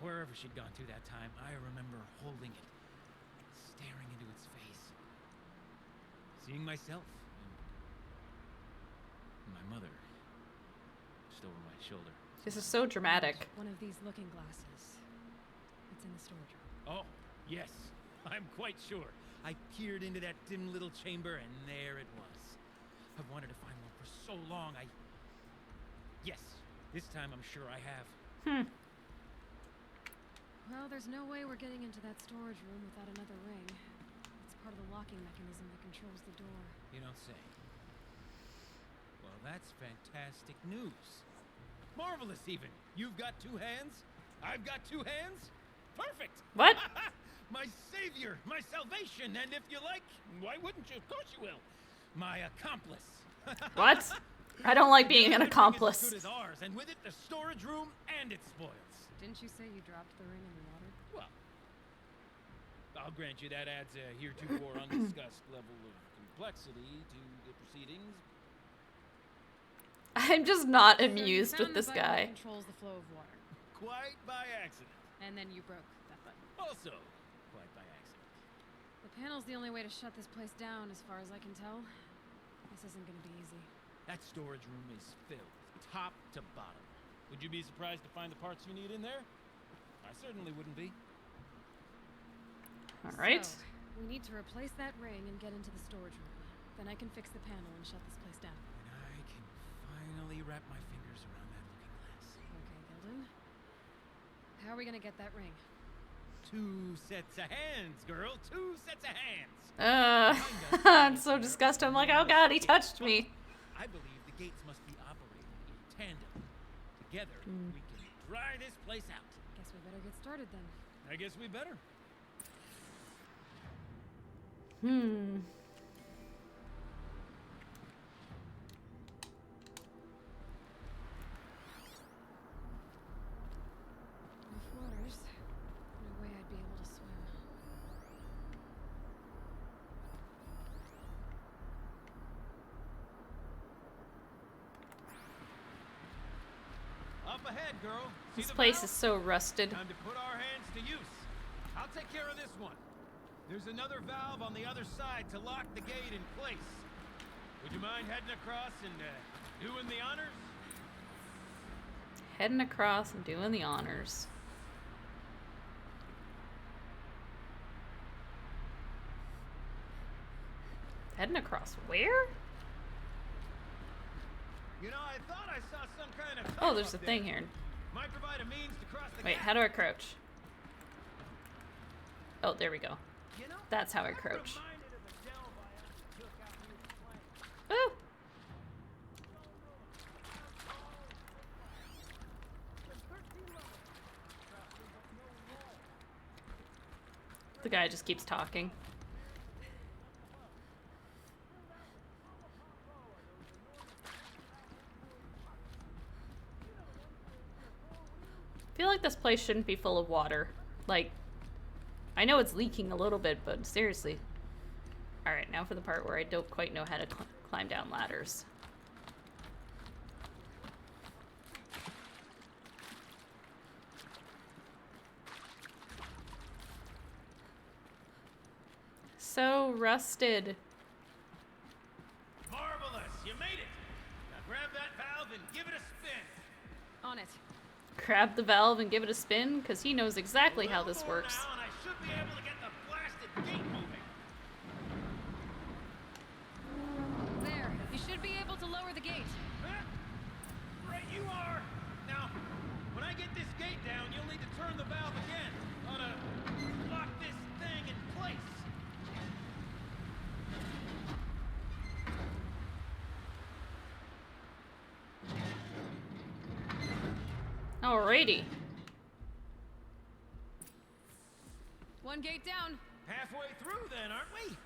wherever she'd gone to that time. I remember holding it, staring into its face, seeing myself and my mother just over my shoulder. This is so dramatic. One of these looking glasses. It's in the storage room. Oh, yes. I'm quite sure. I peered into that dim little chamber, and there it was. I've wanted to find one for so long. Yes, this time I'm sure I have. Well, there's no way we're getting into that storage room without another ring. It's part of the locking mechanism that controls the door. You don't say. Well, that's fantastic news. Marvelous, even. You've got two hands. I've got two hands. Perfect. What? My savior, my salvation, and if you like, why wouldn't you? Of course you will. My accomplice. What? I don't like being an As accomplice. good as ours, and with it, the storage room and its spoils. Didn't you say you dropped the ring in the water? Well, I'll grant you that adds a heretofore undiscussed level of complexity to the proceedings. I'm just not So you amused found with the this button that guy. controls the flow of water. Quite by accident. And then you broke that button. Also, quite by accident. The panel's the only way to shut this place down, as far as I can tell. This isn't gonna be easy. That storage room is filled, top to bottom. Would you be surprised to find the parts you need in there? I certainly wouldn't be. Alright. So, we need to replace that ring and get into the storage room. Then I can fix the panel and shut this place down. And I can finally wrap my fingers around that looking glass. Okay, Gilden. How are we gonna get that ring? 2 sets of hands, girl. 2 sets of hands. I'm so disgusted. I'm like, oh god, he touched me. I believe the gates must be operated in tandem. Together, we can dry this place out. Guess we better get started then. I guess we better. Rough waters. No way I'd be able to swim. Up ahead, girl. See This the place valve? is so rusted. Time to put our hands to use. I'll take care of this one. There's another valve on the other side to lock the gate in place. Would you mind heading across and doing the honors? Heading across and doing the honors. Heading across where? You know, I thought I saw some kind of Oh, there's a tunnel up thing there. here. Might provide a means to cross the Wait, gap. how do I crouch? Oh, there we go. You know, That's how I I'm crouch. reminded of a delve I actually took out near the plant. Ooh! The guy just keeps talking. I feel like this place shouldn't be full of water. Like, I know it's leaking a little bit, but seriously. Alright, now for the part where I don't quite know how to climb down ladders. So rusted. Marvelous! You made it! Now grab that valve and give it a spin. On it. Grab the valve and give it a spin, because he knows exactly how this works. Now, and I should be able to get the blasted the gate moving. There. You should be able to lower the gate. Right you are. Now, when I get this gate down, you'll need to turn the valve again. Ought to lock this thing in place. Alrighty. One gate down. Halfway through then, aren't we?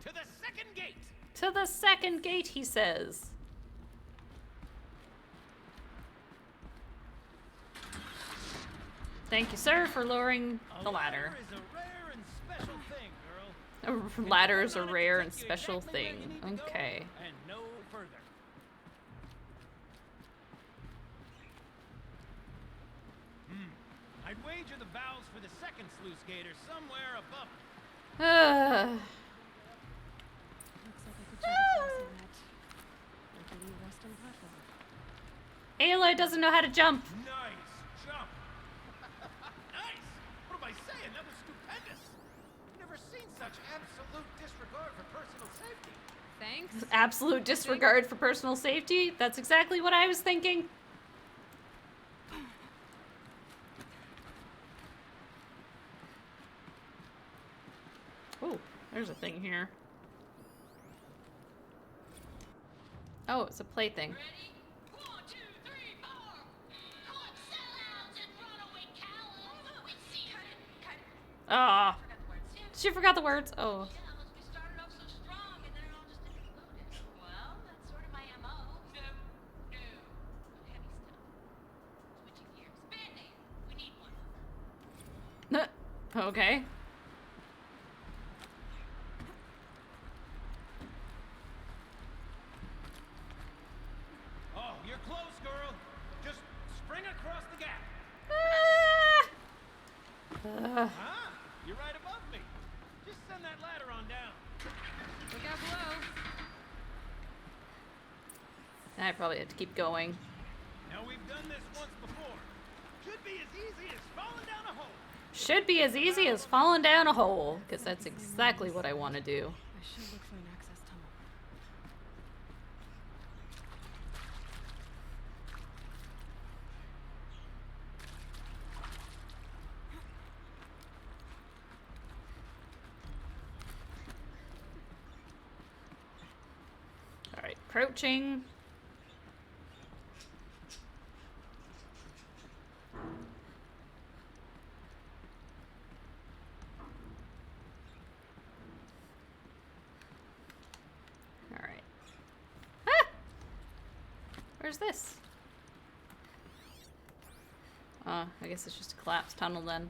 To the second gate. To the second gate, he says. Thank you, sir, for lowering the ladder. Is a rare and special thing, girl. A ladder is a rare and special thing. Okay. And no further. I'd wager the valves for the second sluice gate are somewhere above it. Looks like I could try to crossing that. Rickety western platform. Aloy doesn't know how to jump. Nice jump. Nice. What am I saying? That was stupendous. Never seen such absolute disregard for personal safety. Thanks. Absolute disregard for personal safety? That's exactly what I was thinking. Oh, there's a thing here. Oh, it's a plaything. Ready? 1, 2, 3, 4. Caught sellouts and runaway cowards. We see her. Ah, Forgot the words. Yeah. she forgot the words. Oh. Jealous. We started off so strong and then it all just exploded. Well, that's sort of my MO. No. Heavy stuff. Switching gears. Band-Aid. We need one. Okay. Oh, you're close, girl. Just spring across the gap. Ah, you're right above me. Just send that ladder on down. Look out below. I probably had to keep going. Now we've done this once before. Should be as easy as falling down a hole. Should be as easy as falling down a hole, because that's exactly what I want to do. I should look for an access tunnel. Alright, crouching. Alright. Ah! Where's this? I guess it's just a collapsed tunnel then.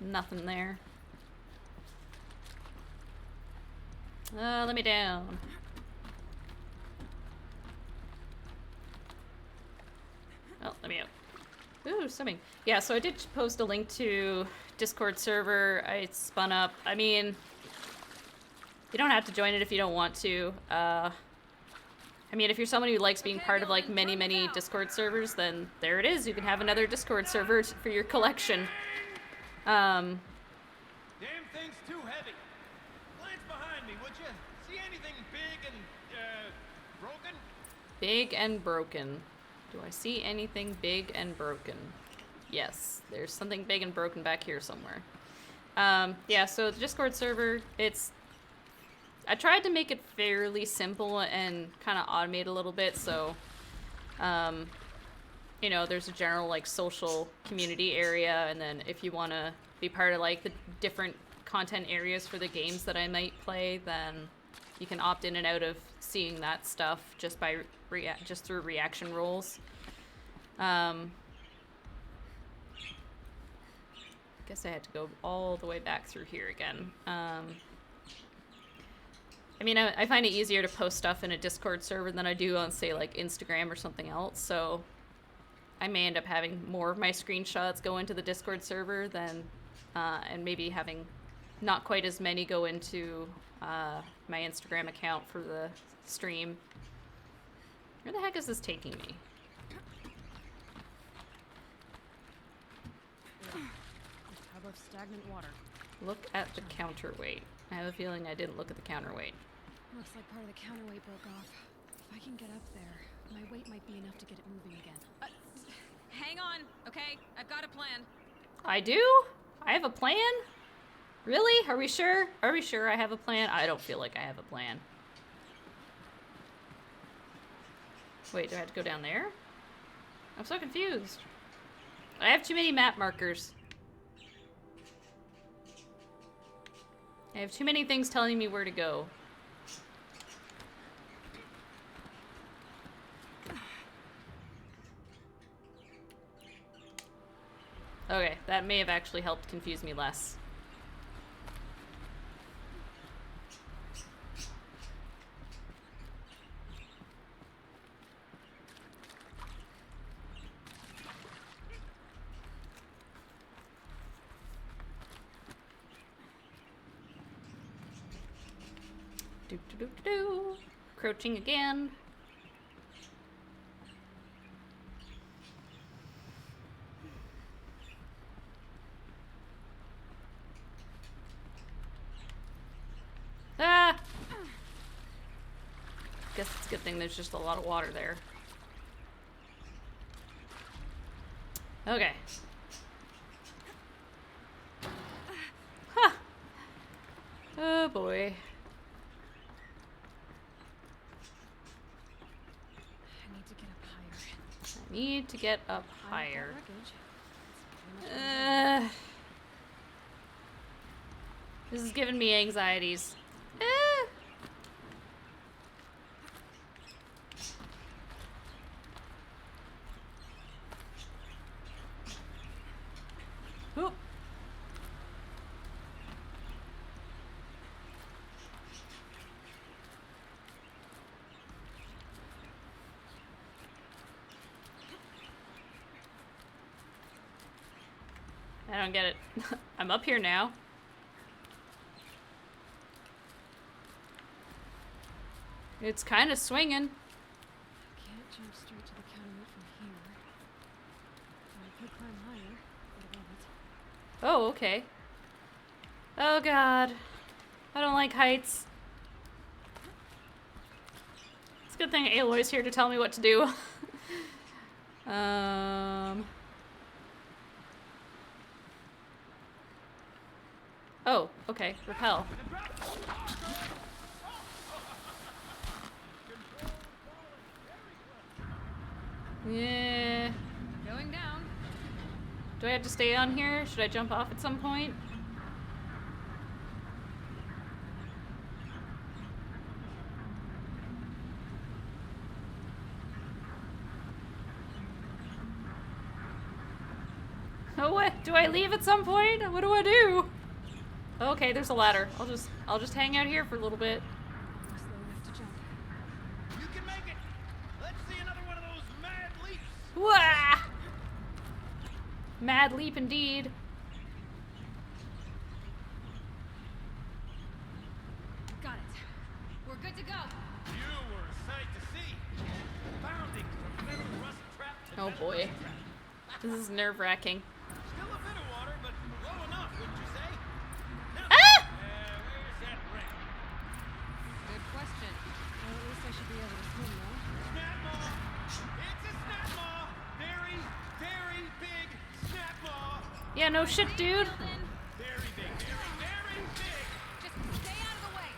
Nothing there. Let me down. Oh, let me out. Ooh, swimming. Yeah, so I did post a link to Discord server. I spun up. I mean, you don't have to join it if you don't want to. I mean, if you're someone who likes being part of like many Discord servers, then there it is. You can have another Discord server for your collection. Damn thing's too heavy. Glance behind me, would you? See anything big and, broken? Big and broken. Do I see anything big and broken? Yes, there's something big and broken back here somewhere. Yeah, so the Discord server, I tried to make it fairly simple and kind of automate a little bit, so, you know, there's a general, like, social community area, and then if you want to be part of, like, the different content areas for the games that I might play, then you can opt in and out of seeing that stuff just by just through reaction roles. Guess I had to go all the way back through here again. I mean, I find it easier to post stuff in a Discord server than I do on, say, like, Instagram or something else, so I may end up having more of my screenshots go into the Discord server than, and maybe having not quite as many go into my Instagram account for the stream. Where the heck is this taking me? A tub of stagnant water. Look at the counterweight. I have a feeling I didn't look at the counterweight. Looks like part of the counterweight broke off. If I can get up there, my weight might be enough to get it moving again. Hang on, okay? I've got a plan. I do? I have a plan? Really? Are we sure? Are we sure I have a plan? I don't feel like I have a plan. Wait, do I have to go down there? I'm so confused. I have too many map markers. I have too many things telling me where to go. Okay, that may have actually helped confuse me less. Do. Crouching again. Ah! Guess it's a good thing there's just a lot of water there. Okay. Huh. Oh boy. Need to get up higher. This is giving me anxieties. Oop. I don't get it. I'm up here now. It's kind of swinging. Can't jump straight to the counterweight from here. I could climb higher, but I won't. Oh, okay. Oh god. I don't like heights. It's a good thing Aloy's here to tell me what to do. Oh, okay. Repel. Yeah. Going down. Do I have to stay on here? Should I jump off at some point? Oh, what? Do I leave at some point? What do I do? Okay, there's a ladder. I'll just hang out here for a little bit. You can make it. Let's see another one of those mad leaps. Wah! Mad leap indeed. Got it. We're good to go. You were a sight to see. Bounding from metal rust trap to Oh metal boy. rust trap. This is nerve-wracking. Still a bit of water, but low enough, wouldn't you say? Now, Ah! where's that ring? Good question. Well, at least I should be able to swim, though. Snap maw! It's a snap maw! Very, very big snap maw! Yeah, no shit, dude. Very big, very, very big! Just stay out of the way.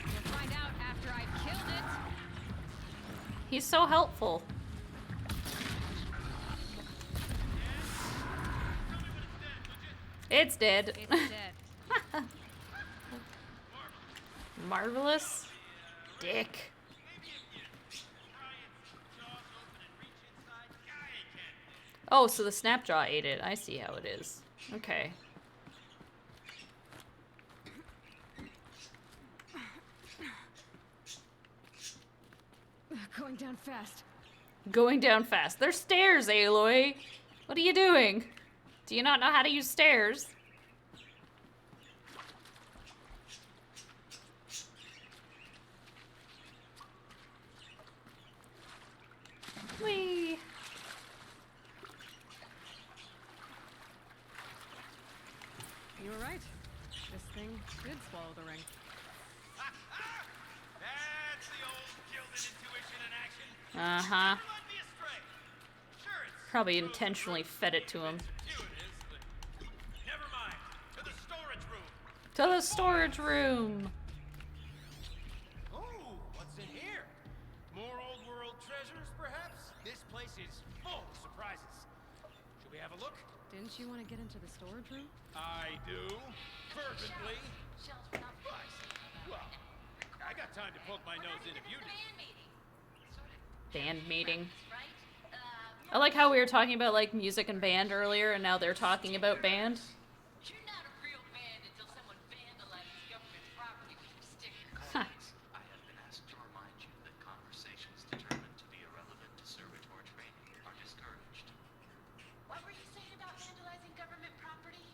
We'll find out after I've killed it. He's so helpful. It's dead. It's dead. Marvelous. Dick. Oh, so the Snapjaw ate it. I see how it is. Okay. Going down fast. Going down fast. There's stairs, Aloy. What are you doing? Do you not know how to use stairs? Whee! You were right. This thing did swallow the ring. That's the old gilded intuition in action. Uh-huh. Never led me astray. Sure, it's Probably intentionally fed it to him. fortuitous, but never mind. To the storage room. To the storage room. Oh, what's in here? More old world treasures, perhaps? This place is full of surprises. Should we have a look? Didn't you want to get into the storage room? I do. Fervently. Shells were not But, well, I got time to poke my nose in if you do. Band meeting. I like how we were talking about like music and band earlier, and now they're talking about band. You're not a real band until someone vandalizes government property with your sticker. Huh. I have been asked to remind you that conversations determined to be irrelevant to servitor training are discouraged. What were you saying about vandalizing government property?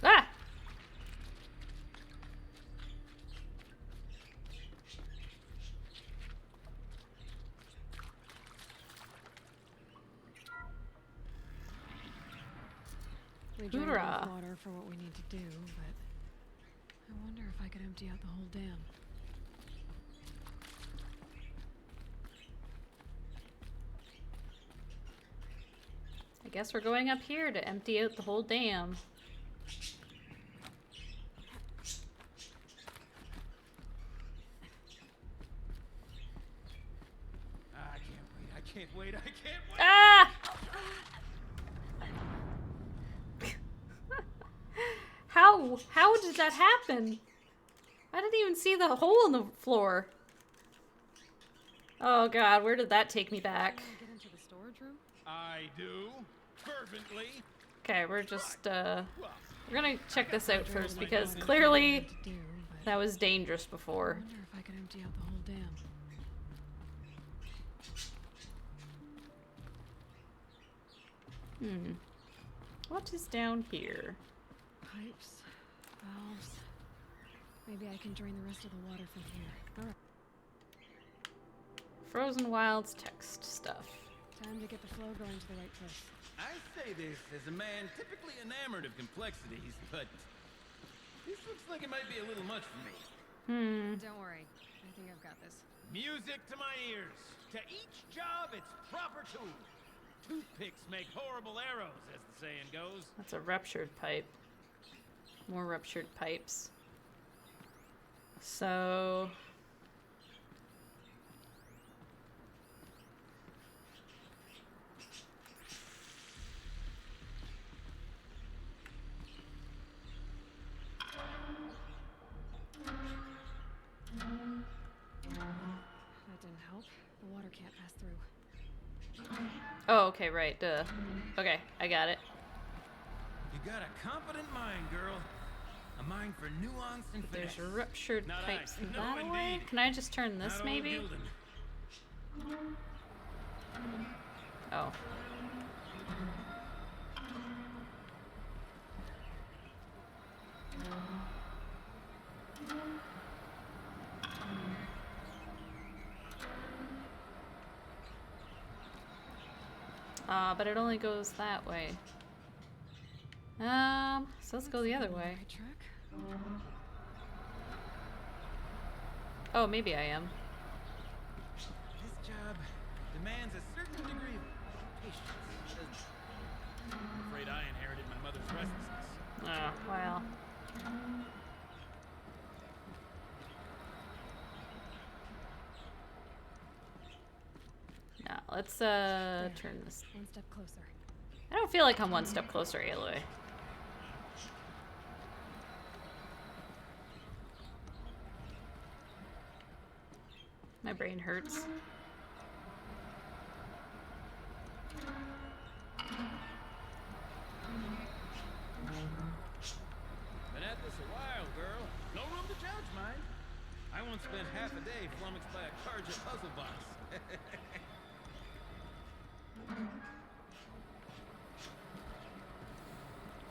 Ah! We drained Hoorah. enough water for what we need to do, but I wonder if I could empty out the whole dam. I guess we're going up here to empty out the whole dam. I can't wait. I can't wait. Ah! How did that happen? I didn't even see the hole in the floor. Oh god, where did that take me back? Get into the storage room? I do. Fervently. Okay, we're just we're gonna check this out first because clearly that was dangerous I before. wonder if I could empty out the whole dam. What is down here? Pipes, valves. Maybe I can drain the rest of the water from here. Alright, Frozen Wilds text stuff. time to get the flow going to the right place. I say this as a man typically enamored of complexities, but this looks like it might be a little much for me. Don't worry. I think I've got this. Music to my ears. To each job, its proper tool. Toothpicks make horrible arrows, as the saying goes. That's a ruptured pipe. More ruptured pipes. So... That didn't help. The water can't pass through. Oh, okay, right, duh. Okay, I got it. You got a competent mind, girl. A mind for nuance and finesse. There's ruptured Not pipes I. No, that way? indeed. Can I just turn this Not old maybe? Gildan. Oh. But it only goes that way. So let's go the other way. Right track? Oh, maybe I am. This job demands a certain degree of patience. I'm afraid I inherited my mother's restlessness. Oh, well. Now, let's turn this. One step closer. I don't feel like I'm one step closer, Aloy. My brain hurts. Been at this a while, mind. I once spent half a day flummoxed by a Karja puzzle box.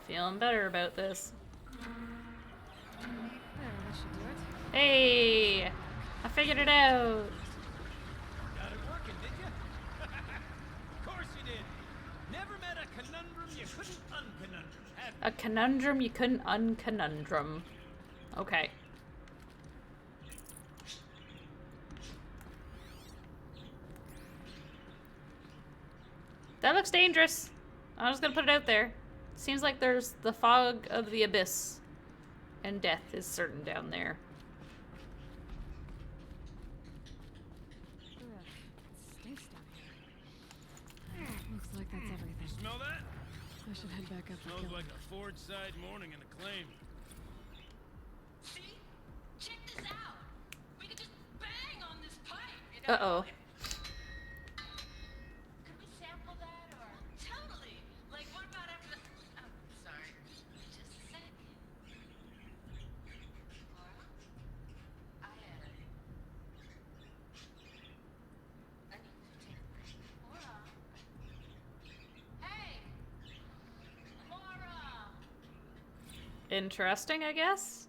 Feeling better about this. There, that should do it. Hey! I figured it out! Got it working, did you? Of course you did. Never met a conundrum you couldn't unconundrum, have you? A conundrum you couldn't unconundrum. Okay. That looks dangerous. I'm just gonna put it out there. Seems like there's the fog of the abyss. And death is certain down there. Ugh, it stinks down here. Looks like that's everything. Smell that? I should head back up to Smells kill like him. a Ford side morning in the claim. See? Check this out. We could just bang on this pipe, you know? Uh-oh. Could we sample that or? Totally. Like, what about after the? Oh, sorry. Just a sec. Laura, I need to take Laura. Hey, Laura. Interesting, I guess?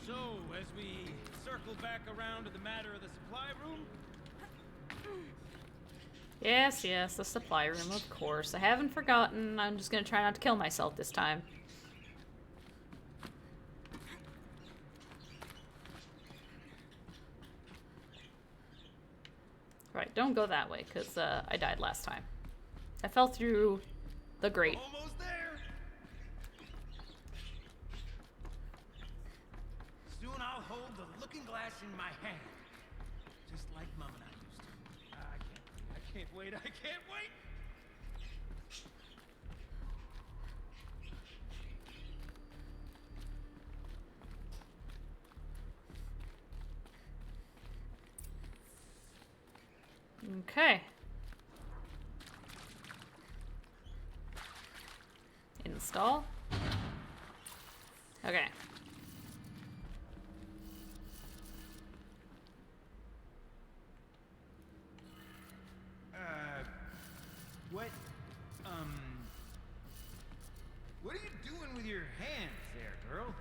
So, as we circle back around to the matter of the supply room, Yes, yes, the supply room, of course. I haven't forgotten. I'm just gonna try not to kill myself this time. Right, don't go that way, because I died last time. I fell through the grate. almost there. Soon I'll hold the looking glass in my hand, just like Mom and I used to. I can't wait. I can't wait. Okay. Install. Okay. What are you doing with your hands there, girl?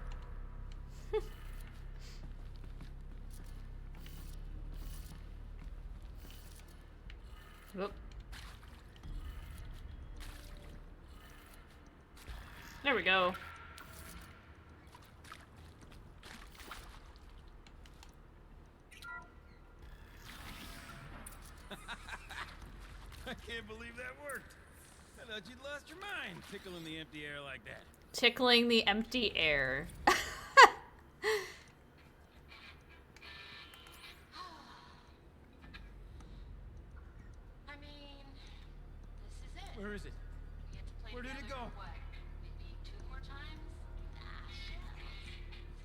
Whoop. There we go. I can't believe that worked. I thought you'd lost your mind, tickling the empty air like that. Tickling the empty air. I mean, this is it. Where is it? We have to play Where did it together go? for what? Maybe 2 more times? Nah,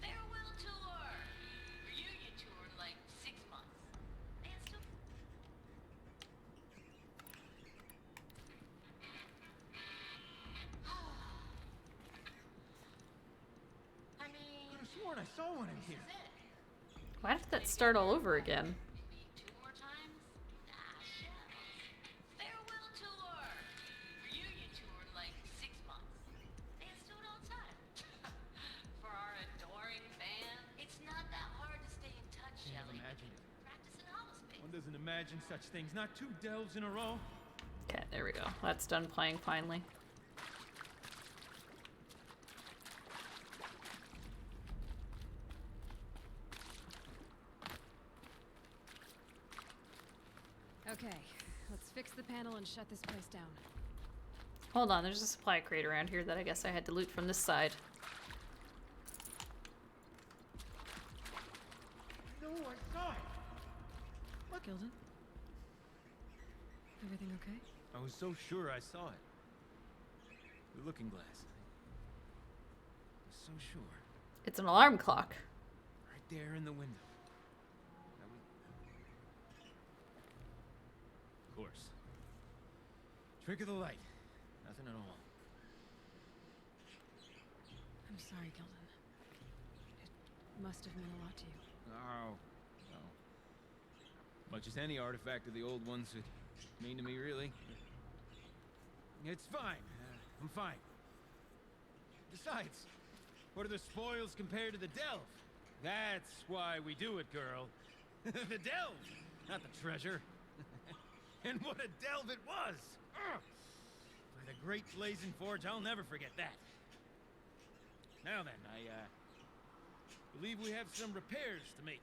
farewell tour. Reunion tour in like 6 months. And still. I mean, I could have sworn I saw one in here. this is it. Why did that start all over again? Maybe 2 more times? Nah, farewell tour. Reunion tour in like 6 months. And still all the time. For our adoring fan, it's not that hard to stay in touch, Can't Shelley. imagine it. Practice in holospace. One doesn't imagine such things. Not 2 delves in a row. Okay, there we go. That's done playing finally. Okay, let's fix the panel and shut this place down. Hold on, there's a supply crate around here that I guess I had to loot from this side. No, I saw it. Gildan? Everything okay? I was so sure I saw it. The looking glass. I was so sure. It's an alarm clock. Right there in the window. Of course. Trick of the light. Nothing at all. I'm sorry, Gildan. It must have meant a lot to you. Oh, no. Much as any artifact of the old ones would mean to me, really. It's fine. I'm fine. Besides, what are the spoils compared to the delve? That's why we do it, girl. The delve, not the treasure. And what a delve it was! Ugh. By the great blazing forge, I'll never forget that. Now then, I believe we have some repairs to make.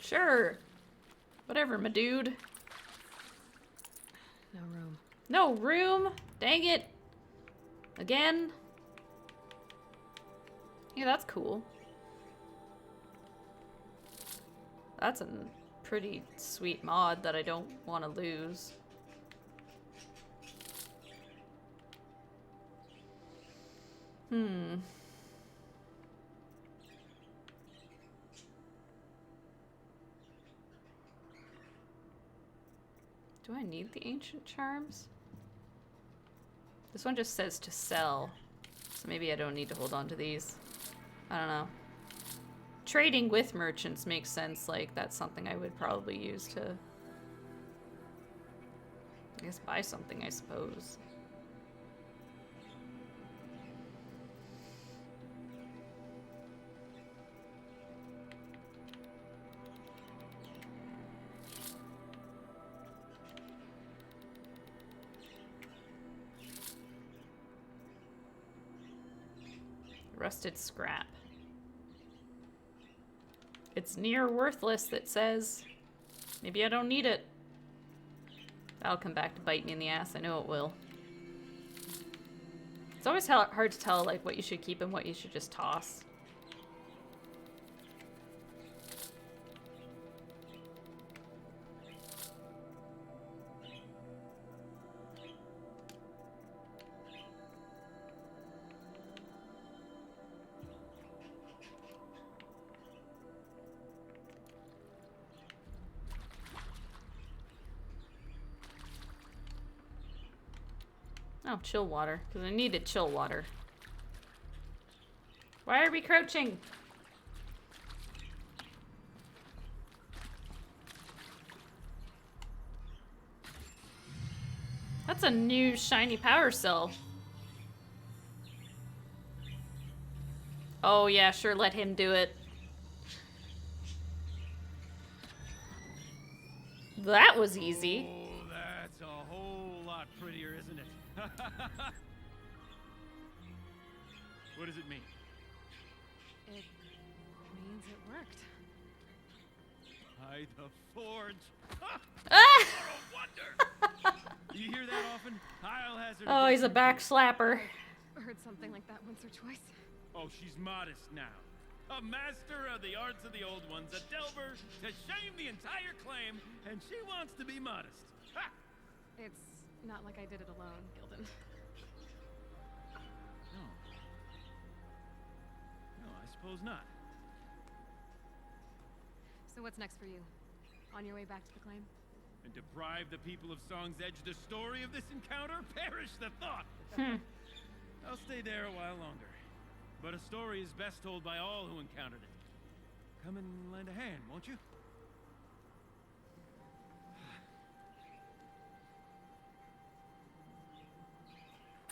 Sure. Whatever, my dude. No room. No room? Dang it. Again? Yeah, that's cool. That's a pretty sweet mod that I don't want to lose. Do I need the ancient charms? This one just says to sell. So maybe I don't need to hold on to these. I don't know. Trading with merchants makes sense. Like, that's something I would probably use to, I guess, buy something, I suppose. Rusted scrap. It's near worthless, it says. Maybe I don't need it. That'll come back to bite me in the ass. I know it will. It's always hard to tell, like, what you should keep and what you should just toss. Oh, chill water. Because I needed chill water. Why are we crouching? That's a new shiny power cell. Oh yeah, sure, let him do it. That was easy. Oh, that's a whole lot prettier, isn't it? What does it mean? It means it worked. By the forge. Ah! What a wonder! You hear that often? I'll hazard. Oh, he's a back slapper. I heard something like that once or twice. Oh, she's modest now. A master of the arts of the old ones, a delver to shame the entire claim, and she wants to be modest. Ha! It's not like I did it alone, Gildan. No. No, I suppose not. So what's next for you? On your way back to the claim? And deprive the people of Song's Edge the story of this encounter? Perish the thought! I'll stay there a while longer. But a story is best told by all who encountered it. Come and lend a hand, won't you?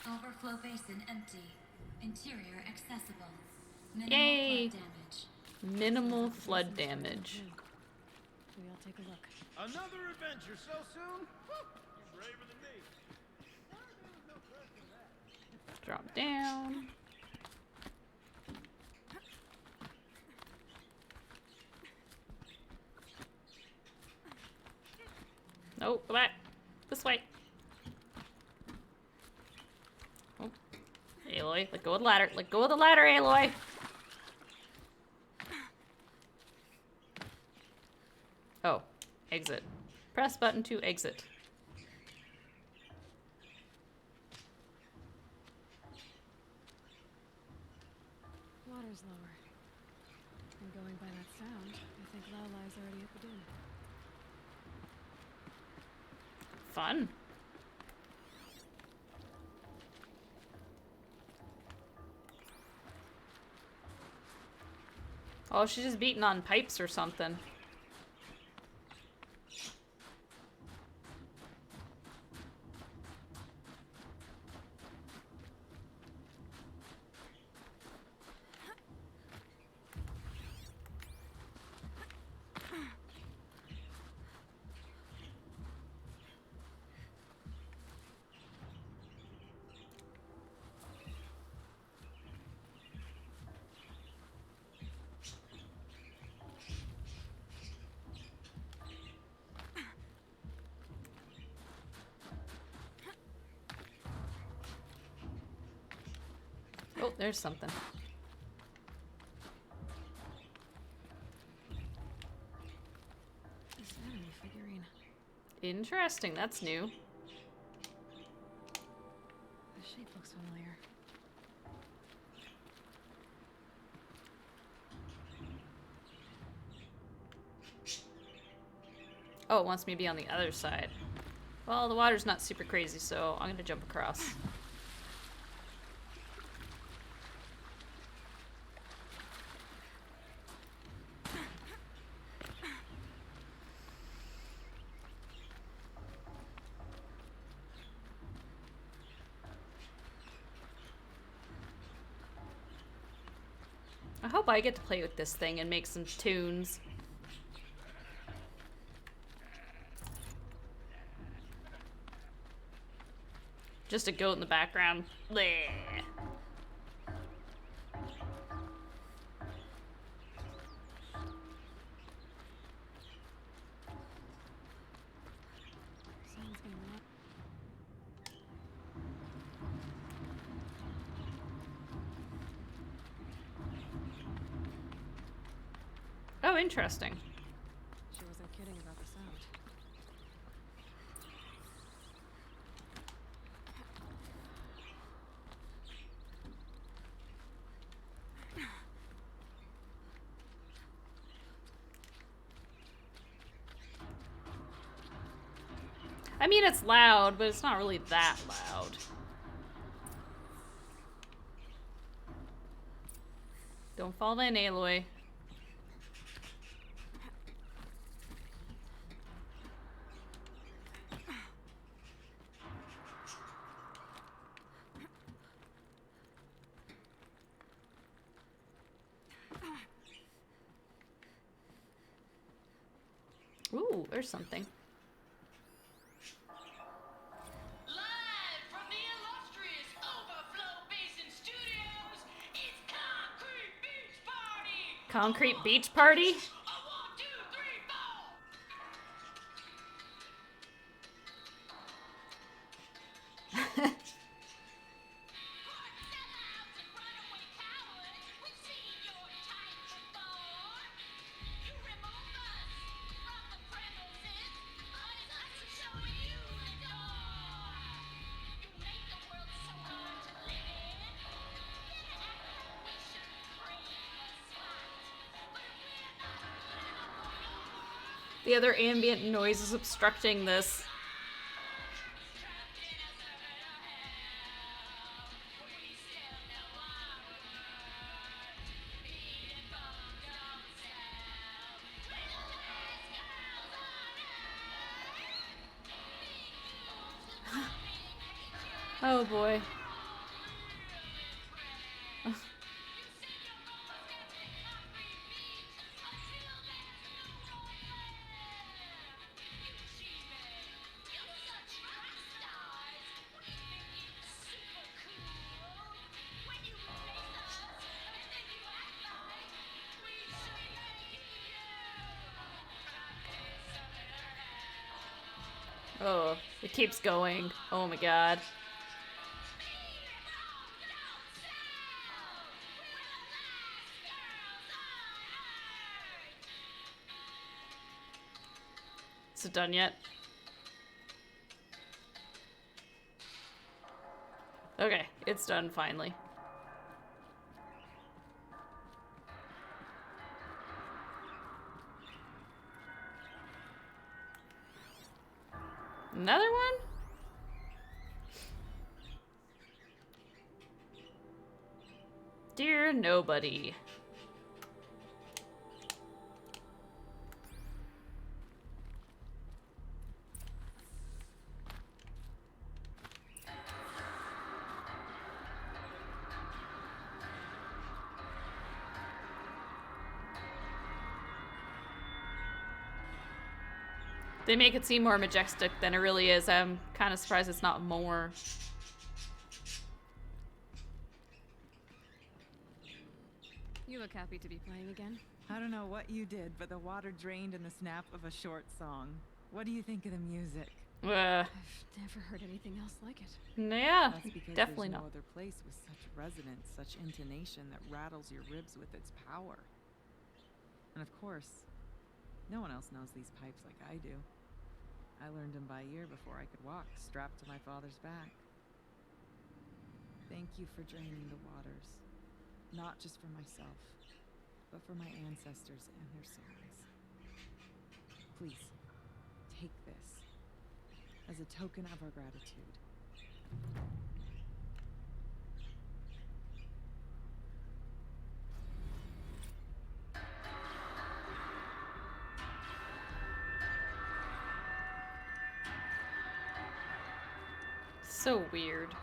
Overflow basin empty. Interior accessible. Minimal Yay! flood damage. Minimal flood damage. We all take a look. Another adventure so soon? You're braver than me. Drop down. Nope, go back. This way. Oh. Aloy, let go of the ladder. Let go of the ladder, Aloy. Oh, exit. Press button to exit. water's lower. And going by that sound, I think Laolai's already at the dune. Fun. Oh, she's just beating on pipes or something. Oh, there's something. Is that a new figurine? Interesting, that's new. The shape looks familiar. Oh, it wants me to be on the other side. Well, the water's not super crazy, so I'm gonna jump across. I hope I get to play with this thing and make some tunes. Just a goat in the background. Bleh. Someone's gonna run up. Oh, interesting. She wasn't kidding about the sound. I mean, it's loud, but it's not really that loud. Don't fall in, Aloy. Ooh, there's something. Live from the illustrious Overflow Basin Studios, it's Concrete Beach Party! Concrete beach party? The other ambient noise is obstructing this. Oh boy. Oh, it keeps going. Oh my god. Is it done yet? Okay, it's done finally. Another one? Dear nobody. They make it seem more majestic than it really is. I'm kind of surprised it's not more. You look happy to be playing again. I don't know what you did, but the water drained in the snap of a short song. What do you think of the music? I've never heard anything else like it. Yeah, That's because definitely there's not. no other place with such resonance, such intonation that rattles your ribs with its power. And of course, no one else knows these pipes like I do. I learned them by ear before I could walk, strapped to my father's back. Thank you for draining the waters. Not just for myself, but for my ancestors and their songs. Please, take this as a token of our gratitude. So weird.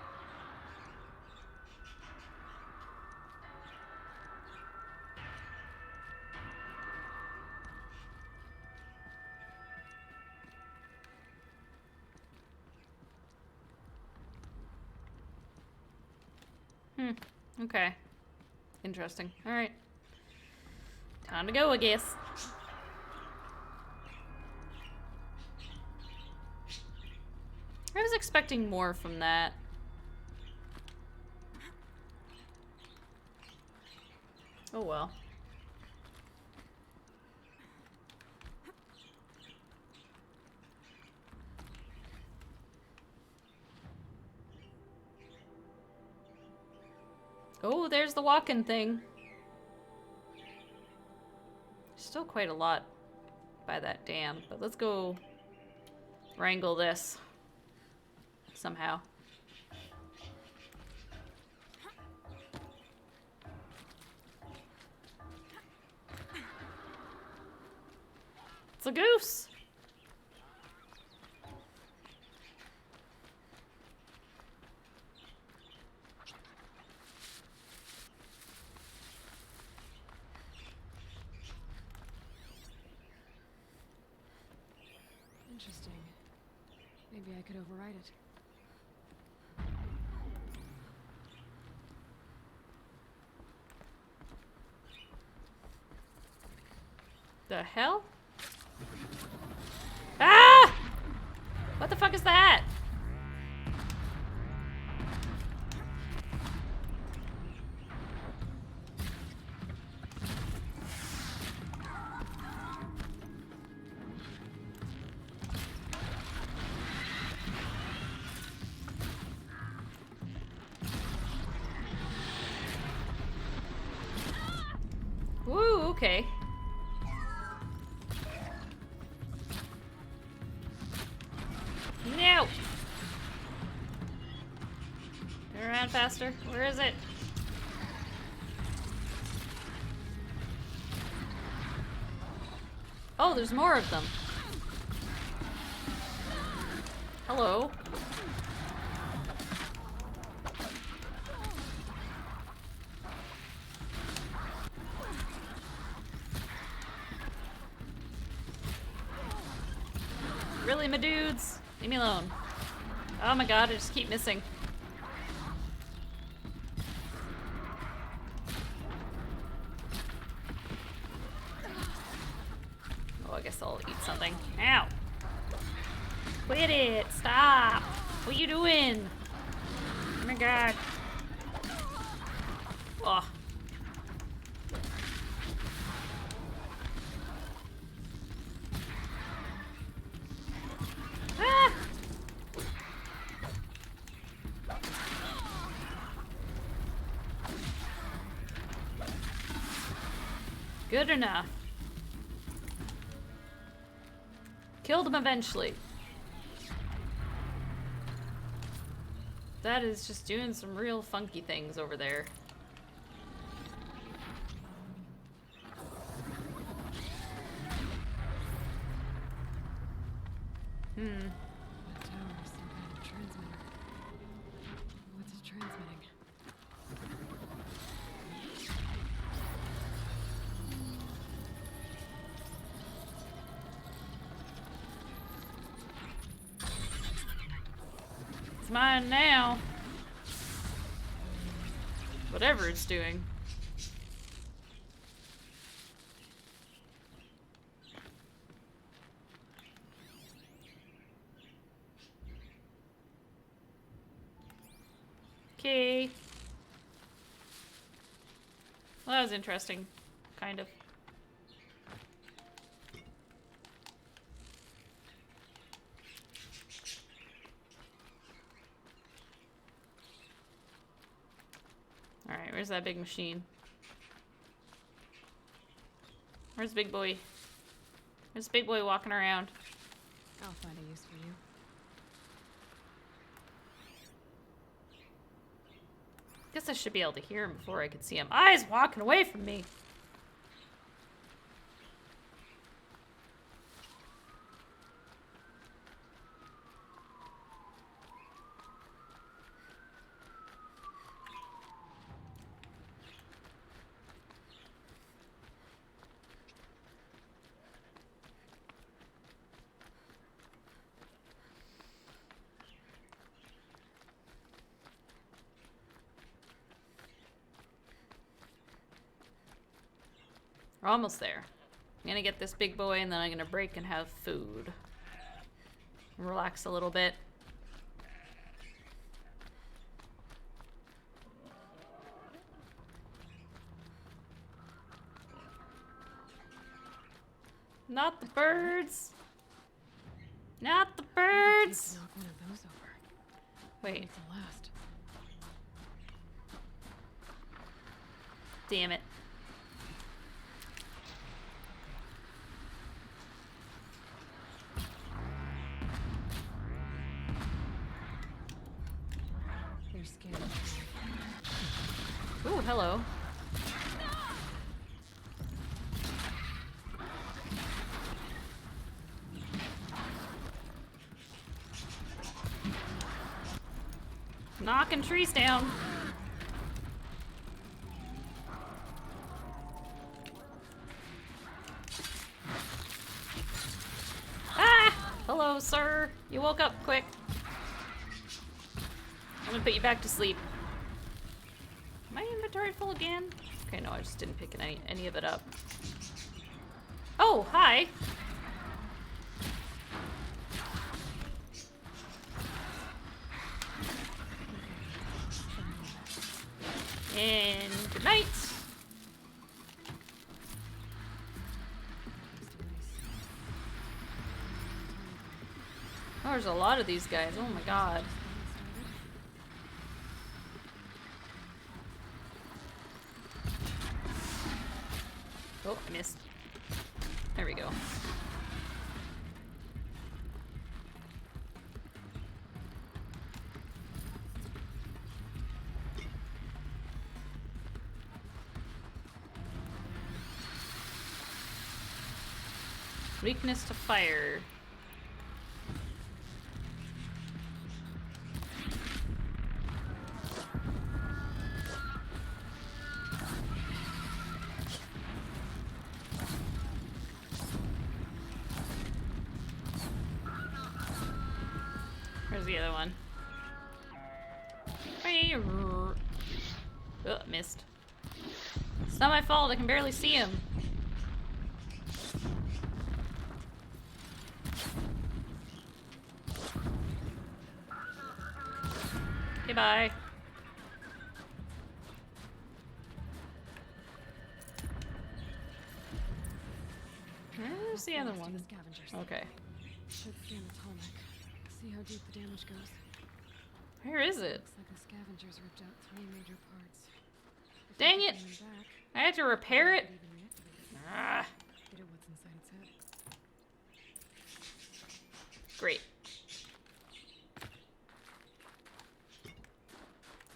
Okay. Interesting. Alright. Time to go, I guess. I was expecting more from that. Oh well. Oh, there's the walking thing. Still quite a lot by that dam, but let's go wrangle this somehow. It's a goose. Interesting. Maybe I could override it. The hell? Ah! What the fuck is that? Woo, okay. No! Turn around faster. Where is it? Oh, there's more of them. Hello. Really, my dudes? Leave me alone. Oh my god, I just keep missing. Oh, I guess I'll eat something. Ow! Quit it! Stop! What are you doing? Oh my god. Oh. Ah! Good enough. Killed him eventually. That is just doing some real funky things over there. That tower is some kind of transmitter. What's it transmitting? It's mine now. Whatever it's doing. Okay. Well, that was interesting. Kind of. Alright, where's that big machine? Where's Big Boy? Where's Big Boy walking around? I'll find a use for you. Guess I should be able to hear him before I could see him. Ah, he's walking away from me. We're almost there. I'm gonna get this big boy and then I'm gonna break and have food. Relax a little bit. Not the birds! Not the birds! Knock one of those over. Wait. It's the last. Damn it. They're scared. Ooh, hello. Knocking trees down. Ah! Hello, sir. You woke up quick. I'm gonna put you back to sleep. My inventory full again? Okay, no, I just didn't pick any of it up. Oh, hi. And good night. Oh, there's a lot of these guys. Oh my god. Oh, I missed. There we go. Weakness to fire. Where's the other one? Oh, missed. It's not my fault, I can barely see him. Goodbye. Where's the other one? Okay. Should scan the Tallneck. See how deep the damage goes. Where is it? Looks like the scavengers ripped out 3 major parts. If Dang we it! get them back, I had to repair it. even reactivate it. Ah, Get at what's inside its head. great.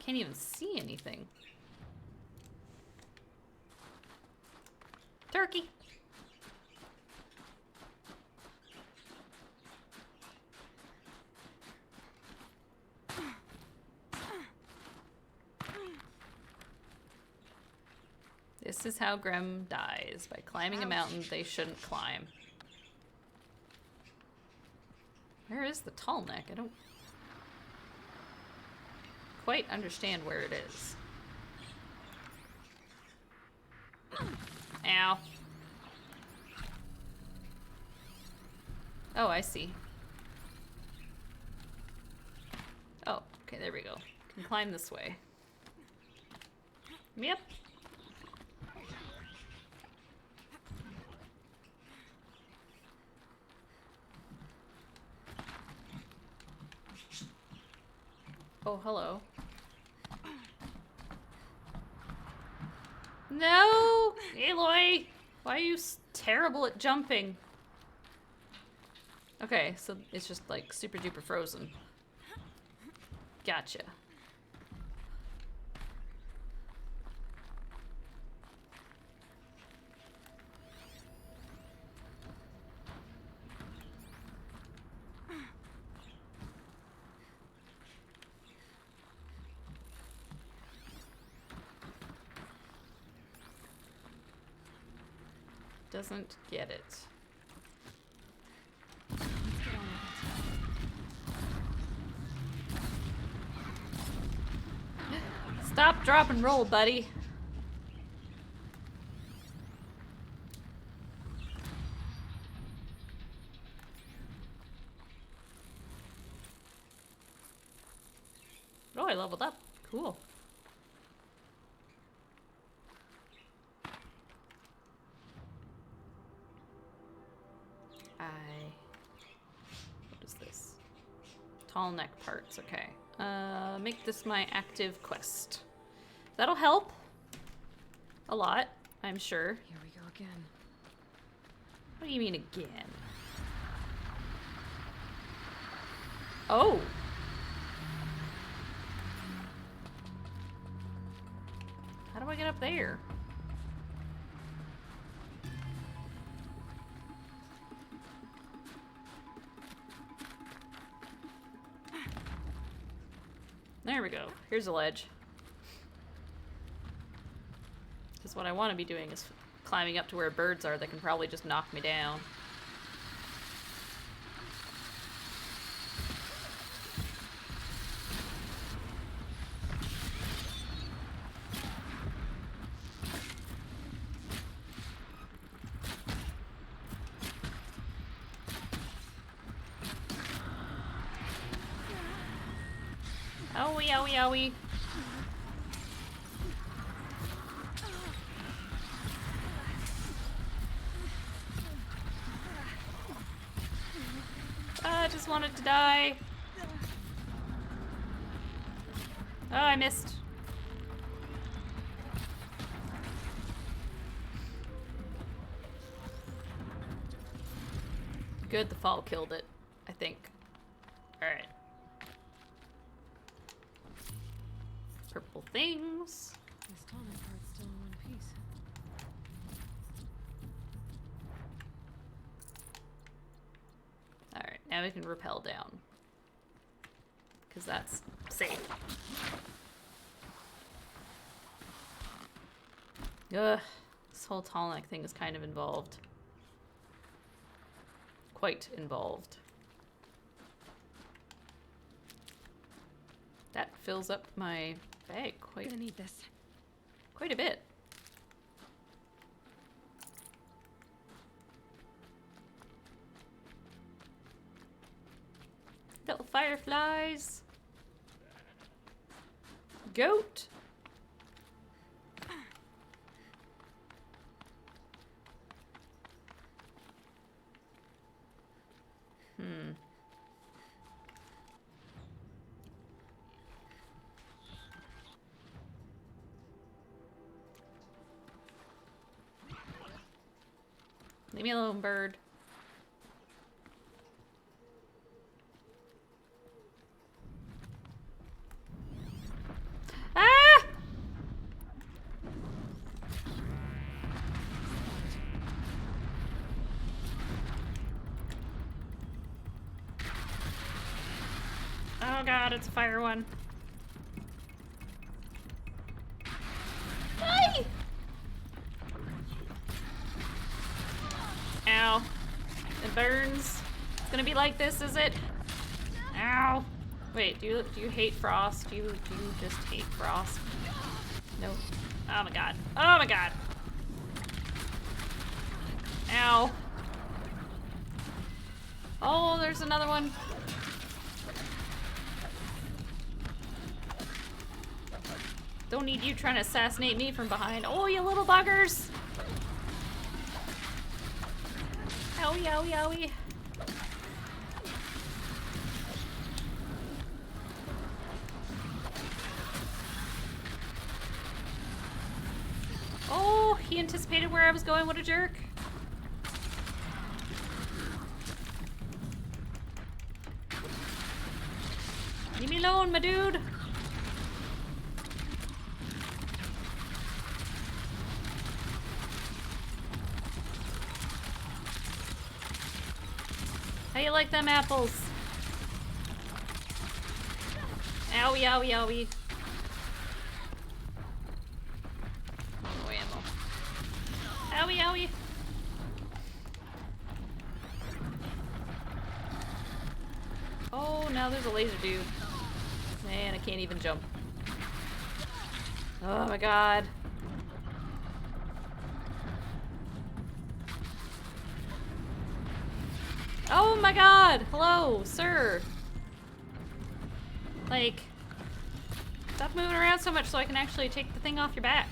Can't even see anything. Turkey. This is how Grem dies, by climbing a mountain they shouldn't climb. Where is the tall neck? I don't quite understand where it is. Ow. Oh, I see. Oh, okay, there we go. Can climb this way. Yep. Oh, hello. No! Aloy! Why are you terrible at jumping? Okay, so it's just like super duper frozen. Gotcha. Doesn't get it. Stop, drop, and roll, buddy. Oh, I leveled up. Cool. What is this? Tall neck parts, okay. Make this my active quest. That'll help. A lot, I'm sure. Here we go again. What do you mean again? Oh! How do I get up there? There we go. Here's a ledge. Because what I want to be doing is climbing up to where birds are that can probably just knock me down. Owie, owie, owie. I just wanted to die. Oh, I missed. Good, the fall killed it, I think. Alright. Purple things. This tonic part's still in one piece. Alright, now we can rappel down. Because that's safe. Ugh, this whole tall neck thing is kind of involved. Quite involved. That fills up my bag quite. Gonna need this. Quite a bit. Little fireflies. Goat. Leave me alone, bird. god, it's a fire one. Hi! Ow. It burns. It's gonna be like this, is it? Ow. Wait, do you hate frost? Do you just hate frost? Nope. Oh my god. Oh my god. Ow. Oh, there's another one. Don't need you trying to assassinate me from behind. Oh, you little buggers! Owie, owie, owie. Oh, he anticipated where I was going. What a jerk. Leave me alone, my dude. How you like them apples? Owie, owie, owie. Oh, ammo. Owie, owie. Oh, now there's a laser dude. Man, I can't even jump. Oh my god. Oh my god! Hello, sir! Like, stop moving around so much so I can actually take the thing off your back.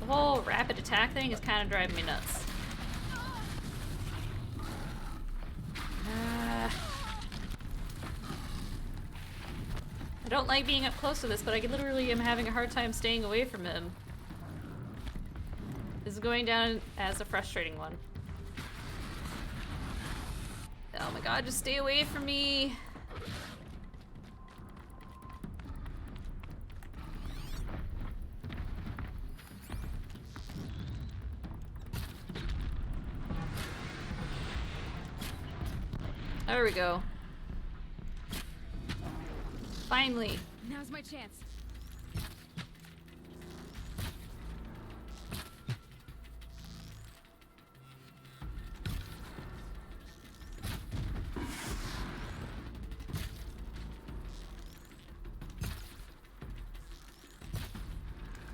The whole rapid attack thing is kind of driving me nuts. I don't like being up close to this, but I literally am having a hard time staying away from him. This is going down as a frustrating one. Oh my god, just stay away from me. There we go. Finally. Now's my chance.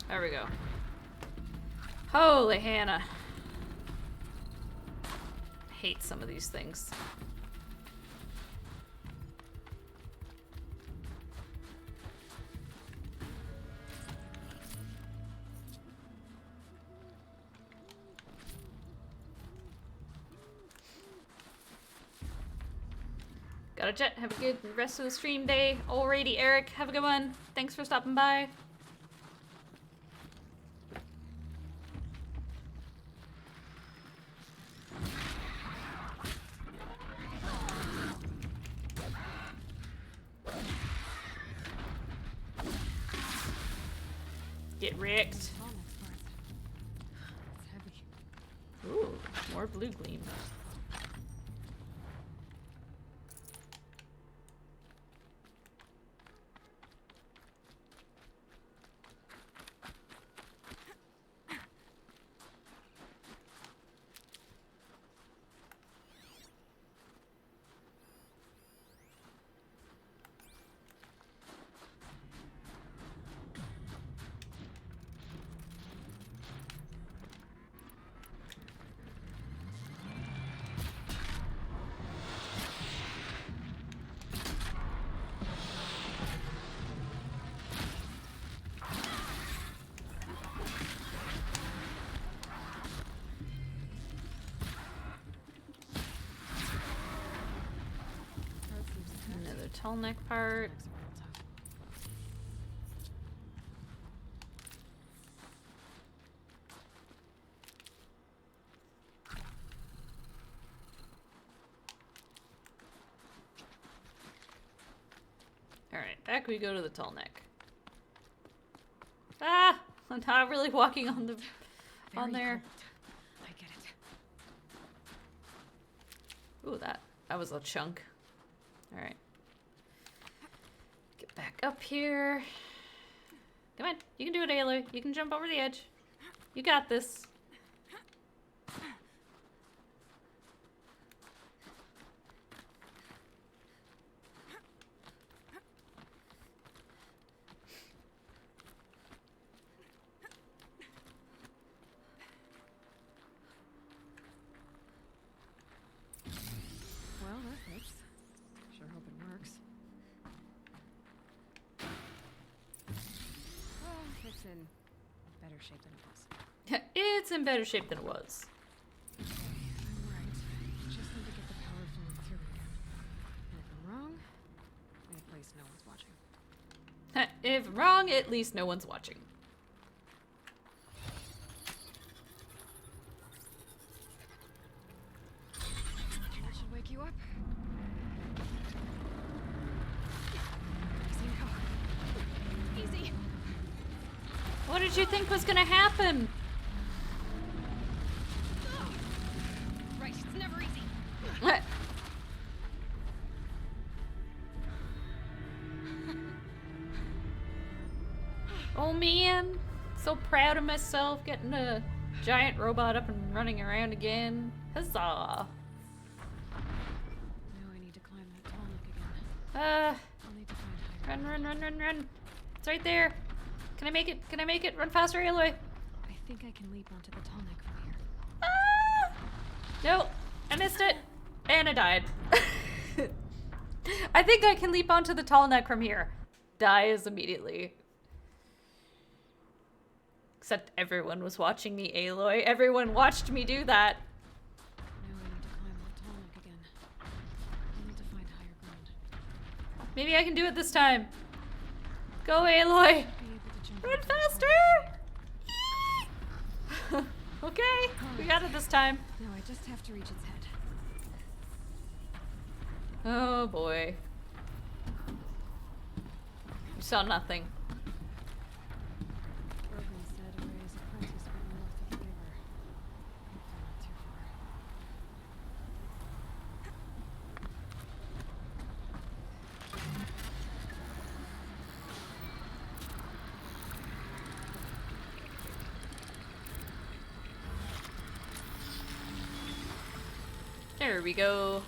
There we go. Holy Hannah. I hate some of these things. Got a jet. Have a good rest of the stream day. Alrighty, Eric. Have a good one. Thanks for stopping by. Get wrecked. It's heavy. Ooh, more blue gleam. Another tall neck part. Alright, back we go to the tall neck. Ah! I'm not really walking on the... on there. I get it. Ooh, that was a chunk. Alright. Get back up here. Come on, you can do it, Aloy. You can jump over the edge. You got this. Well, that fits. Sure hope it works. Well, it's in better shape than it was. It's in better shape than it was. I'm right. Just need to get the power flowing through again. And if I'm wrong, at least no one's watching. If wrong, at least no one's watching. That should wake you up. Easy now. Easy. What did you think was gonna happen? Right, it's never easy. Oh man, so proud of myself getting a giant robot up and running around again. Huzzah! Now I need to climb that tall neck again. I'll need to find higher. Run. It's right there. Can I make it? Can I make it? Run faster, Aloy. I think I can leap onto the tall neck from here. Ah! No, I missed it. And I died. I think I can leap onto the tall neck from here. Dies immediately. Except everyone was watching me, Aloy. Everyone watched me do that. Now I need to climb that tall neck again. I need to find higher ground. Maybe I can do it this time. Go, Aloy. Run faster! Okay, we got it this time. Now I just have to reach its head. Oh boy. You saw nothing. Rogan said Ray's apprentice went north of the river. Hopefully not too far. There we go.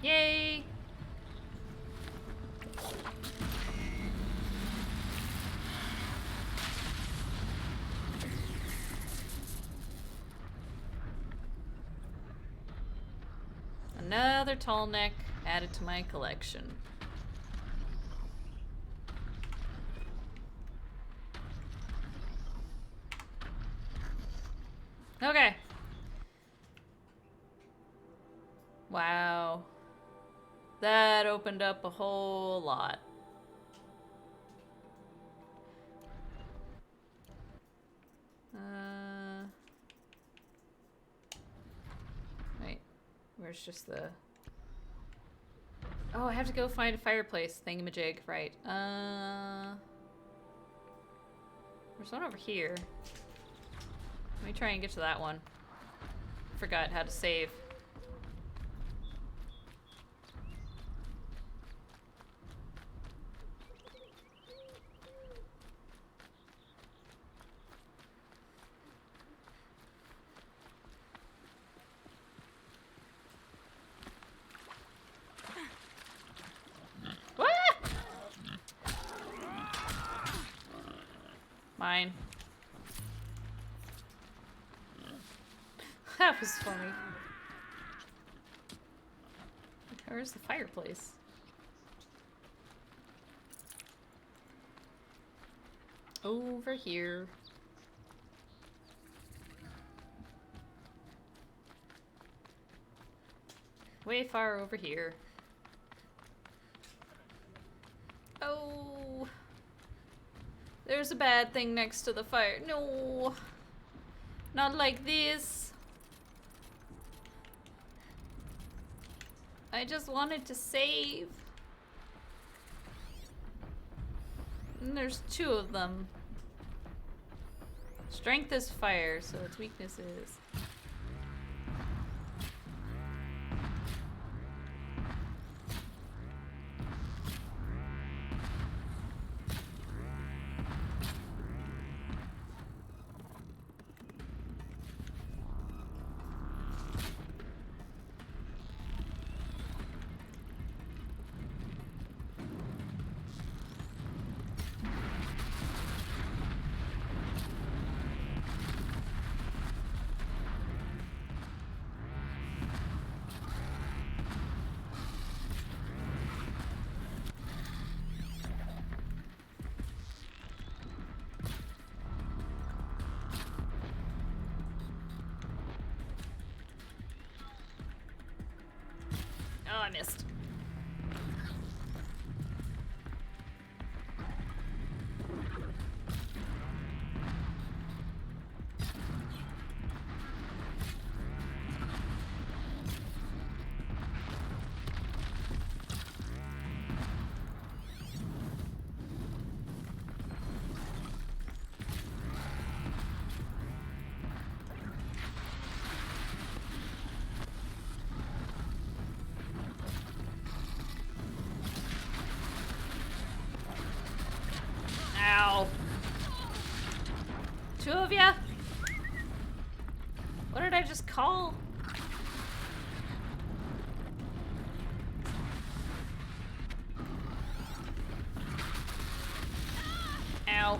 Yay! Another tall neck added to my collection. Okay. Wow. That opened up a whole lot. Wait. Where's just the... Oh, I have to go find a fireplace thingamajig. Right. There's one over here. Let me try and get to that one. Forgot how to save. Mine. That was funny. Where's the fireplace? Over here. Way far over here. Oh. There's a bad thing next to the fire. No. Not like this. I just wanted to save. And there's two of them. Strength is fire, so its weakness is... Oh, I missed. Ow. Two of ya? What did I just call? Ow.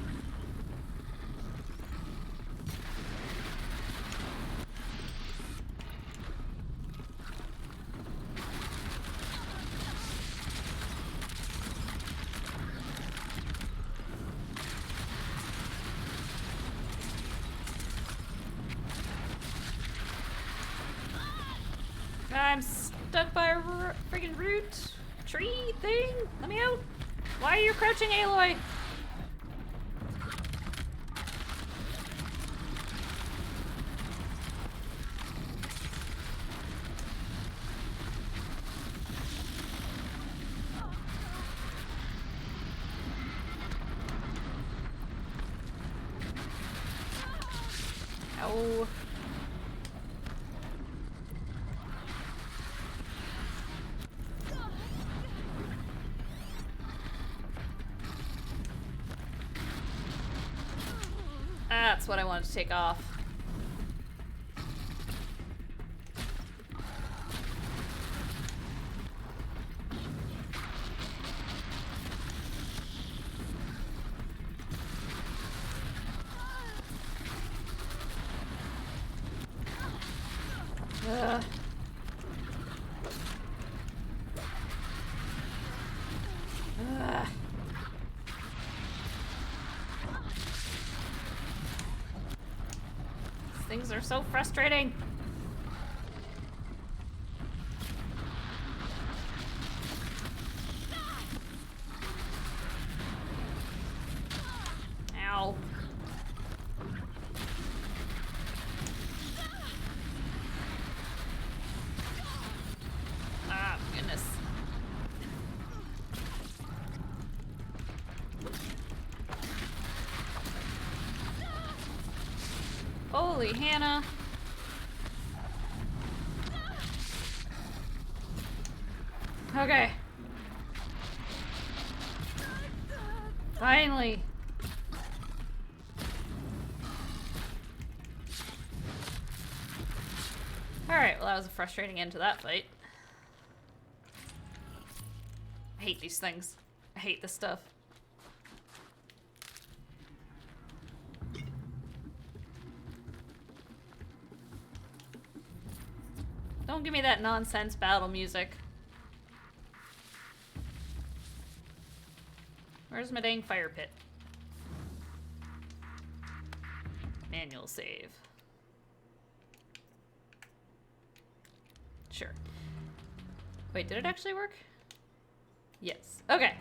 I'm stuck by a friggin' root tree thing. Let me out. Why are you crouching, Aloy? Ow. That's what I wanted to take off. Ugh. Ugh. Things are so frustrating. Ow. Ah, goodness. Holy Hannah. Okay. Finally. Alright, well that was a frustrating end to that fight. I hate these things. I hate this stuff. Don't give me that nonsense battle music. Where's my dang fire pit? Manual save. Sure. Wait, did it actually work? Yes. Okay.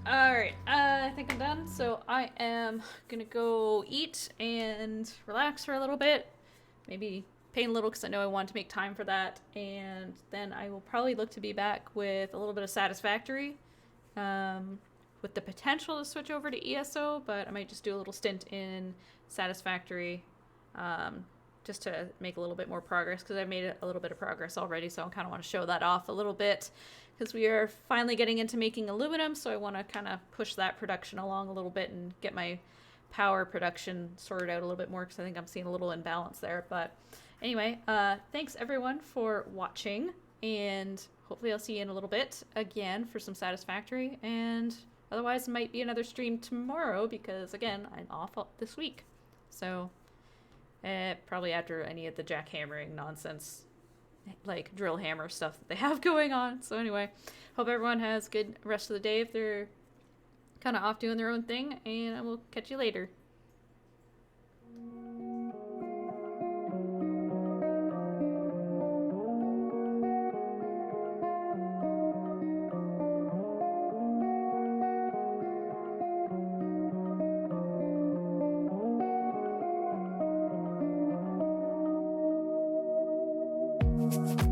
Alright, I think I'm done. So I am gonna go eat and relax for a little bit. Maybe paint a little because I know I want to make time for that. And then I will probably look to be back with a little bit of Satisfactory. with the potential to switch over to ESO, but I might just do a little stint in Satisfactory just to make a little bit more progress, because I've made a little bit of progress already, so I kind of want to show that off a little bit, because we are finally getting into making aluminum, so I want to kind of push that production along a little bit and get my power production sorted out a little bit more, because I think I'm seeing a little imbalance there. But anyway, thanks everyone for watching, and hopefully I'll see you in a little bit again for some Satisfactory, and otherwise it might be another stream tomorrow, because again, I'm off this week. So probably after any of the jackhammering nonsense, like drill hammer stuff that they have going on. So anyway, hope everyone has a good rest of the day if they're kind of off doing their own thing, and I will catch you later. you.